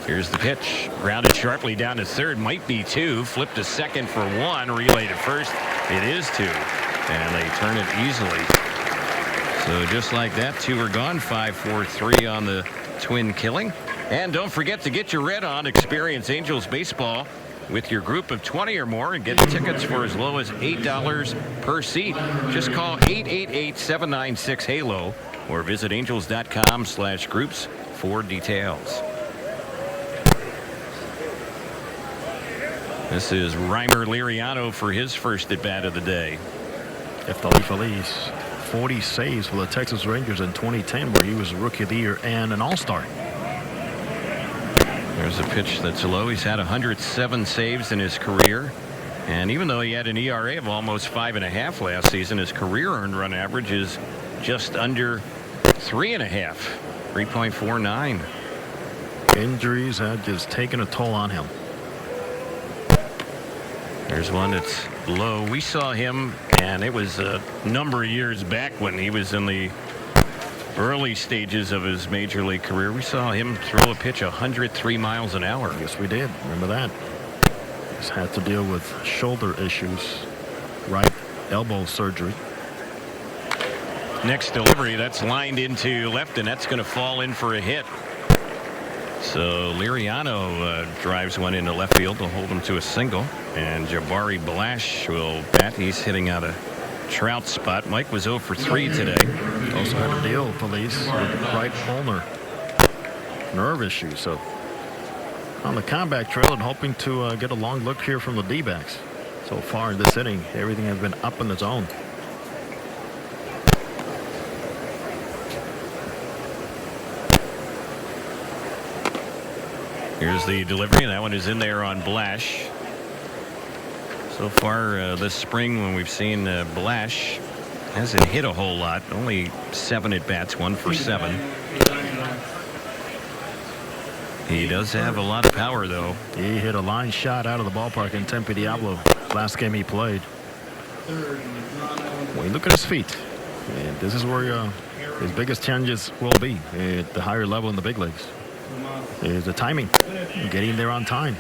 Here's the pitch. Grounded sharply down to third. Might be two. Flipped to second for one. Relay to first. It is two. And they turn it easily. So just like that, two are gone. 5-4-3 on the Twin killing. And don't forget to get your red on. Experience Angels baseball with your group of 20 or more and get tickets for as low as $8 per seat. Just call 888-796-HALO or visit angels.com/groups for details. This is Reimer Liriano for his first at bat of the day. Feliz, 40 saves for the Texas Rangers in 2010, where he was Rookie of the Year and an All-Star. There's a pitch that's low. He's had 107 saves in his career. And even though he had an ERA of almost 5.5 last season, his career earned run average is just under 3.5, 3.49. Injuries had just taken a toll on him. There's one that's low. We saw him, and it was a number of years back when he was in the early stages of his major league career. We saw him throw a pitch 103 miles an hour. Yes, we did. Remember that. He's had to deal with shoulder issues, right elbow surgery. Next delivery, that's lined into left, and that's going to fall in for a hit. So Liriano drives one into left field to hold him to a single. And Jabari Blash will bat. He's hitting out a Trout spot. Mike was 0 for 3 today. Also had a deal, Feliz, with right ulnar nerve issue. So on the comeback trail and hoping to get a long look here from the D-backs. So far in this inning, everything has been up in the zone. Here's the delivery, and that one is in there on Blash. So far this spring, when we've seen Blash, hasn't hit a whole lot. Only 7 at bats, 1 for 7. He does have a lot of power, though. He hit a line shot out of the ballpark in Tempe Diablo last game he played. When you look at his feet, and this is where his biggest challenges will be at the higher level in the big leagues. Is the timing, getting there on time.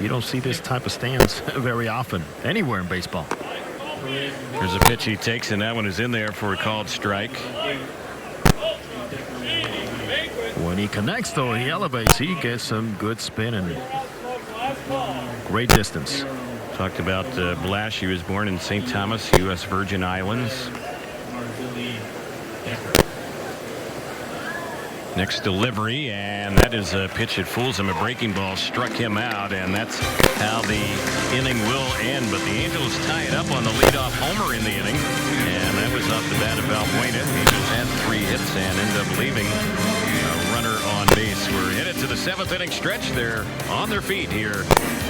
You don't see this type of stance very often anywhere in baseball. There's a pitch he takes, and that one is in there for a called strike. When he connects, though, he elevates. He gets some good spin and great distance. Talked about Blash. He was born in St. Thomas, U.S. Virgin Islands. Next delivery, and that is a pitch that fools him. A breaking ball struck him out, and that's how the inning will end. But the Angels tie it up on the leadoff homer in the inning, and that was off the bat of Valbuena. The Angels had 3 hits and end up leaving a runner on base. We're headed to the 7th inning stretch. They're on their feet here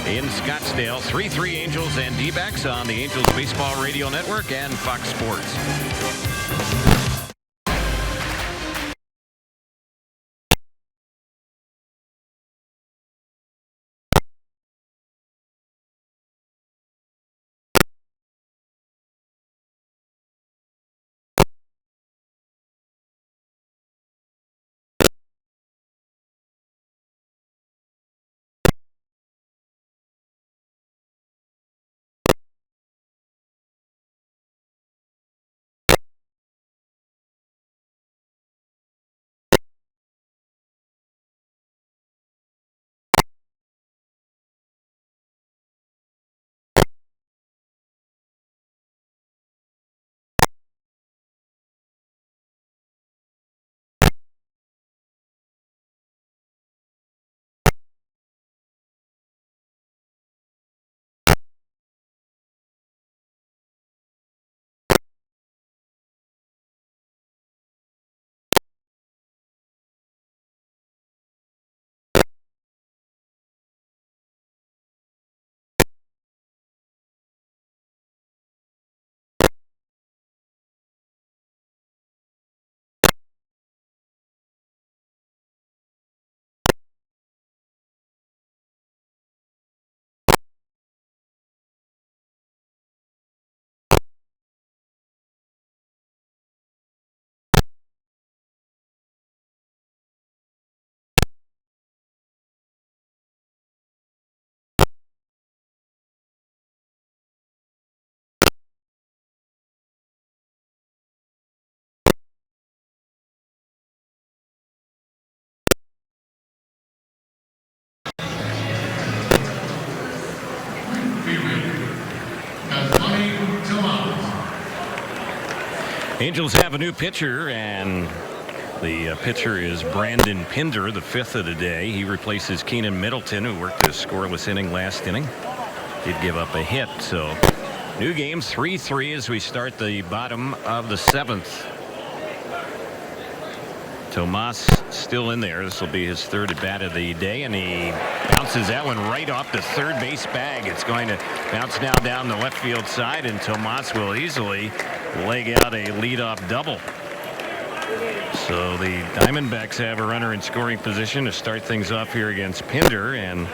in Scottsdale. 3-3 Angels and D-backs on the Angels Baseball Radio Network and Fox Sports. Angels have a new pitcher, and the pitcher is Brandon Pinder, the 5th of the day. He replaces Keenan Middleton, who worked a scoreless inning last inning. Did give up a hit, so new game 3-3 as we start the bottom of the 7th. Tomas still in there. This will be his 3rd at bat of the day, and he bounces that one right off the third base bag. It's going to bounce now down the left field side, and Tomas will easily leg out a leadoff double. So the Diamondbacks have a runner in scoring position to start things off here against Pinder, and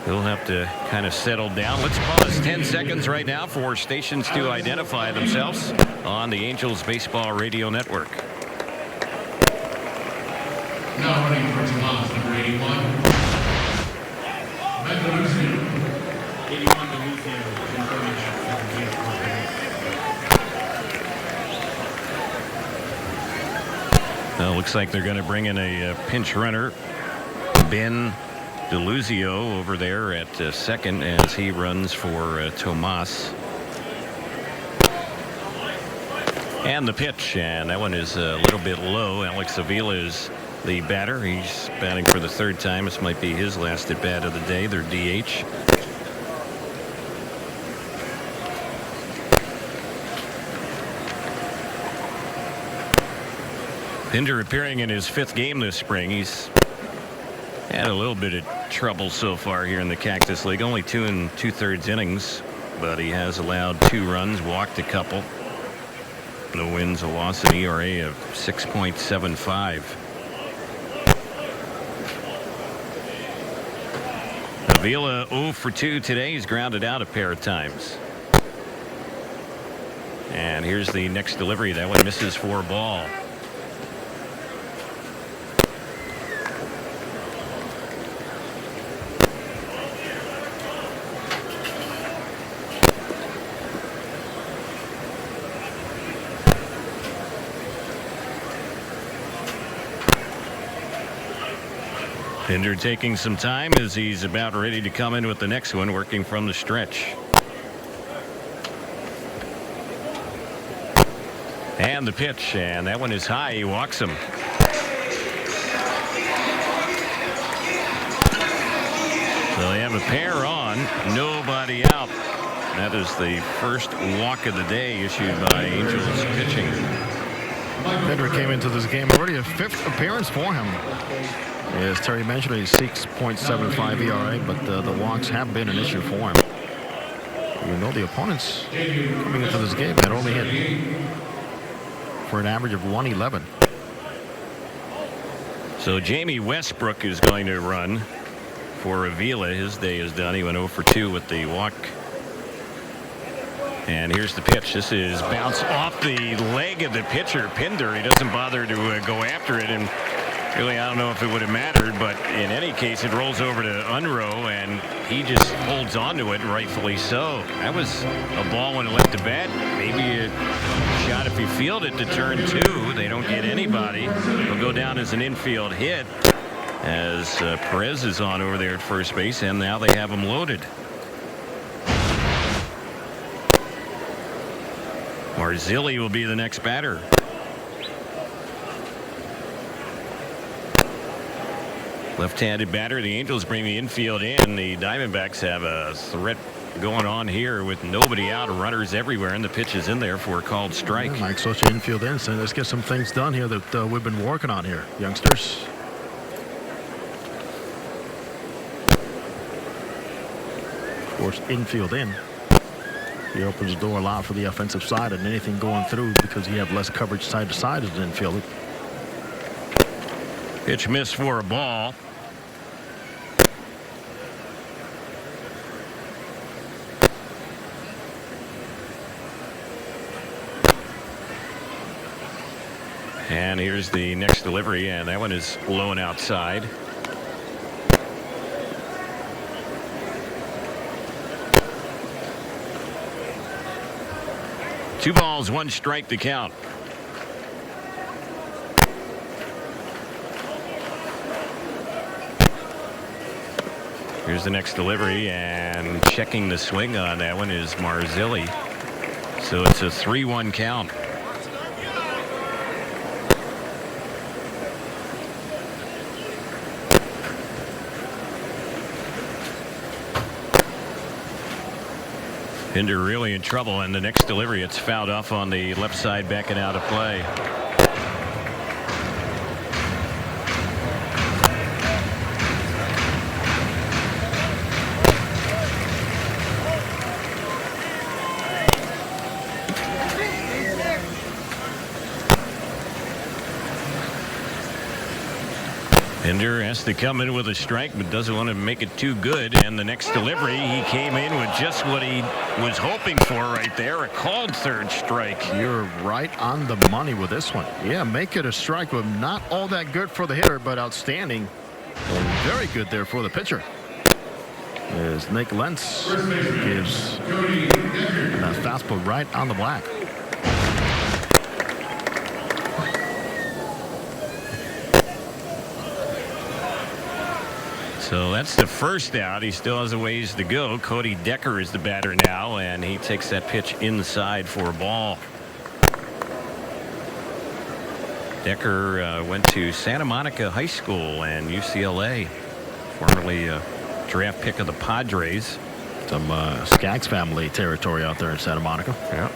he'll have to kind of settle down. Let's pause 10 seconds right now for stations to identify themselves on the Angels Baseball Radio Network. Now running for Tomas, number 81. Mendoza. 81 to Lucio. Well, looks like they're going to bring in a pinch runner, Ben DeLuzio, over there at second as he runs for Tomas. And the pitch, and that one is a little bit low. Alex Avila is the batter. He's batting for the 3rd time. This might be his last at bat of the day. They're DH. Pinder appearing in his 5th game this spring. He's had a little bit of trouble so far here in the Cactus League. Only 2 2/3 innings, but he has allowed 2 runs, walked a couple. No wins, a loss, an ERA of 6.75. Avila 0 for 2 today. He's grounded out a pair of times. And here's the next delivery. That one misses for a ball. Pinder taking some time as he's about ready to come in with the next one, working from the stretch. And the pitch, and that one is high. He walks him. So they have a pair on, nobody out. That is the first walk of the day issued by Angels pitching. Pinder came into this game already a 5th appearance for him. As Terry mentioned, he's 6.75 ERA, but the walks have been an issue for him. You know, the opponents coming into this game had only hit for an average of 111. So Jamie Westbrook is going to run for Avila. His day is done. He went 0 for 2 with the walk. And here's the pitch. This is bounced off the leg of the pitcher, Pinder. He doesn't bother to go after it, and really, I don't know if it would have mattered, but in any case, it rolls over to Unruh, and he just holds on to it, rightfully so. That was a ball when it left the bat. Maybe a shot if he fielded to turn 2. They don't get anybody. It'll go down as an infield hit as Perez is on over there at first base, and now they have him loaded. Marzilli will be the next batter. Left-handed batter. The Angels bring the infield in. The Diamondbacks have a threat going on here with nobody out, runners everywhere, and the pitch is in there for a called strike. Mike Socha infield in, so let's get some things done here that we've been working on here, youngsters. Of course, infield in. He opens the door a lot for the offensive side, and anything going through because you have less coverage side to side as an infielder. Pitch missed for a ball. And here's the next delivery, and that one is low and outside. Two balls, one strike to count. Here's the next delivery, and checking the swing on that one is Marzilli. So it's a 3-1 count. Pinder really in trouble, and the next delivery, it's fouled off on the left side, backing out of play. Pinder has to come in with a strike, but doesn't want to make it too good. And the next delivery, he came in with just what he was hoping for right there, a called third strike. You're right on the money with this one. Yeah, make it a strike, but not all that good for the hitter, but outstanding. And very good there for the pitcher. As Nick Lentz gives that fastball right on the black. So that's the first out. He still has a ways to go. Cody Decker is the batter now, and he takes that pitch inside for a ball. Decker went to Santa Monica High School and UCLA, formerly a draft pick of the Padres. Some Skaggs family territory out there in Santa Monica. Yeah.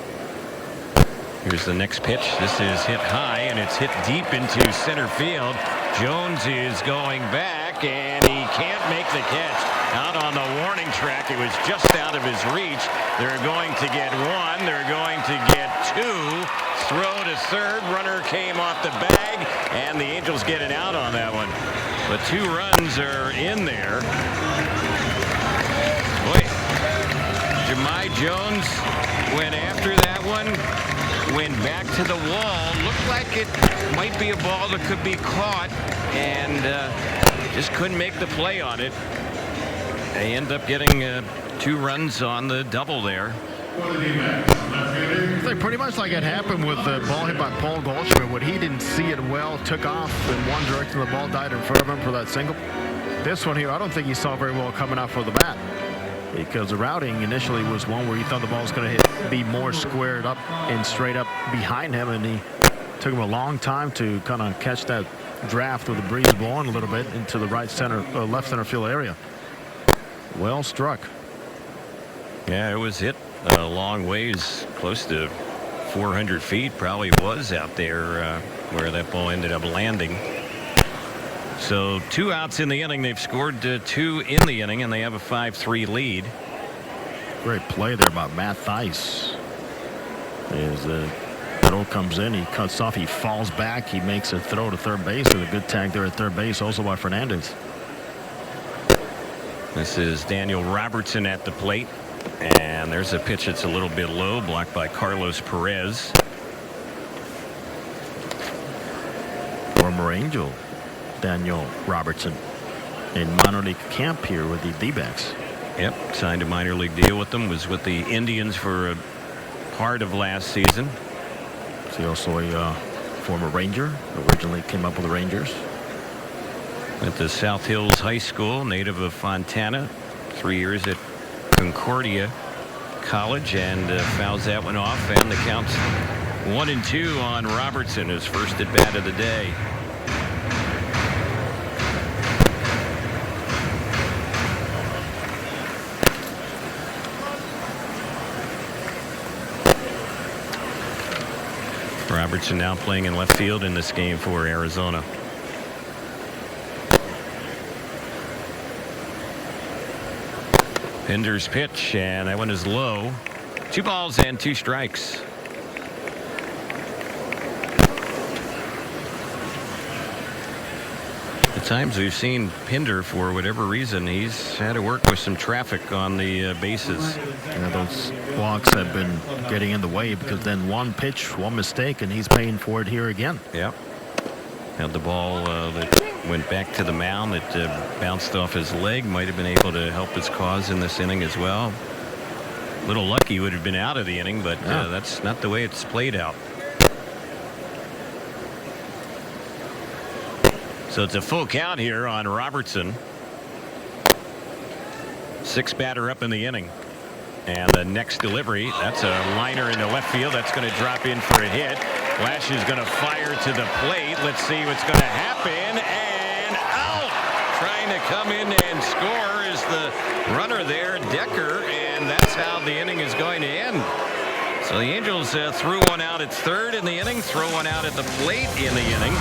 Here's the next pitch. This is hit high, and it's hit deep into center field. Jones is going back, and he can't make the catch. Out on the warning track. It was just out of his reach. They're going to get one. They're going to get two. Throw to third. Runner came off the bag, and the Angels get it out on that one. But 2 runs are in there. Boy, Jahmai Jones went after that one. Went back to the wall. Looked like it might be a ball that could be caught, and just couldn't make the play on it. They end up getting 2 runs on the double there. I think pretty much like it happened with the ball hit by Paul Goldschmidt, when he didn't see it well, took off in one direction, the ball died in front of him for that single. This one here, I don't think he saw very well coming out for the bat, because the routing initially was one where he thought the ball was going to be more squared up and straight up behind him, and he took him a long time to kind of catch that draft with the breeze blowing a little bit into the left center field area. Well struck. Yeah, it was hit a long ways, close to 400 feet. Probably was out there where that ball ended up landing. So 2 outs in the inning. They've scored 2 in the inning, and they have a 5-3 lead. Great play there by Matt Theis. As the throw comes in, he cuts off, he falls back, he makes a throw to third base, with a good tag there at third base, also by Fernandez. This is Daniel Robertson at the plate, and there's a pitch that's a little bit low, blocked by Carlos Perez. Former Angel Daniel Robertson in minor league camp here with the D-backs. Yep, signed a minor league deal with them, was with the Indians for a part of last season. Is he also a former Ranger? Originally came up with the Rangers. At the South Hills High School, native of Fontana. 3 years at Concordia College, and fouls that one off, and the count's 1-2 on Robertson, his first at bat of the day. Robertson now playing in left field in this game for Arizona. Pinder's pitch, and that one is low. 2 balls and 2 strikes. At times we've seen Pinder, for whatever reason, he's had to work with some traffic on the bases. Yeah, those walks have been getting in the way, because then one pitch, one mistake, and he's paying for it here again. Yep. Had the ball that went back to the mound that bounced off his leg. Might have been able to help his cause in this inning as well. A little lucky would have been out of the inning, but that's not the way it's played out. So it's a full count here on Robertson. sixth batter up in the inning. And the next delivery, that's a liner into left field. That's going to drop in for a hit. Lash is going to fire to the plate. Let's see what's going to happen. And out! Trying to come in and score is the runner there, Decker. And that's how the inning is going to end. So the Angels threw one out at third in the inning, throw one out at the plate in the inning.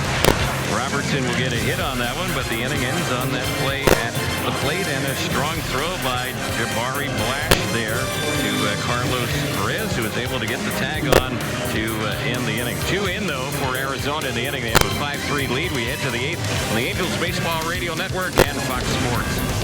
Robertson will get a hit on that one, but the inning ends on that play at the plate, and a strong throw by Jabari Blash there to Carlos Perez, who was able to get the tag on to end the inning. 2 in, though, for Arizona in the inning. They have a 5-3 lead. We head to the 8th on the Angels Baseball Radio Network and Fox Sports.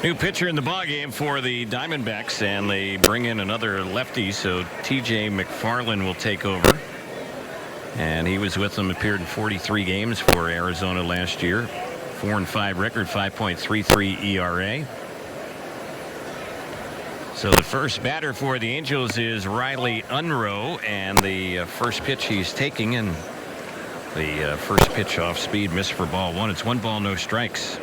New pitcher in the ballgame for the Diamondbacks, and they bring in another lefty, so T.J. McFarland will take over. And he was with them, appeared in 43 games for Arizona last year. 4-5 record, 5.33 ERA. So the first batter for the Angels is Riley Unroe, and the first pitch he's taking, and the first pitch off speed, missed for ball one. It's 1 ball, no strikes.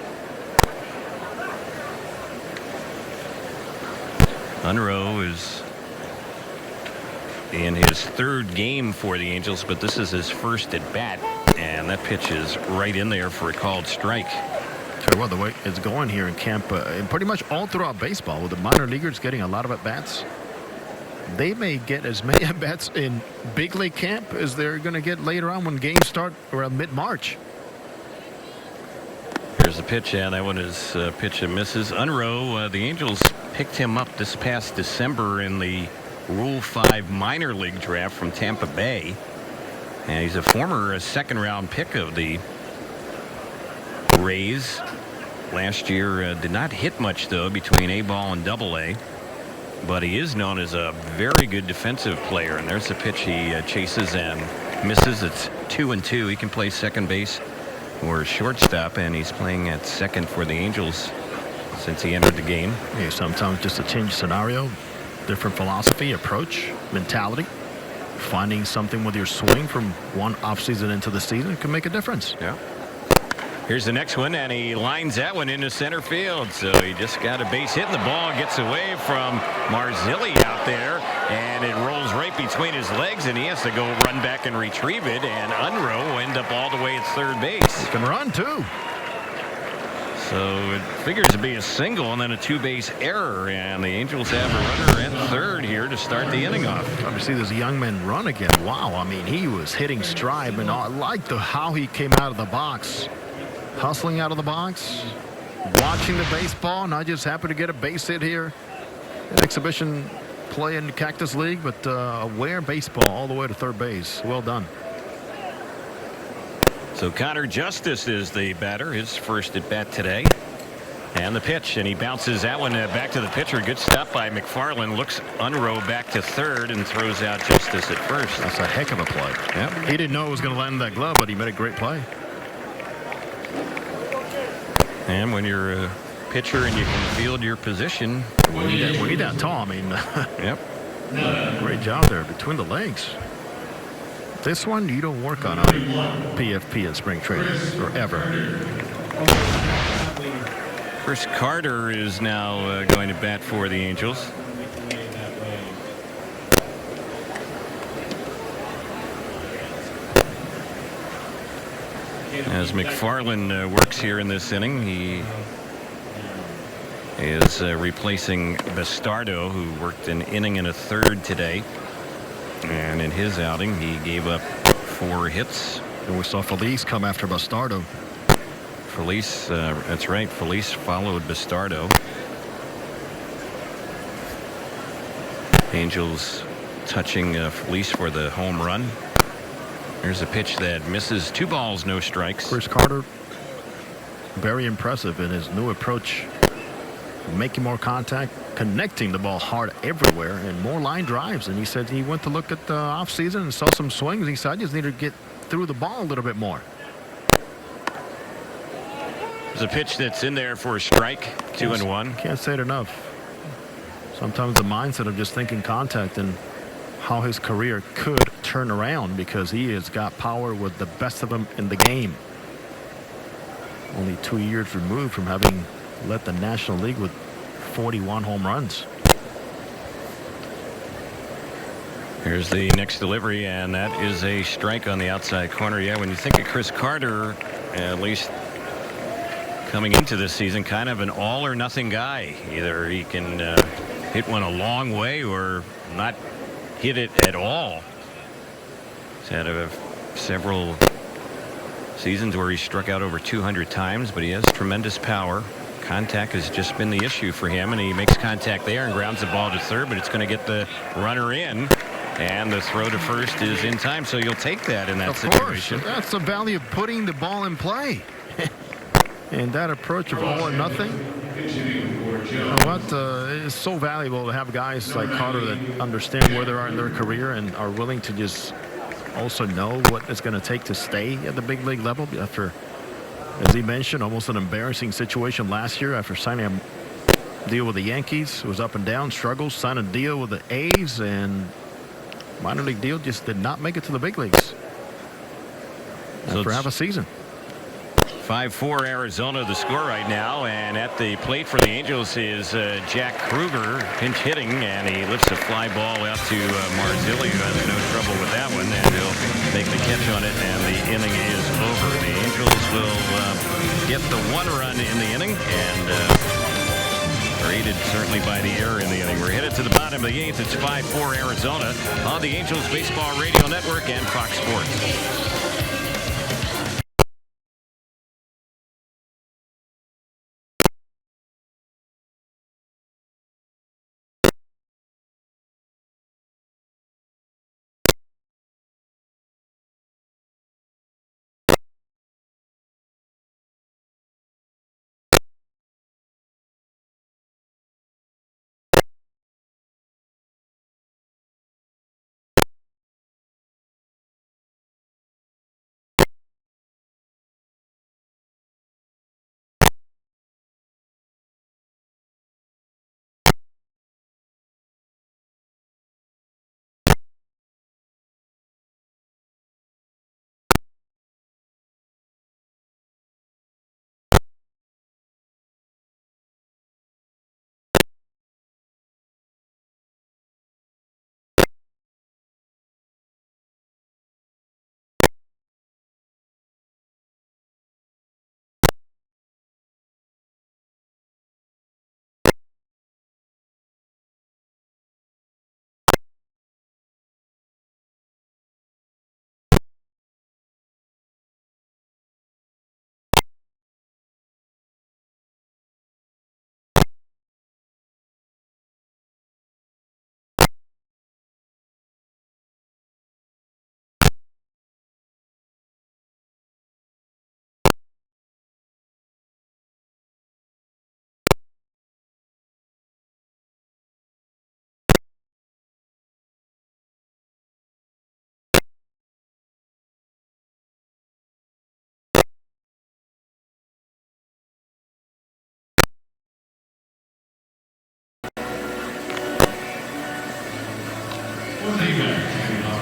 Unroe is in his third game for the Angels, but this is his first at bat, and that pitch is right in there for a called strike. Tell you what, the way it's going here in camp, and pretty much all throughout baseball, with the minor leaguers getting a lot of at-bats, they may get as many at-bats in big league camp as they're going to get later on when games start around mid-March. Here's the pitch, and that one is pitch and misses. Unroe, the Angels picked him up this past December in the Rule 5 minor league draft from Tampa Bay, and he's a former second-round pick of the Rays. Last year did not hit much, though, between A-ball and Double-A, but he is known as a very good defensive player. And there's the pitch he chases and misses. It's 2-2. He can play second base or shortstop, and he's playing at second for the Angels since he entered the game. Yeah, sometimes just a change scenario, different philosophy, approach, mentality, finding something with your swing from one offseason into the season can make a difference. Yeah. Here's the next one, and he lines that one into center field. So he just got a base hit, and the ball gets away from Marzilli out there, and it rolls right between his legs, and he has to go run back and retrieve it, and Unroe will end up all the way at third base. He can run, too. So it figures to be a single and then a two-base error, and the Angels have a runner at third here to start the inning off. Obviously, this young man run again. Wow, I mean, he was hitting stride, and I like how he came out of the box. Hustling out of the box, watching the baseball, and I just happened to get a base hit here. An exhibition play in the Cactus League, but aware baseball all the way to third base. Well done. So Connor Justice is the batter, his first at bat today. And the pitch, and he bounces that one back to the pitcher. Good stop by McFarland. Looks Unrow back to third and throws out Justice at first. That's a heck of a play. Yep. He didn't know it was going to land in that glove, but he made a great play. And when you're a pitcher and you can field your position, when you that tall, I mean, yep. Great job there between the legs. This one you don't work on PFP in spring training or ever. Chris Carter is now going to bat for the Angels. As McFarland works here in this inning, he is replacing Bastardo, who worked an inning and a third today. And in his outing, he gave up 4 hits. And we saw Felice come after Bastardo. Felice, that's right. Felice followed Bastardo. Angels touching Felice for the home run. There's a pitch that misses. 2 balls, no strikes. Chris Carter, very impressive in his new approach. Making more contact, connecting the ball hard everywhere, and more line drives. And he said he went to look at the offseason and saw some swings. He said, I just need to get through the ball a little bit more. There's a pitch that's in there for a strike. 2-1. Can't say it enough. Sometimes the mindset of just thinking contact and how his career could turn around, because he has got power with the best of them in the game. Only 2 years removed from having led the National League with 41 home runs. Here's the next delivery, and that is a strike on the outside corner. Yeah, when you think of Chris Carter, at least coming into this season, kind of an all or nothing guy. Either he can hit one a long way or not hit it at all. He's had several seasons where he struck out over 200 times, but he has tremendous power. Contact has just been the issue for him, and he makes contact there and grounds the ball to third, but it's going to get the runner in, and the throw to first is in time, so you'll take that in that situation. Of course. That's the value of putting the ball in play. And that approach of all or nothing, you know what, it's so valuable to have guys like Carter that understand where they are in their career and are willing to just also know what it's going to take to stay at the big league level after, as he mentioned, almost an embarrassing situation last year after signing a deal with the Yankees. It was up and down, struggles, signed a deal with the A's, and minor league deal just did not make it to the big leagues after half a season. 5-4 Arizona the score right now, and at the plate for the Angels is Jack Kruger, pinch hitting, and he lifts a fly ball out to Marzilli, who has no trouble with that one, and he'll make the catch on it, and the inning is over. The Angels will get the 1 run in the inning, and are aided certainly by the error in the inning. We're headed to the bottom of the 8th. It's 5-4 Arizona on the Angels Baseball Radio Network and Fox Sports.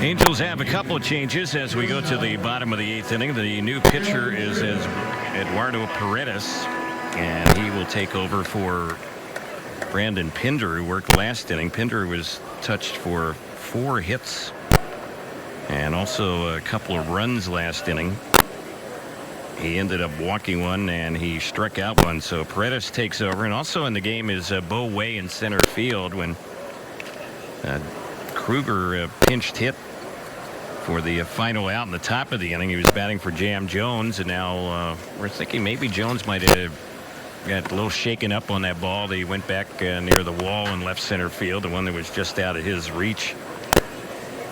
Angels have a couple of changes as we go to the bottom of the 8th inning. The new pitcher is Eduardo Paredes, and he will take over for Brandon Pinder, who worked last inning. Pinder was touched for 4 hits and also a couple of runs last inning. He ended up walking one and he struck out one. So Paredes takes over. And also in the game is Bo Way in center field when Kruger pinched hit for the final out in the top of the inning. He was batting for Jam Jones, and now we're thinking maybe Jones might have got a little shaken up on that ball. He went back near the wall in left center field, the one that was just out of his reach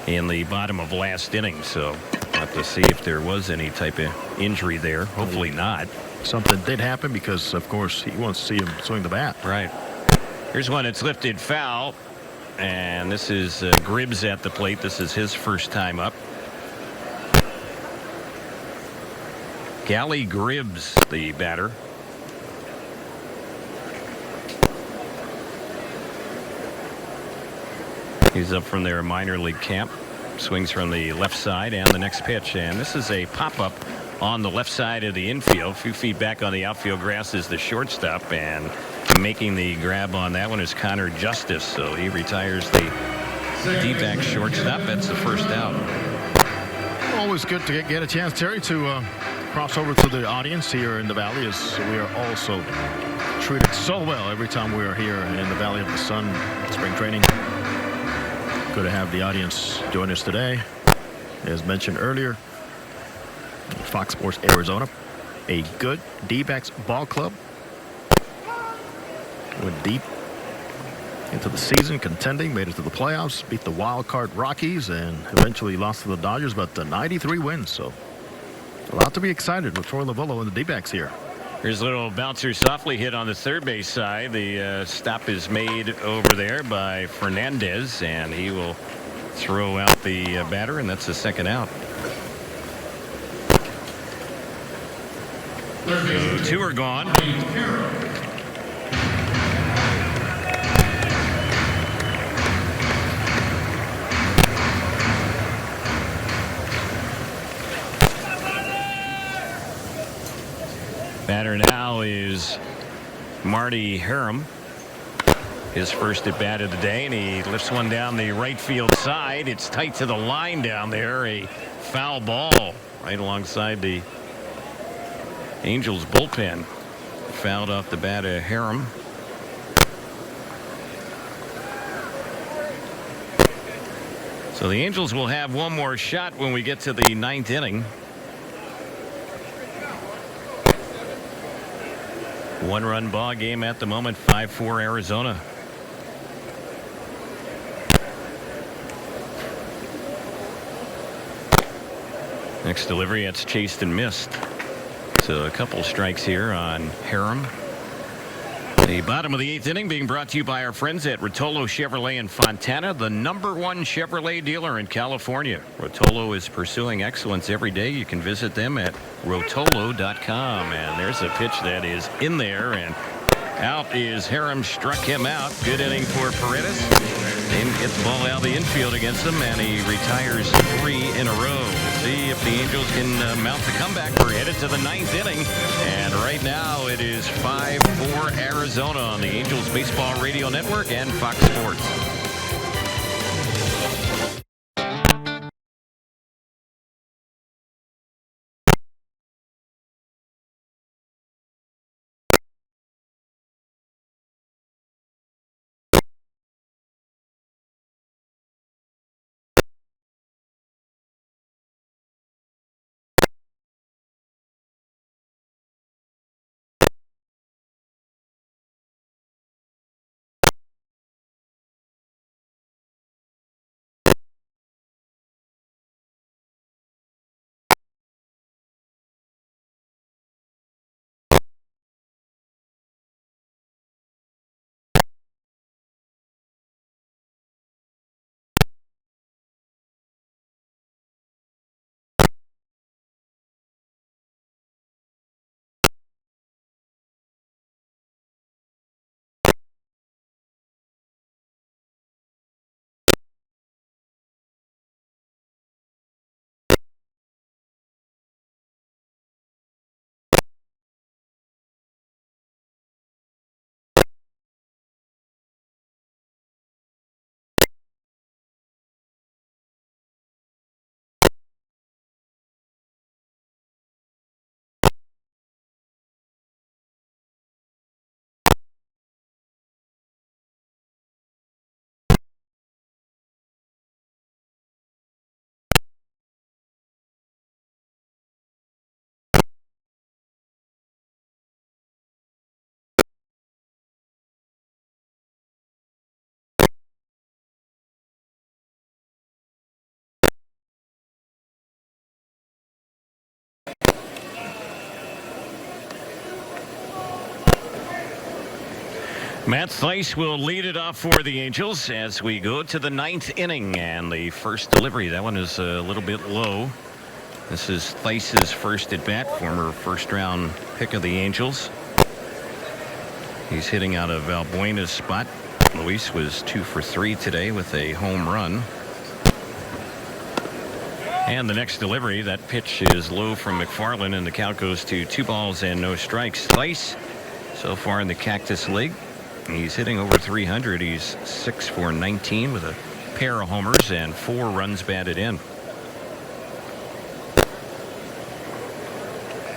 in the bottom of last inning. So we'll have to see if there was any type of injury there. Hopefully not. Something did happen because, of course, he wants to see him swing the bat. Right. Here's one that's lifted foul. And this is Gribbs at the plate. This is his first time up. Gally Gribbs, the batter. He's up from their minor league camp. Swings from the left side and the next pitch. And this is a pop-up on the left side of the infield. A few feet back on the outfield grass is the shortstop. And making the grab on that one is Connor Justice. So he retires the D-back shortstop. That's the first out. Always good to get a chance, Terry, to cross over to the audience here in the Valley, as we are also treated so well every time we are here in the Valley of the Sun spring training. Good to have the audience join us today. As mentioned earlier, Fox Sports Arizona, a good D-backs ball club. Went deep into the season, contending, made it to the playoffs, beat the wild card Rockies, and eventually lost to the Dodgers, but 93 wins. So a lot to be excited with Troy Lavillo and the D-backs here. Here's a little bouncer softly hit on the third base side. The stop is made over there by Fernandez, and he will throw out the batter, and that's the second out. So 2 are gone. Batter now is Marty Harum. His first at bat of the day, and he lifts one down the right field side. It's tight to the line down there. A foul ball right alongside the Angels bullpen. Fouled off the bat of Harum. So the Angels will have one more shot when we get to the 9th inning. 1-run ball game at the moment, 5-4 Arizona. Next delivery, it's chased and missed. So a couple strikes here on Harum. The bottom of the 8th inning being brought to you by our friends at Rotolo Chevrolet in Fontana, the #1 Chevrolet dealer in California. Rotolo is pursuing excellence every day. You can visit them at rotolo.com. And there's a pitch that is in there, and out is Harum. Struck him out. Good inning for Paredes. Didn't get the ball out of the infield against him, and he retires 3 in a row. We'll see if the Angels can mount the comeback. We're headed to the 9th inning, and right now it is 5-4 Arizona on the Angels Baseball Radio Network and Fox Sports. Matt Thaiss will lead it off for the Angels as we go to the 9th inning, and the first delivery. That one is a little bit low. This is Theiss's first at bat, former first-round pick of the Angels. He's hitting out of Valbuena's spot. Luis was 2 for 3 today with a home run. And the next delivery, that pitch is low from McFarland, and the count goes to 2 balls and no strikes. Thaiss, so far in the Cactus League, he's hitting over 300. He's 6 for 19 with a pair of homers and 4 runs batted in.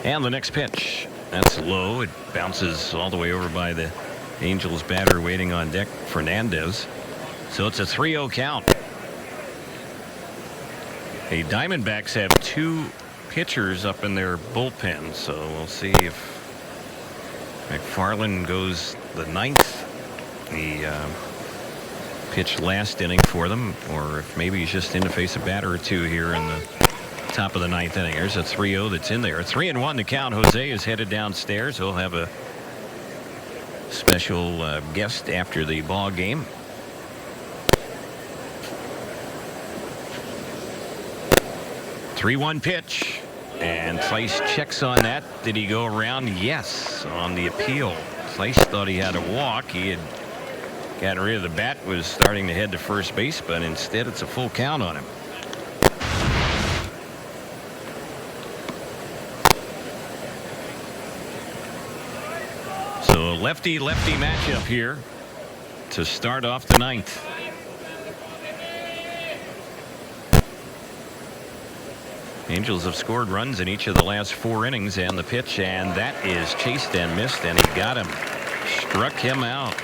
And the next pitch, that's low. It bounces all the way over by the Angels batter waiting on deck, Fernandez. So it's a 3-0 count. The Diamondbacks have 2 pitchers up in their bullpen, so we'll see if McFarland goes the 9th. He pitched last inning for them, or if maybe he's just in to face a batter or 2 here in the top of the 9th inning. There's a 3-0 that's in there. 3-1 the count. Jose is headed downstairs. He'll have a special guest after the ball game. Three-one pitch, and Thaiss checks on that. Did he go around? Yes, on the appeal. Thaiss thought he had a walk. He had gotten rid of the bat, was starting to head to first base, but instead it's a full count on him. So a lefty-lefty matchup here to start off the 9th. Angels have scored runs in each of the last 4 innings, and the pitch, and that is chased and missed, and he got him. Struck him out.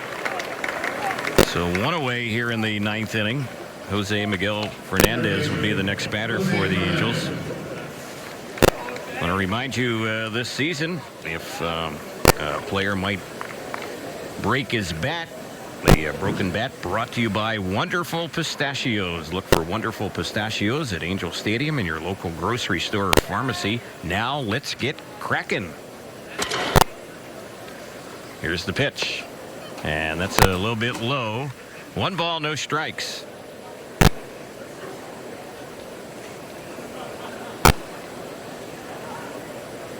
So 1 away here in the 9th inning. Jose Miguel Fernandez would be the next batter for the Angels. I want to remind you this season, if a player might break his bat, the broken bat brought to you by Wonderful Pistachios. Look for Wonderful Pistachios at Angel Stadium in your local grocery store or pharmacy. Now let's get cracking. Here's the pitch, and that's a little bit low. 1 ball, no strikes.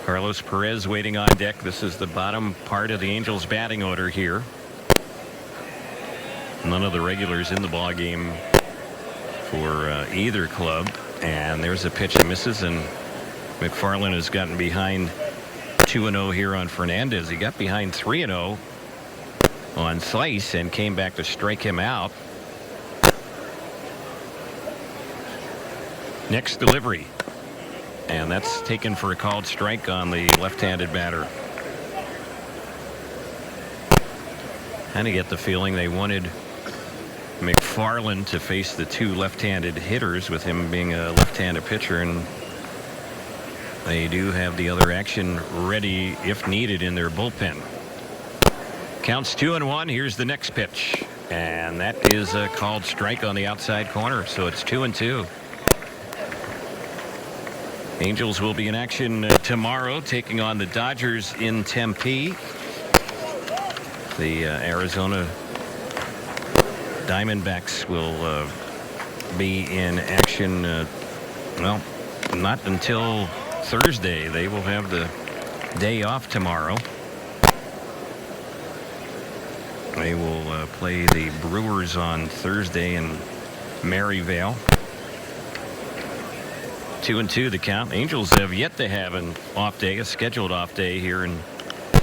Carlos Perez waiting on deck. This is the bottom part of the Angels batting order here. None of the regulars in the ball game for either club, and there's a pitch that misses, and McFarland has gotten behind 2-0 here on Fernandez. He got behind 3-0 on Thaiss and came back to strike him out. Next delivery, and that's taken for a called strike on the left-handed batter. Kind of get the feeling they wanted McFarland to face the 2 left-handed hitters, with him being a left-handed pitcher, and they do have the other action ready if needed in their bullpen. Counts 2-1. Here's the next pitch, and that is a called strike on the outside corner, so it's 2-2. Angels will be in action tomorrow, taking on the Dodgers in Tempe. The Arizona Diamondbacks will be in action, well, not until Thursday. They will have the day off tomorrow. They will play the Brewers on Thursday in Maryvale. 2-2 the count. Angels have yet to have an off day, a scheduled off day here in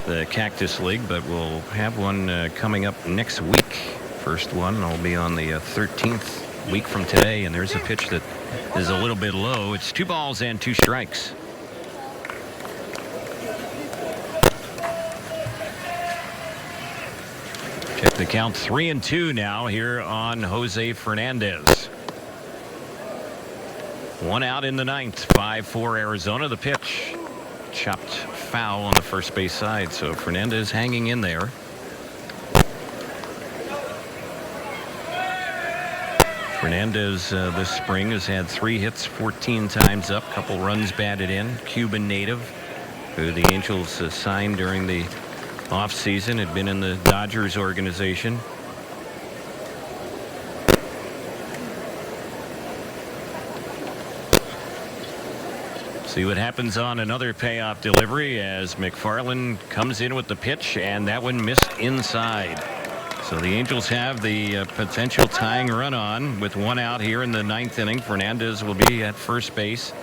the Cactus League, but we'll have one coming up next week. First one will be on the 13th, week from today, and there's a pitch that is a little bit low. It's 2 balls and 2 strikes. Check the count. 3-2 now here on Jose Fernandez. 1 out in the 9th. 5-4 Arizona. The pitch chopped foul on the first base side, so Fernandez hanging in there. Fernandez this spring has had 3 hits, 14 times up, couple runs batted in. Cuban native, who the Angels signed during the offseason, had been in the Dodgers organization. See what happens on another payoff delivery as McFarland comes in with the pitch, and that one missed inside. So the Angels have the potential tying run on with one out here in the 9th inning. Fernandez will be at first base.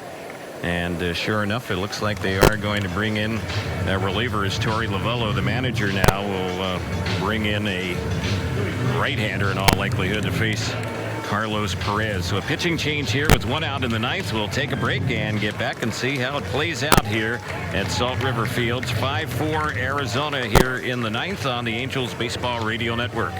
And sure enough, it looks like they are going to bring in a reliever. As Torey Lovullo, the manager now, will bring in a right-hander in all likelihood to face Carlos Perez. So a pitching change here with one out in the 9th. We'll take a break and get back and see how it plays out here at Salt River Fields. 5-4 Arizona here in the 9th on the Angels Baseball Radio Network.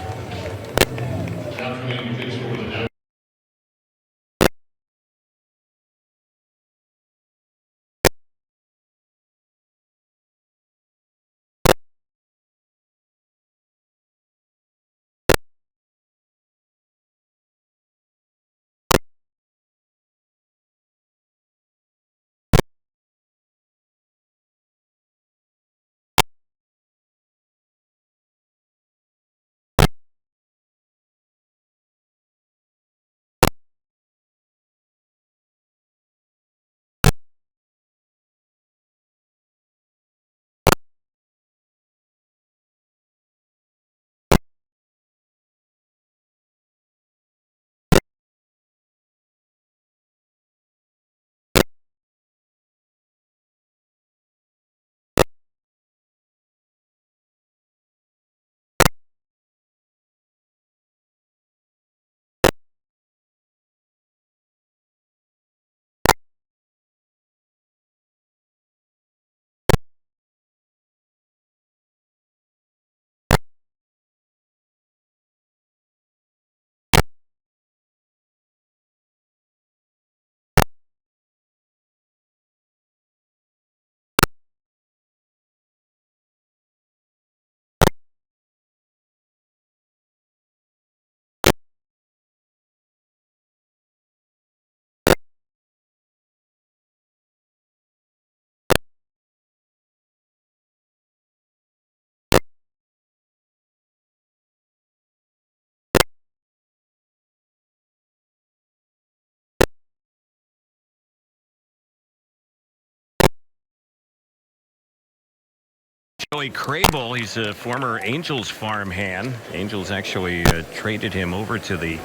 Joey Crable, he's a former Angels farmhand. Angels actually traded him over to the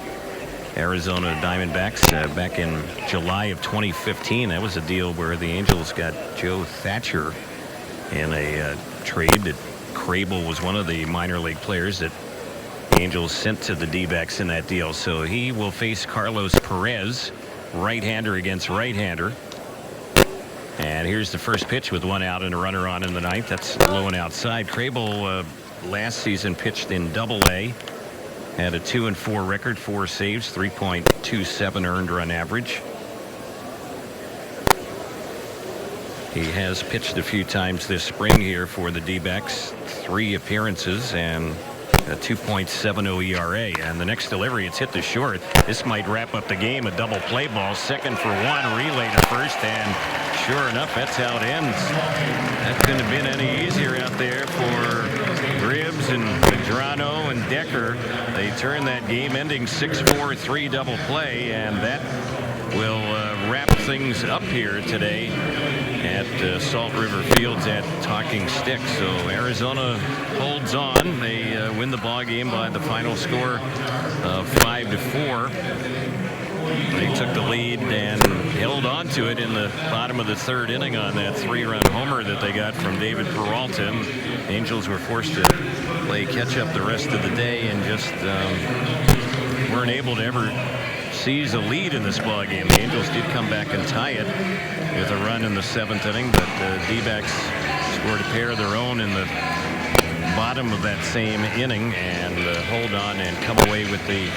Arizona Diamondbacks back in July of 2015. That was a deal where the Angels got Joe Thatcher in a trade. That Crable was one of the minor league players that the Angels sent to the D-backs in that deal. So he will face Carlos Perez, right-hander against right-hander. And here's the first pitch with one out and a runner on in the 9th. That's low and outside. Crable last season pitched in Double-A. Had a 2-4 record, 4 saves, 3.27 earned run average. He has pitched a few times this spring here for the D-backs. 3 appearances and a 2.70 ERA. And the next delivery, it's hit to short. This might wrap up the game. A double play ball, second for one, relay to first, and sure enough, that's how it ends. That couldn't have been any easier out there for Gribbs and Medrano and Decker. They turn that game-ending 6-4, 3 double play, and that will wrap things up here today at Salt River Fields at Talking Stick. So Arizona holds on. They win the ball game by the final score of 5-4. They took the lead and held on to it in the bottom of the 3rd inning on that 3-run homer that they got from David Peralta. Angels were forced to play catch up the rest of the day and just weren't able to ever seize a lead in this ball game. The Angels did come back and tie it with a run in the 7th inning, but the D-backs scored a pair of their own in the bottom of that same inning and hold on and come away with the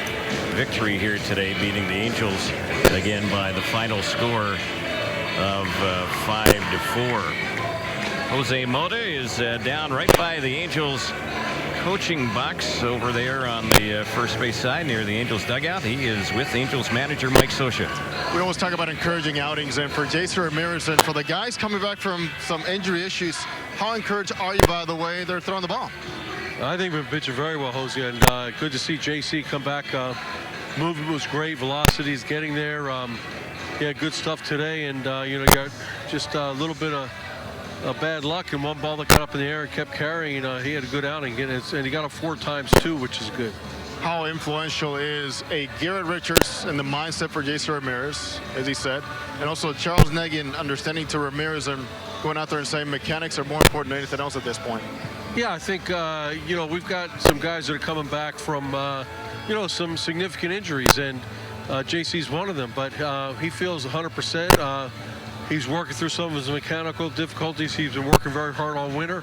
victory here today, beating the Angels again by the final score of 5-4. Jose Mota is down right by the Angels coaching box over there on the first base side near the Angels dugout. He is with Angels manager Mike Scioscia. We always talk about encouraging outings, and for Jason Ramirez and for the guys coming back from some injury issues, how encouraged are you by the way they're throwing the ball? I think we've been pitching very well, Jose, and good to see JC come back. Movement was great. Velocity's getting there. He had good stuff today, and got just a little bit of bad luck, and one ball that got up in the air and kept carrying. He had a good outing, and he got it 4 times too, which is good. How influential is a Garrett Richards in the mindset for Jason Ramirez, as he said, and also Charles Negan understanding to Ramirez and going out there and saying mechanics are more important than anything else at this point? Yeah, I think we've got some guys that are coming back from some significant injuries, and JC's one of them, but he feels 100%. He's working through some of his mechanical difficulties. He's been working very hard all winter.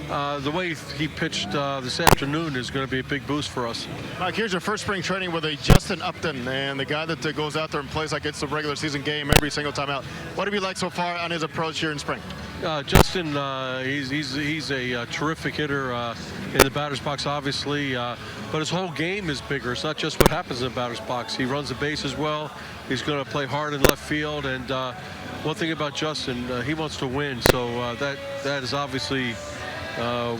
The way he pitched this afternoon is going to be a big boost for us. Mike, here's your first spring training with a Justin Upton, and the guy that goes out there and plays like it's a regular season game every single time out. What have you liked so far on his approach here in spring? Justin, he's a terrific hitter in the batter's box, obviously, but his whole game is bigger. It's not just what happens in the batter's box. He runs the bases well. He's going to play hard in left field, and one thing about Justin, he wants to win, so that is obviously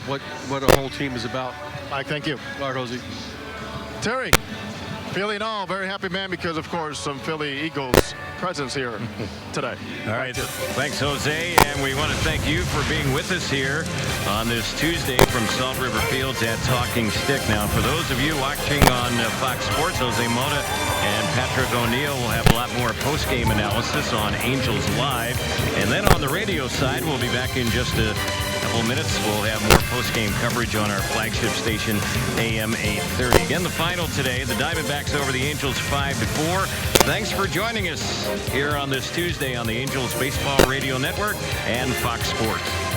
what a whole team is about. Mike, thank you. All right, Jose. Terry, Philly and all, very happy man because, of course, some Philly Eagles presence here today. All right, thanks, Jose, and we want to thank you for being with us here on this Tuesday from Salt River Fields at Talking Stick. Now, for those of you watching on Fox Sports, Jose Mota and Patrick O'Neill will have a lot more post-game analysis on Angels Live, and then on the radio side, we'll be back in just a couple minutes. We'll have more post-game coverage on our flagship station, AM 830. Again, the final today, the Diamondbacks over the Angels 5-4. Thanks for joining us here on this Tuesday on the Angels Baseball Radio Network and Fox Sports.